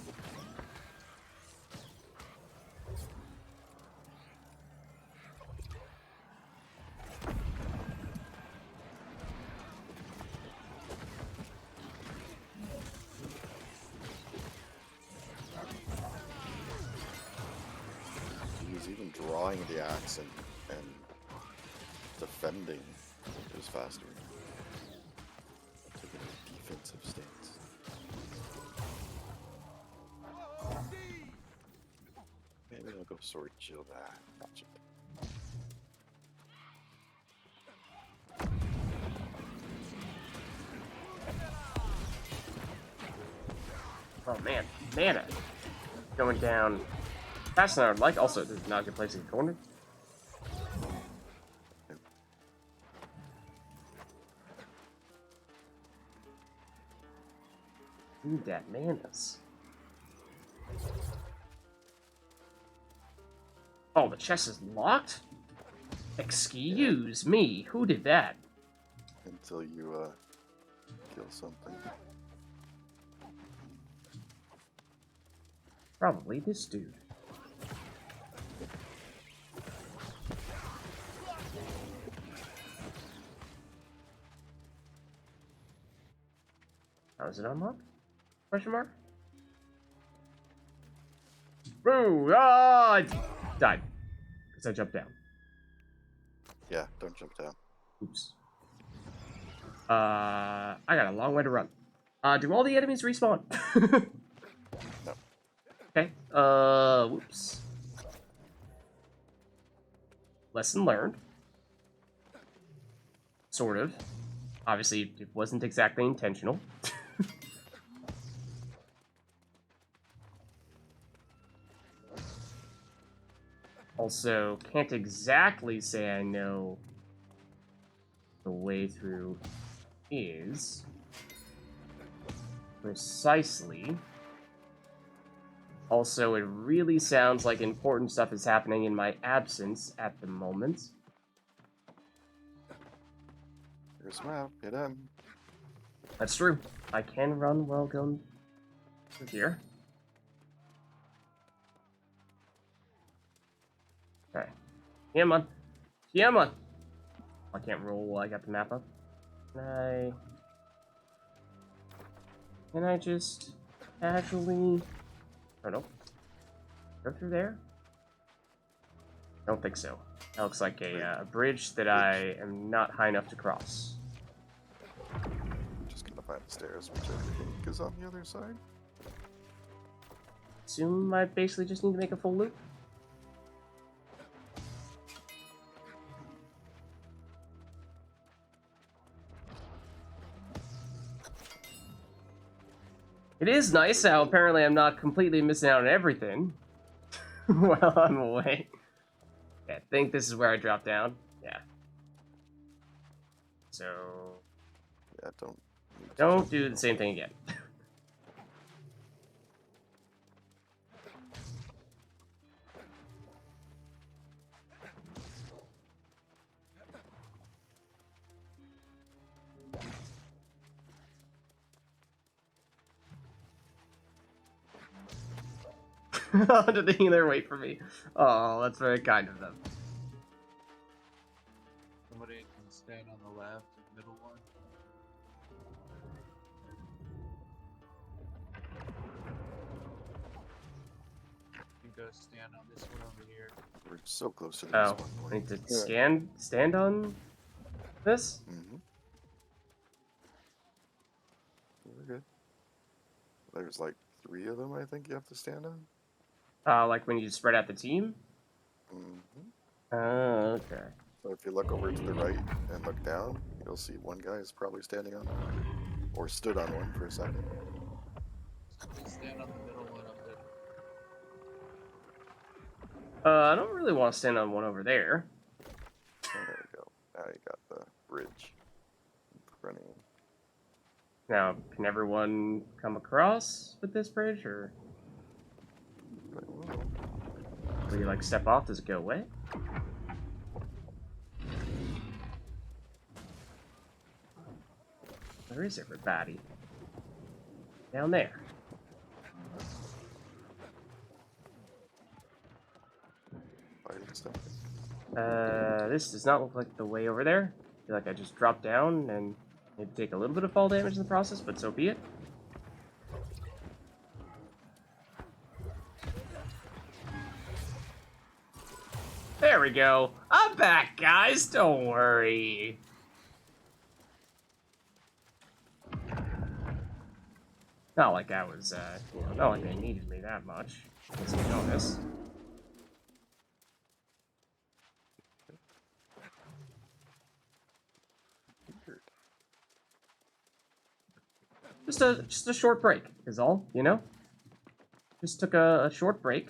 He's even drawing the axe and defending is faster. Taking a defensive stance. Maybe I'll go sword shield. Gotcha. Oh man, mana going down faster than I would like. Also, this is not a good place to get cornered. Need that manas. Oh, the chest is locked? Excuse me, who did that? Until you kill something. Probably this dude. How is it unlocked? Question mark? Boo! Ah! I died. Because I jumped down. Yeah, don't jump down. Oops. I got a long way to run. Do all the enemies respawn? No. Okay. Whoops. Lesson learned. Sort of. Obviously, it wasn't exactly intentional. Also, can't exactly say I know the way through is precisely. Also, it really sounds like important stuff is happening in my absence at the moment. Here's a map. Get in. That's true. I can run while going through here. Okay. Come on. Come on. I can't roll while I got the map up. Can I just casually... Oh, no. Go through there? Don't think so. That looks like a bridge that I am not high enough to cross. Just gonna find the stairs, which I think is on the other side. Assume I basically just need to make a full loop. It is nice how apparently I'm not completely missing out on everything while I'm away. Yeah, I think this is where I drop down. Yeah. So... Yeah, don't do the same thing again. Did the healer wait for me? Oh, that's very kind of them. Somebody can stand on the left, the middle one. You go stand on this one over here. We're so close to the Oh, respawn I need point. to stand on this? Mm-hmm. We're good. There's like 3 of them, I think you have to stand on. Like when you spread out the team? Mm-hmm. Oh, okay. So if you look over to the right and look down, you'll see one guy is probably standing on one, or stood on one for a second. Somebody stand on the middle one up there. I don't really want to stand on one over there. There we go. Now you got the bridge in front of you. Now, can everyone come across with this bridge, or But, well, will you, like, step off? Does it go away? Where is everybody? Down there. fighting stuff. This does not look like the way over there. I feel like I just dropped down and maybe take a little bit of fall damage in the process, but so be it. There we go. I'm back, guys. Don't worry. Not like I was, not like they needed me that much. Let's be honest. Just a short break is all, you know? Just took a short break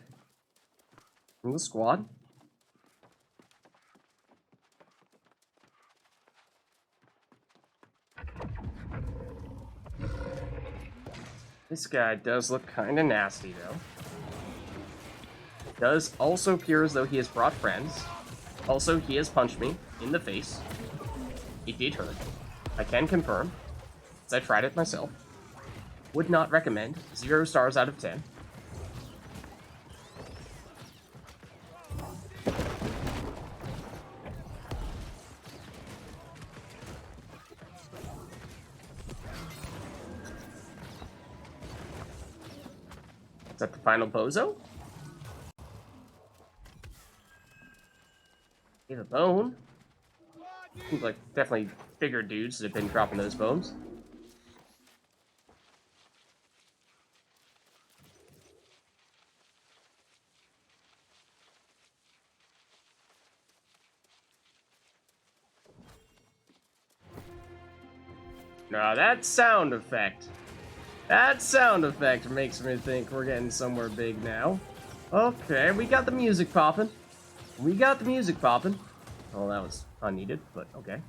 from the squad. This guy does look kind of nasty, though. Does also appear as though he has brought friends. Also, he has punched me in the face. It did hurt. I can confirm, as I tried it myself. Would not recommend. 0 stars out of 10. Is that the final bozo? Gave a bone. Seems like definitely bigger dudes that have been dropping those bones. Now that sound effect. That sound effect makes me think we're getting somewhere big now. Okay, we got the music popping. We got the music popping. Well, that was unneeded, but okay.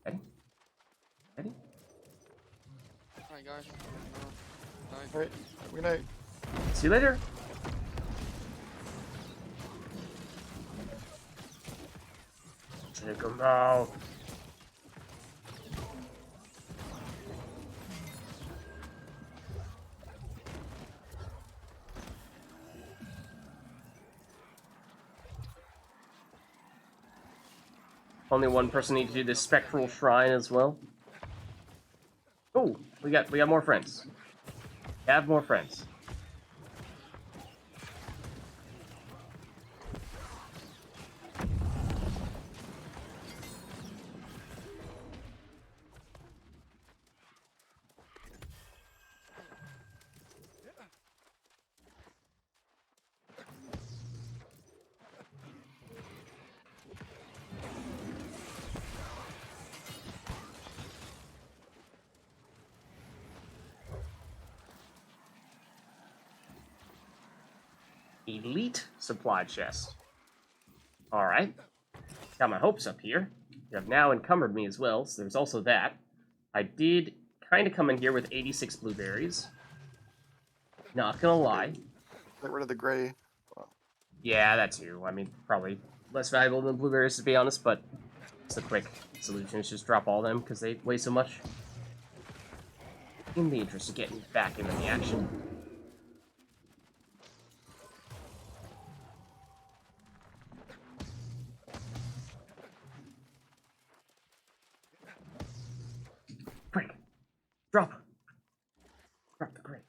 Ready? Ready? Hi guys. Night. Alright, good night. See you later. Take him out. Only one person needs to do this spectral shrine as well. Oh, we got more friends. We have more friends. Elite supply chest. Alright. Got my hopes up here. You have now encumbered me as well, so there's also that. I did kind of come in here with 86 blueberries. Not gonna lie. Get rid of the gray. Well, Yeah, that too. I mean, probably less valuable than blueberries, to be honest, but it's a quick solution. Is just drop all of them because they weigh so much. In the interest of getting back into the action. Quick! Drop! Drop the crate.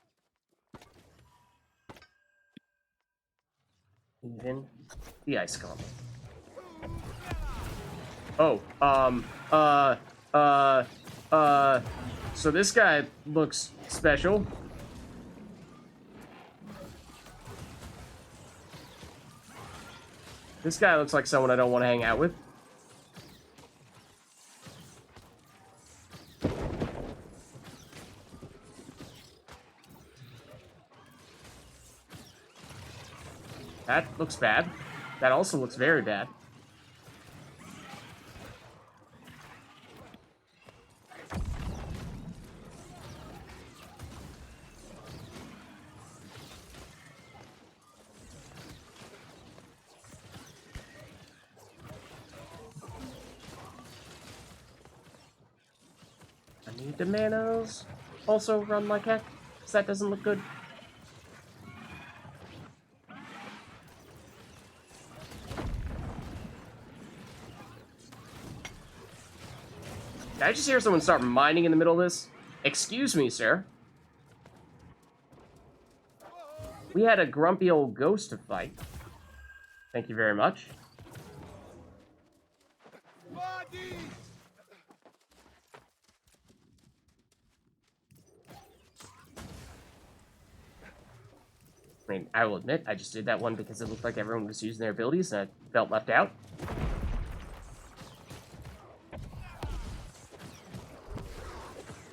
Even the ice column. Oh, so this guy looks special. This guy looks like someone I don't want to hang out with. That looks bad. That also looks very bad. I need the manos. Also run like heck, because that doesn't look good. Did I just hear someone start mining in the middle of this? Excuse me, sir. We had a grumpy old ghost to fight. Thank you very much. I mean, I will admit, I just did that one because it looked like everyone was using their abilities and I felt left out.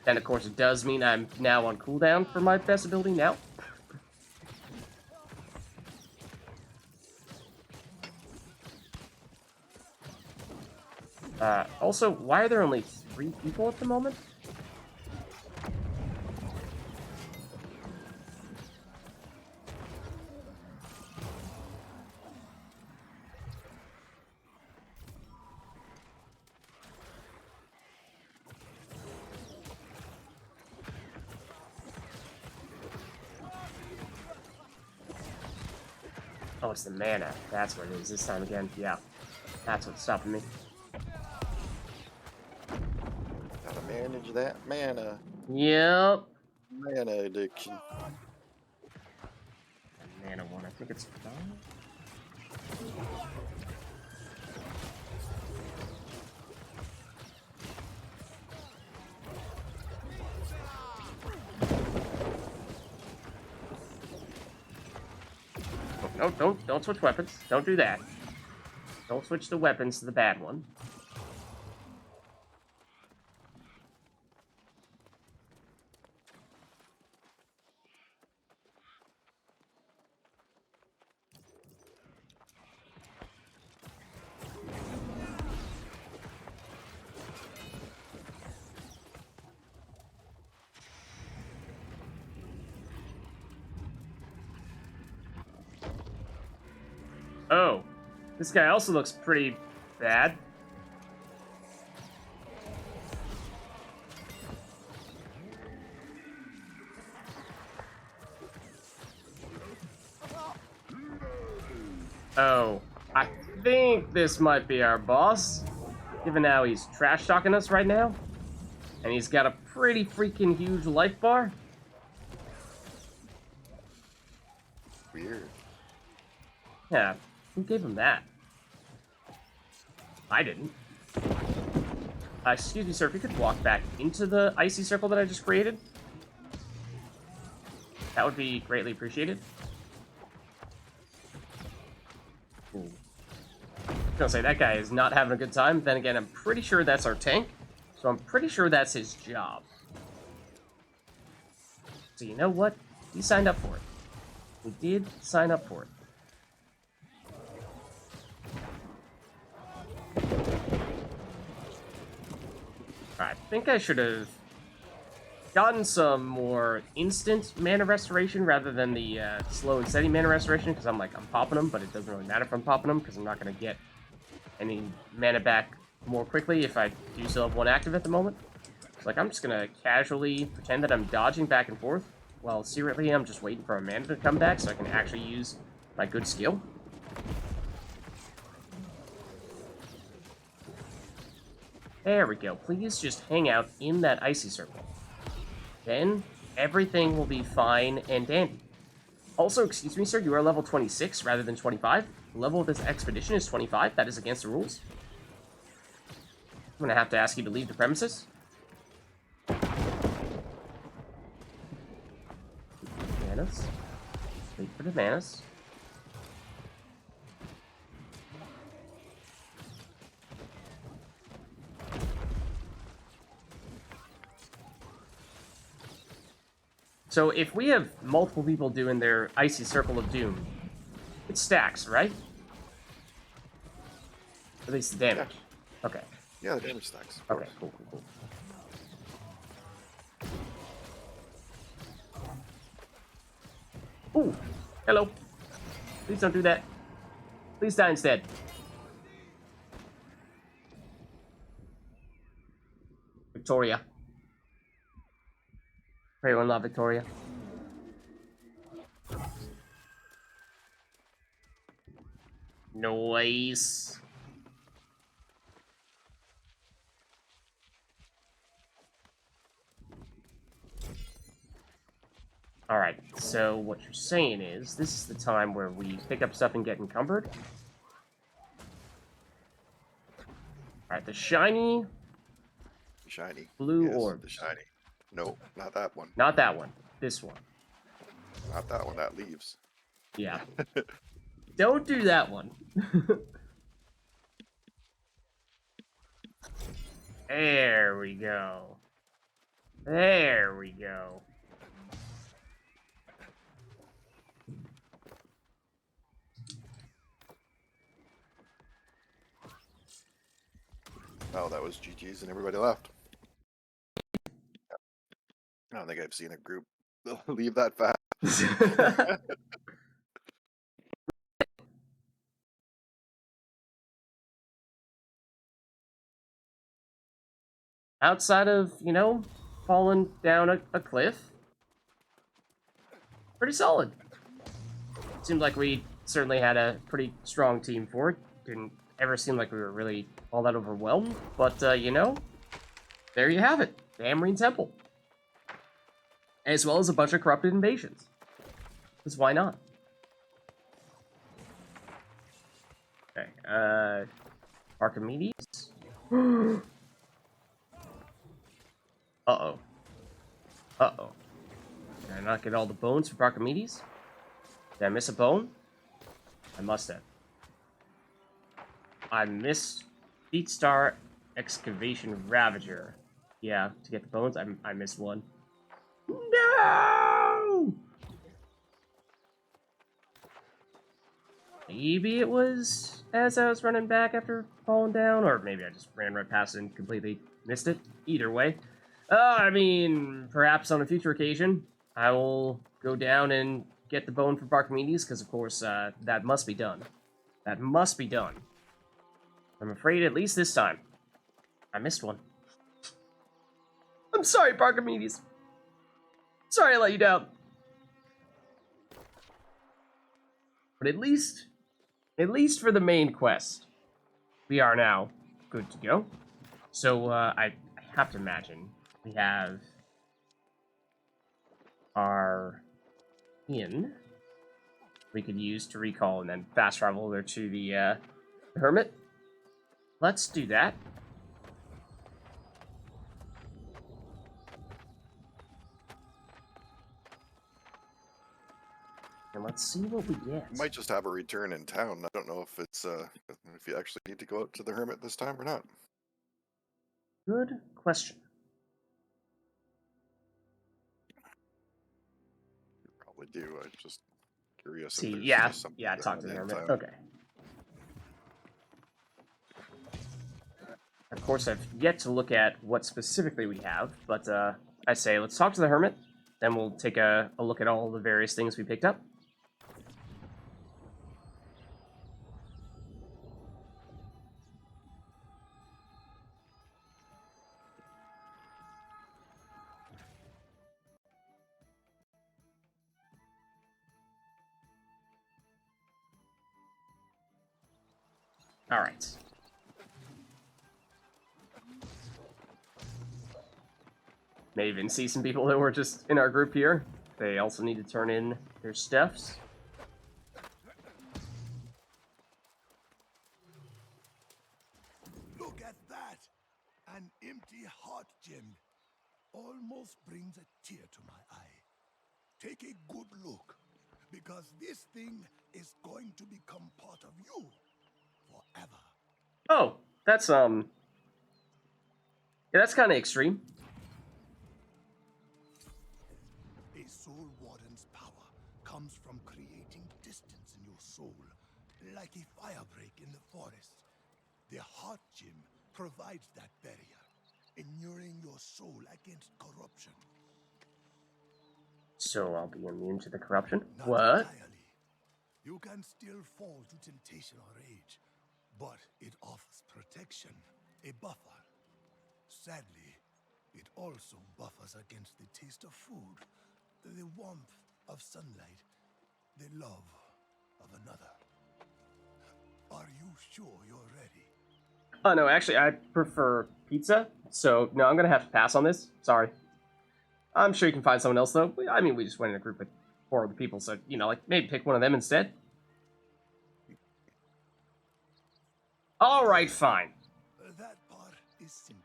And of course it does mean I'm now on cooldown for my best ability now. Also, why are there only 3 people at the moment? Oh, it's the mana. That's what it is this time again. Yeah. That's what's stopping me. gotta manage that mana. Yep. Mana addiction. The mana one, I think it's 5. No, don't switch weapons. Don't do that. Don't switch the weapons to the bad one. Oh, this guy also looks pretty bad. Oh, I think this might be our boss, given how he's trash talking us right now. And he's got a pretty freaking huge life bar. Weird. Yeah, who gave him that? I didn't. Excuse me, sir, if you could walk back into the icy circle that I just created. That would be greatly appreciated. Ooh. I was gonna say, that guy is not having a good time. Then again, I'm pretty sure that's our tank. So I'm pretty sure that's his job. So you know what? We signed up for it. We did sign up for it. I think I should have gotten some more instant mana restoration rather than the slow and steady mana restoration, because I'm popping them, but it doesn't really matter if I'm popping them, because I'm not going to get any mana back more quickly if I do still have one active at the moment. So, I'm just going to casually pretend that I'm dodging back and forth, while secretly I'm just waiting for a mana to come back so I can actually use my good skill. There we go. Please just hang out in that icy circle. Then everything will be fine and dandy. Also, excuse me, sir, you are level 26 rather than 25. The level of this expedition is 25. That is against the rules. I'm going to have to ask you to leave the premises. Manas. Wait for the manas. So if we have multiple people doing their Icy Circle of Doom, it stacks, right? At least the damage. Yeah. Okay. Yeah, the damage stacks. Okay, cool. Ooh, hello. Please don't do that. Please die instead. Victoria. Pray one love, Victoria. Nice. Alright, so what you're saying is, this is the time where we pick up stuff and get encumbered. Alright, the shiny... Shiny. Blue yes, orb. The shiny. No, not that one. Not that one. This one. Not that one. That leaves. Yeah. Don't do that one. There we go. There we go. Oh, that was GG's and everybody left. I don't think I've seen a group leave that fast. Outside of, falling down a cliff, pretty solid. Seemed like we certainly had a pretty strong team for it. Didn't ever seem like we were really all that overwhelmed. But, there you have it. The Amrine Temple. As well as a bunch of corrupted invasions. Because why not? Okay, Archimedes? Uh-oh. Uh-oh. Did I not get all the bones for Archimedes? Did I miss a bone? I must have. I missed Beatstar Excavation Ravager. Yeah, to get the bones, I missed one. No! Maybe it was as I was running back after falling down, or maybe I just ran right past it and completely missed it. Either way. Perhaps on a future occasion, I will go down and get the bone for Archimedes, because of course, that must be done. That must be done. I'm afraid at least this time, I missed one. I'm sorry, Archimedes. Sorry I let you down. But at least for the main quest, we are now good to go. So, I have to imagine we have our inn we could use to recall and then fast travel over to the hermit. Let's do that. And let's see what we get. You might just have a return in town. I don't know if it's if you actually need to go out to the hermit this time or not. Good question. You probably do. I'm just curious. See, if there's yeah, just something yeah, there talk to in the hermit. town. Okay. Of course, I've yet to look at what specifically we have, but I say let's talk to the hermit, then we'll take a look at all the various things we picked up. Alright. May even see some people that were just in our group here. They also need to turn in their stuffs. Look at that! An empty heart gem. Almost brings a tear to my eye. Take a good look, because this thing is going to become part of you forever. Oh, that's, yeah, that's kind of extreme. A soul warden's power comes from creating distance in your soul, like a firebreak in the forest. The heart gem provides that barrier, inuring your soul against corruption. So I'll be immune to the corruption? Not What? entirely. You can still fall to temptation or rage, but it offers protection, a buffer. Sadly, it also buffers against the taste of food, the warmth of sunlight, the love of another. Are you sure you're ready? Oh, no, actually, I prefer pizza, so no, I'm gonna have to pass on this. Sorry. I'm sure you can find someone else, though. I mean, we just went in a group with 4 other people, so, you know, like, maybe pick one of them instead. Alright, fine. That part is simple.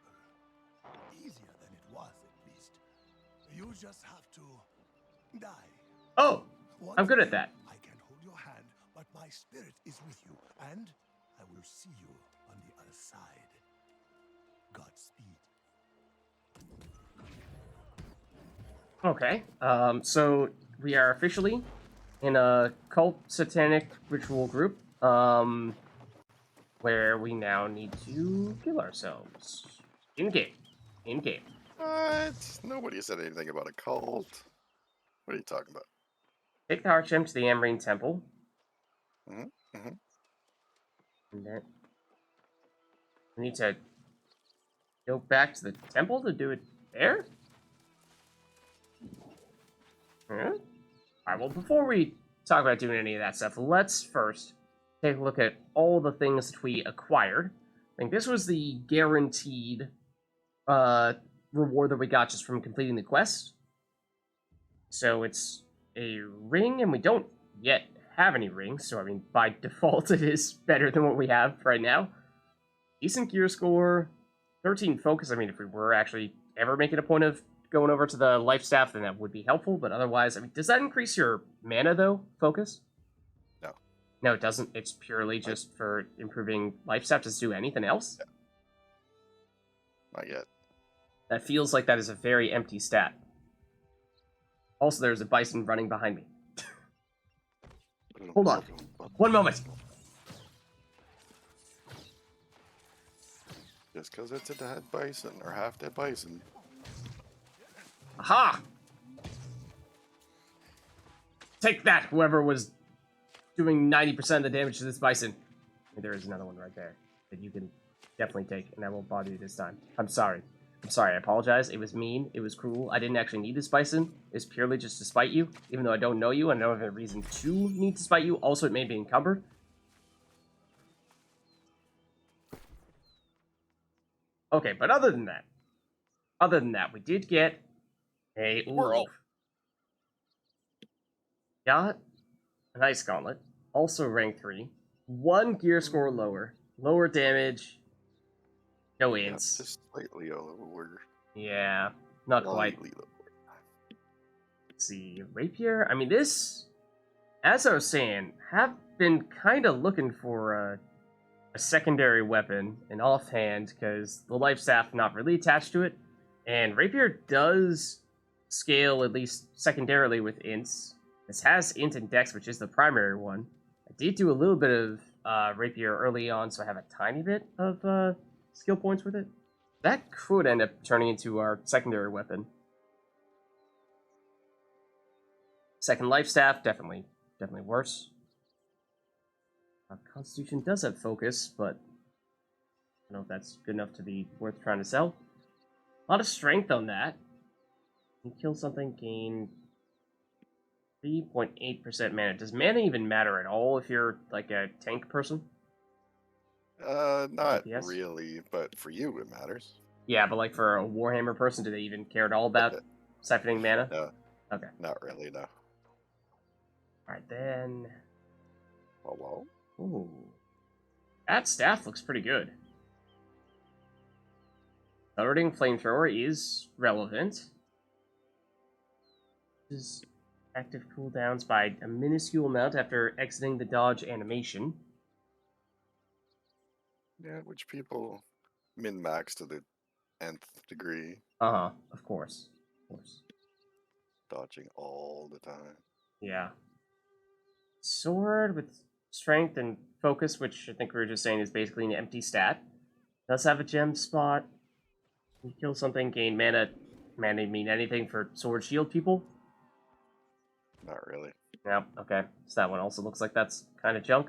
Easier than it was, at least. You just have to die. Oh, Once I'm good at again, that. I can hold your hand, but my spirit is with you, and I will see you on the other side. Godspeed. Okay, so we are officially in a cult satanic ritual group, where we now need to kill ourselves. In-game. In-game. What? Nobody said anything about a cult. What are you talking about? Take the heart gem to the Amrine temple. Mm-hmm. Mm-hmm. And then we need to go back to the temple to do it there? Huh? Alright, well, before we talk about doing any of that stuff, let's first take a look at all the things that we acquired. I think this was the guaranteed reward that we got just from completing the quest. So it's a ring, and we don't yet have any rings, so I mean, by default, it is better than what we have right now. Decent gear score, 13 focus. I mean, if we were actually ever making a point of going over to the life staff, then that would be helpful, but otherwise, I mean, does that increase your mana, though, focus? No. No, it doesn't. It's purely just for improving life staff. Does it do anything else? Not yet. That feels like that is a very empty stat. Also, there's a bison running behind me. Hold on. One moment. Just because it's a dead bison or half-dead bison. Aha! Take that, whoever was doing 90% of the damage to this bison. There is another one right there that you can definitely take, and I won't bother you this time. I'm sorry. I'm sorry, I apologize. It was mean. It was cruel. I didn't actually need this bison. It's purely just to spite you, even though I don't know you and I don't have a reason to need to spite you. Also, it may be encumbered. Okay, but other than that, we did get a Squirrel. Got an ice gauntlet, also rank 3, 1 gear score lower damage, no Yeah, ints. just slightly lower. Yeah, not quite. Slightly lower. Let's see, rapier. I mean, this, as I was saying, have been kind of looking for a secondary weapon, an offhand, because the life staff not really attached to it, and rapier does scale at least secondarily with ints. This has int and dex, which is the primary one. I did do a little bit of rapier early on, so I have a tiny bit of skill points with it. That could end up turning into our secondary weapon. Second life staff, definitely worse. Constitution does have focus, but I don't know if that's good enough to be worth trying to sell. A lot of strength on that. You kill something, gain 3.8% mana. Does mana even matter at all if you're like a tank person? Not DPS? really, but for you it matters. Yeah, but like for a Warhammer person, do they even care at all about siphoning mana? No. Okay. Not really, no. Alright, then... Well. Ooh. That staff looks pretty good. Accelerating Flamethrower is relevant. This is active cooldowns by a minuscule amount after exiting the dodge animation. Yeah, which people min-max to the nth degree. Uh-huh, of course. Dodging all the time. Yeah. Sword with strength and focus, which I think we were just saying is basically an empty stat. Does have a gem spot. You kill something, gain mana. Mana mean anything for sword shield people? Not really. Yeah, okay. So that one also looks like that's kind of junk.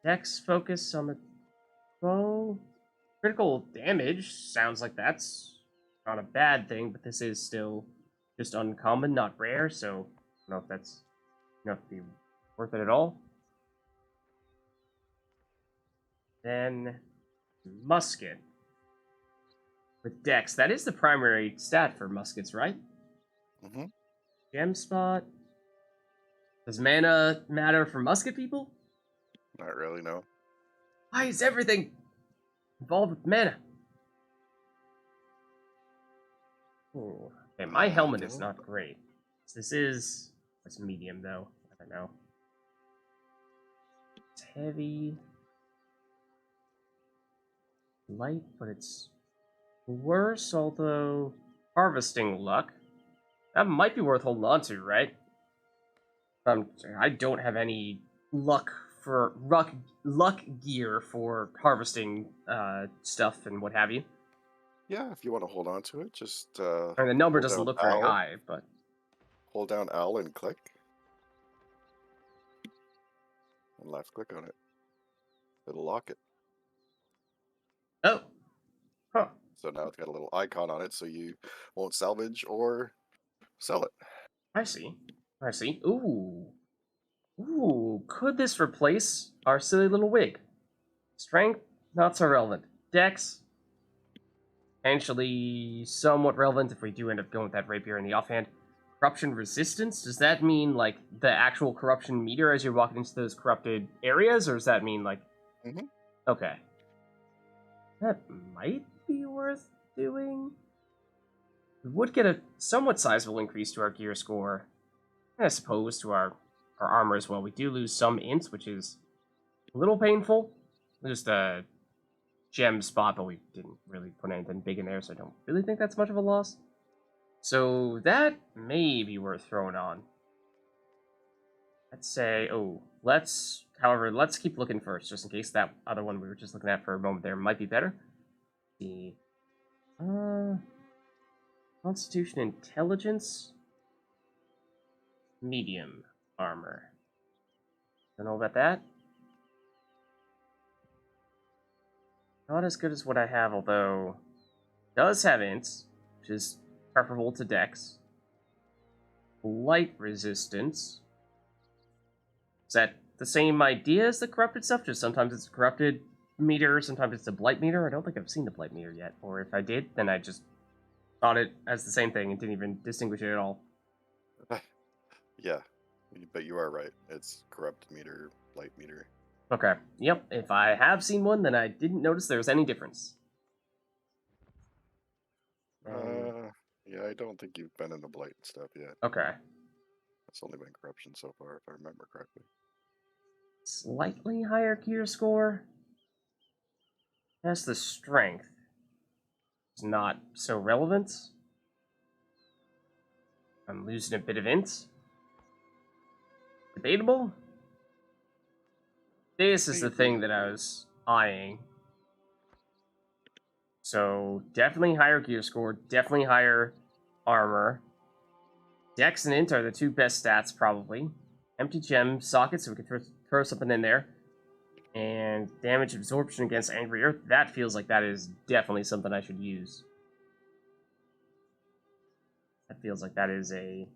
Dex focus on the bow. Critical damage sounds like that's not a bad thing, but this is still just uncommon, not rare, so I don't know if that's enough to be worth it at all. Then musket with Dex. That is the primary stat for muskets, right? Mm-hmm. Gem spot. Does mana matter for musket people? Not really, no. Why is everything involved with mana? Ooh. Okay, my helmet is not great. This is... It's medium, though. I don't know. It's heavy. Light, but it's worse, although... Harvesting luck. That might be worth holding on to, right? I don't have any luck gear for harvesting stuff and what have you. Yeah, if you want to hold on to it, just I mean, the number hold doesn't down look very L. high, but Hold down L and click. And left click on it. It'll lock it. oh, huh. So now it's got a little icon on it, so you won't salvage or sell it. I see. Ooh, could this replace our silly little wig? Strength, not so relevant. Dex, potentially somewhat relevant if we do end up going with that rapier in the offhand. Corruption resistance, does that mean like the actual corruption meter as you're walking into those corrupted areas, or does that mean like... Mhm. Okay. That might be worth doing. We would get a somewhat sizable increase to our gear score, and I suppose to our armor as well. We do lose some ints, which is a little painful. Just a gem spot, but we didn't really put anything big in there, so I don't really think that's much of a loss. So that may be worth throwing on. Let's say, however, let's keep looking first, just in case that other one we were just looking at for a moment there might be better. The Constitution Intelligence, medium armor. Don't know about that. Not as good as what I have, although does have ints, which is preferable to Dex. Light resistance. Is that the same idea as the corrupted stuff? Just sometimes it's a corrupted meter, sometimes it's a blight meter. I don't think I've seen the blight meter yet. Or if I did, then I just thought it as the same thing and didn't even distinguish it at all. Yeah, but you are right. It's corrupt meter, light meter. Okay. Yep. If I have seen one, then I didn't notice there was any difference. Yeah, I don't think you've been in the blight stuff yet. Okay. It's only been corruption so far, if I remember correctly. Slightly higher gear score. That's the strength. It's not so relevant. I'm losing a bit of int. Debatable? This is the thing that I was eyeing. So, definitely higher gear score, definitely higher armor. Dex and Int are the two best stats, probably. Empty gem socket, so we can throw something in there. And damage absorption against Angry Earth. That feels like that is definitely something I should use. That feels like that is an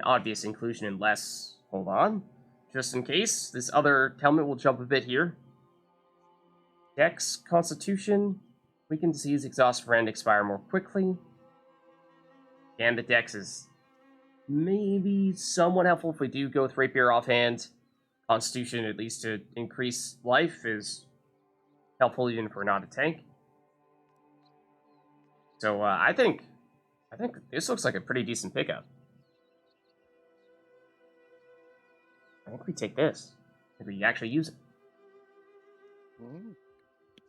obvious inclusion unless... Hold on. Just in case, this other helmet will jump a bit here. Dex, Constitution, weaken disease, exhaust friend, expire more quickly. And the Dex is maybe somewhat helpful if we do go with Rapier offhand. Constitution, at least to increase life, is helpful even if we're not a tank. So I think this looks like a pretty decent pickup. I think we take this. I think we actually use it.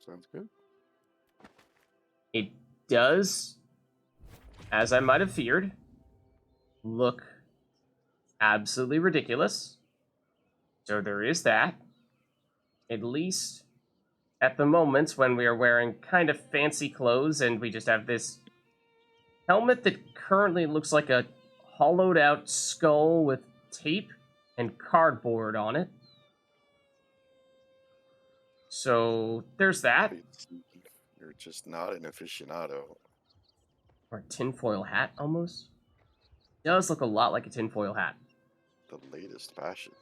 Sounds good. It does, as I might have feared, look absolutely ridiculous. So there is that. At least at the moment when we are wearing kind of fancy clothes and we just have this helmet that currently looks like a hollowed out skull with tape and cardboard on it. So there's that. You're just not an aficionado. Or a tinfoil hat, almost. Does look a lot like a tinfoil hat. The latest fashion.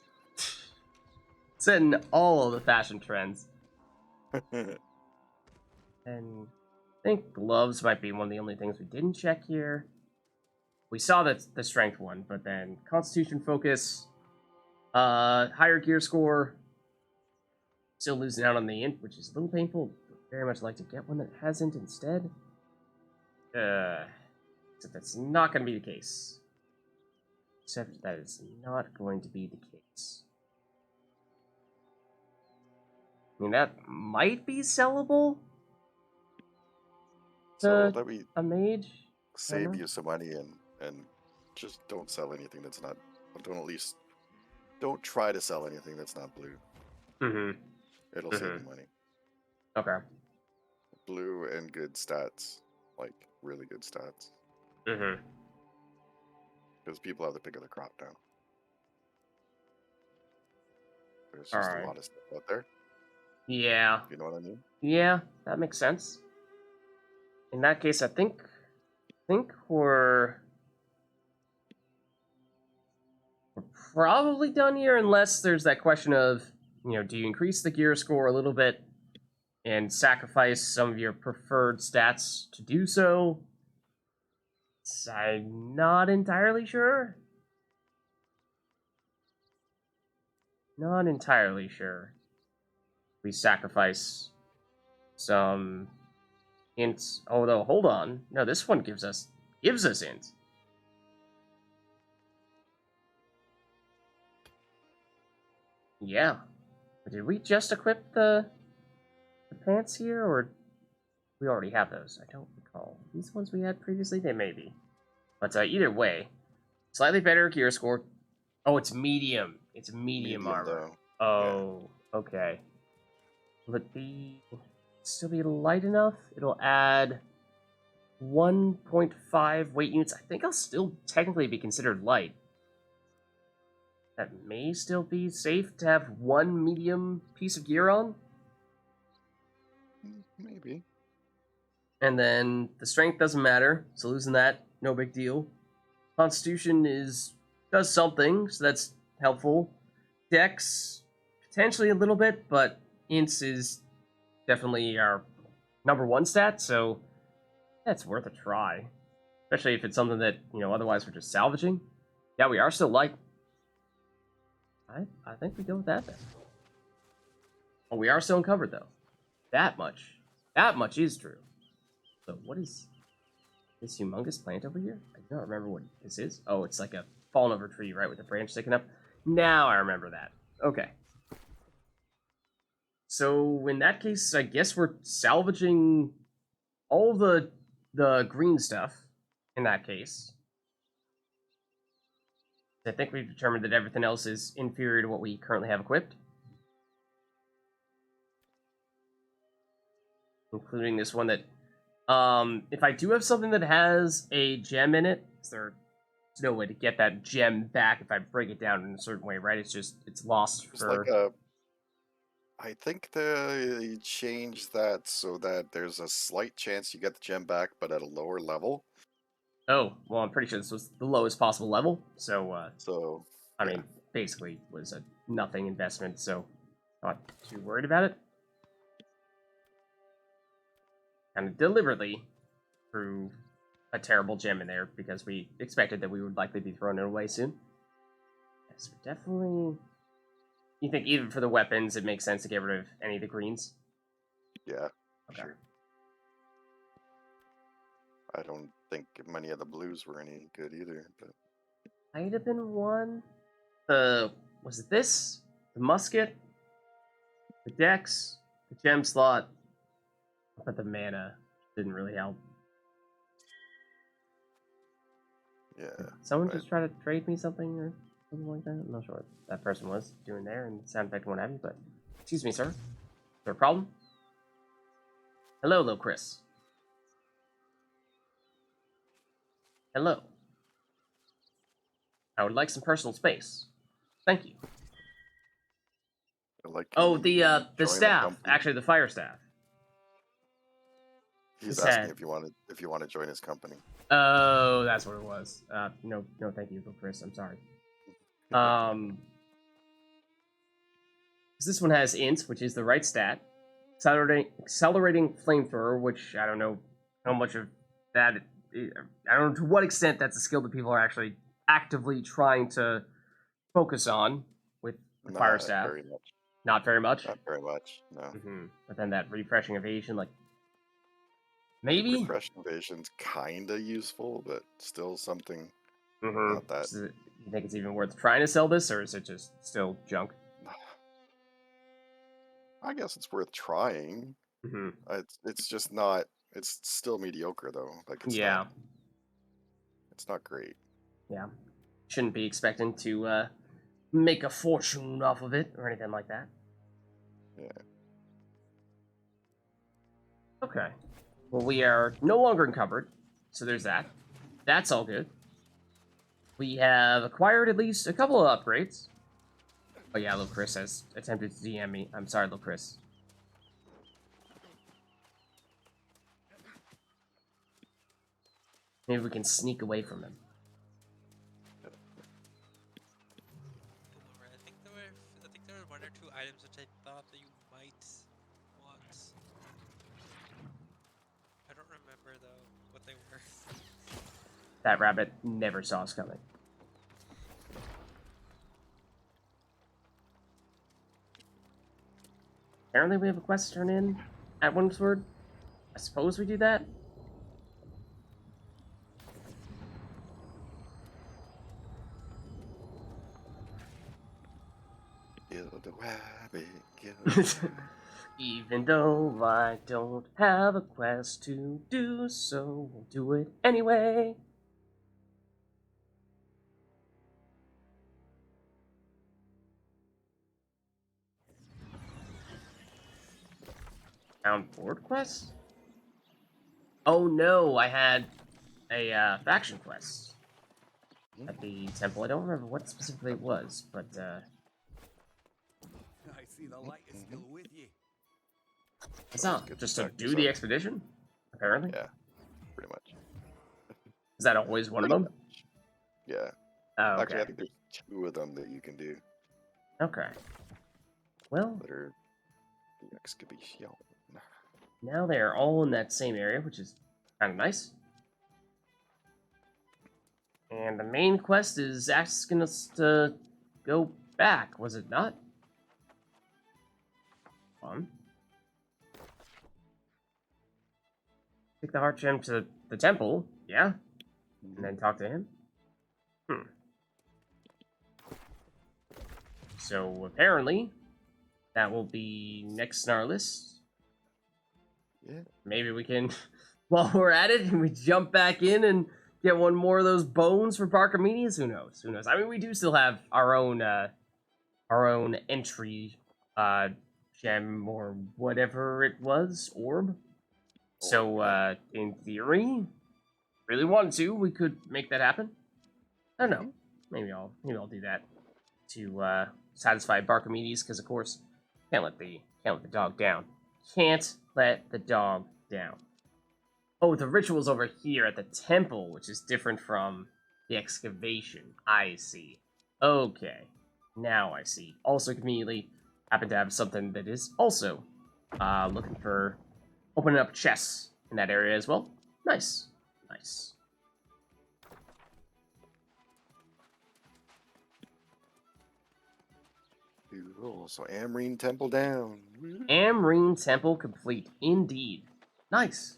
Setting all of the fashion trends. And I think gloves might be one of the only things we didn't check here. We saw the strength one, but then Constitution focus, higher gear score. Still losing out on the int, which is a little painful. But very much like to get one that hasn't instead. Except that's not going to be the case. Except that is not going to be the case. I mean, that might be sellable So to let me a mage. save you some money and just don't sell anything that's not. Don't try to sell anything that's not blue. Mm-hmm. It'll save you money. Okay. Blue and good stats, like really good stats, Mm-hmm. because people have the pick of the crop now. There's just Alright. a lot of stuff out there. Yeah. You know what I mean? Yeah, that makes sense. In that case, I think we're probably done here, unless there's that question of, do you increase the gear score a little bit and sacrifice some of your preferred stats to do so? I'm not entirely sure. Not entirely sure. We sacrifice some hints. Although, hold on. No, this one gives us hints. Yeah. Did we just equip the pants here, or we already have those? I don't recall. These ones we had previously? They may be. But either way, slightly better gear score. Oh, it's medium. It's medium armor. Though. Oh, okay. Will it still be light enough? It'll add 1.5 weight units. I think I'll still technically be considered light. That may still be safe to have one medium piece of gear on. Maybe. And then the strength doesn't matter, so losing that, no big deal. Constitution does something, so that's helpful. Dex, potentially a little bit, but Ints is definitely our number one stat, so that's worth a try. Especially if it's something that, otherwise we're just salvaging. Yeah, we are still light. I think we go with that then. Oh, we are still uncovered though. That much is true. So what is this humongous plant over here? I don't remember what this is. Oh, it's like a fallen over tree, right, with a branch sticking up. Now I remember that. Okay. So in that case, I guess we're salvaging all the green stuff in that case. I think we've determined that everything else is inferior to what we currently have equipped. Including this one that, if I do have something that has a gem in it, is there no way to get that gem back if I break it down in a certain way, right? It's lost It's for. like a. I think they changed that so that there's a slight chance you get the gem back, but at a lower level. Oh, well, I'm pretty sure this was the lowest possible level, so So I yeah. mean, basically was a nothing investment, so not too worried about it. Kind of deliberately threw a terrible gem in there because we expected that we would likely be throwing it away soon. Yes, we definitely. You think even for the weapons, it makes sense to get rid of any of the greens? Yeah, Okay. sure. I don't think many of the blues were any good either. But Might have been one. Was it this? The musket, the dex, the gem slot, but the mana didn't really help. yeah, Did someone right. just try to trade me something or something like that? I'm not sure what that person was doing there and sound effect and what have you, but excuse me, sir. Is there a problem? Hello, little Chris. Hello. I would like some personal space. Thank you. Like Oh, he the joined staff. company. Actually, the fire staff. He's His asking head. if you want to join his company. Oh, that's what it was. No, thank you, little Chris. I'm sorry. 'Cause this one has int, which is the right stat. Accelerating flamethrower, which I don't know how much of that. I don't know to what extent that's a skill that people are actually actively trying to focus on with the fire Not staff. very much. Not very much. Not very much. No. Mm-hmm. But then that refreshing evasion, like maybe. Refresh invasion's kinda useful, but still something. Mm-hmm. Not that. You think it's even worth trying to sell this, or is it just still junk? I guess it's worth trying. Mm-hmm. It's just not. It's still mediocre though. Like it's Yeah. not. It's not great. Yeah. Shouldn't be expecting to make a fortune off of it or anything like that. Yeah. Okay. Well, we are no longer encumbered, so there's that. That's all good. We have acquired at least a couple of upgrades. Oh yeah, little Chris has attempted to DM me. I'm sorry, little Chris. Maybe we can sneak away from him. I think there were one or two items which I thought that you might want. I don't remember though what they were. That rabbit never saw us coming. Apparently we have a quest to turn in at Windward. I suppose we do that. Kill the rabbit. Kill the rabbit. Even though I don't have a quest to do, so we'll do it anyway. Found board quest? Oh no, I had a faction quest at the temple. I don't remember what specifically it was, but I see the light is still with you. it's not good just to practice, do the huh? expedition. Apparently, Yeah, pretty much. is that always one of them? Yeah. Oh, Actually, I okay. think there's 2 of them that you can do Okay. Well, that are the excavation. now they are all in that same area, which is kind of nice. And the main quest is asking us to go back, was it not? Fun. Take the heart gem to the temple, yeah? And then talk to him? So apparently, that will be next on our list. Yeah. Maybe we can, while we're at it, we jump back in and get one more of those bones for Barkamenias. Who knows? Who knows? I mean, we do still have our own entry gem or whatever it was, orb. So in theory, really wanted to, we could make that happen. I don't know. Maybe I'll do that to satisfy Barkamedes, because of course can't let the dog down. Can't let the dog down. Oh, the ritual's over here at the temple, which is different from the excavation. I see. Okay, now I see. Also, conveniently, happen to have something that is also looking for opening up chests in that area as well. Nice, nice. Cool. So Amrine Temple down. Amrine Temple complete, indeed. Nice.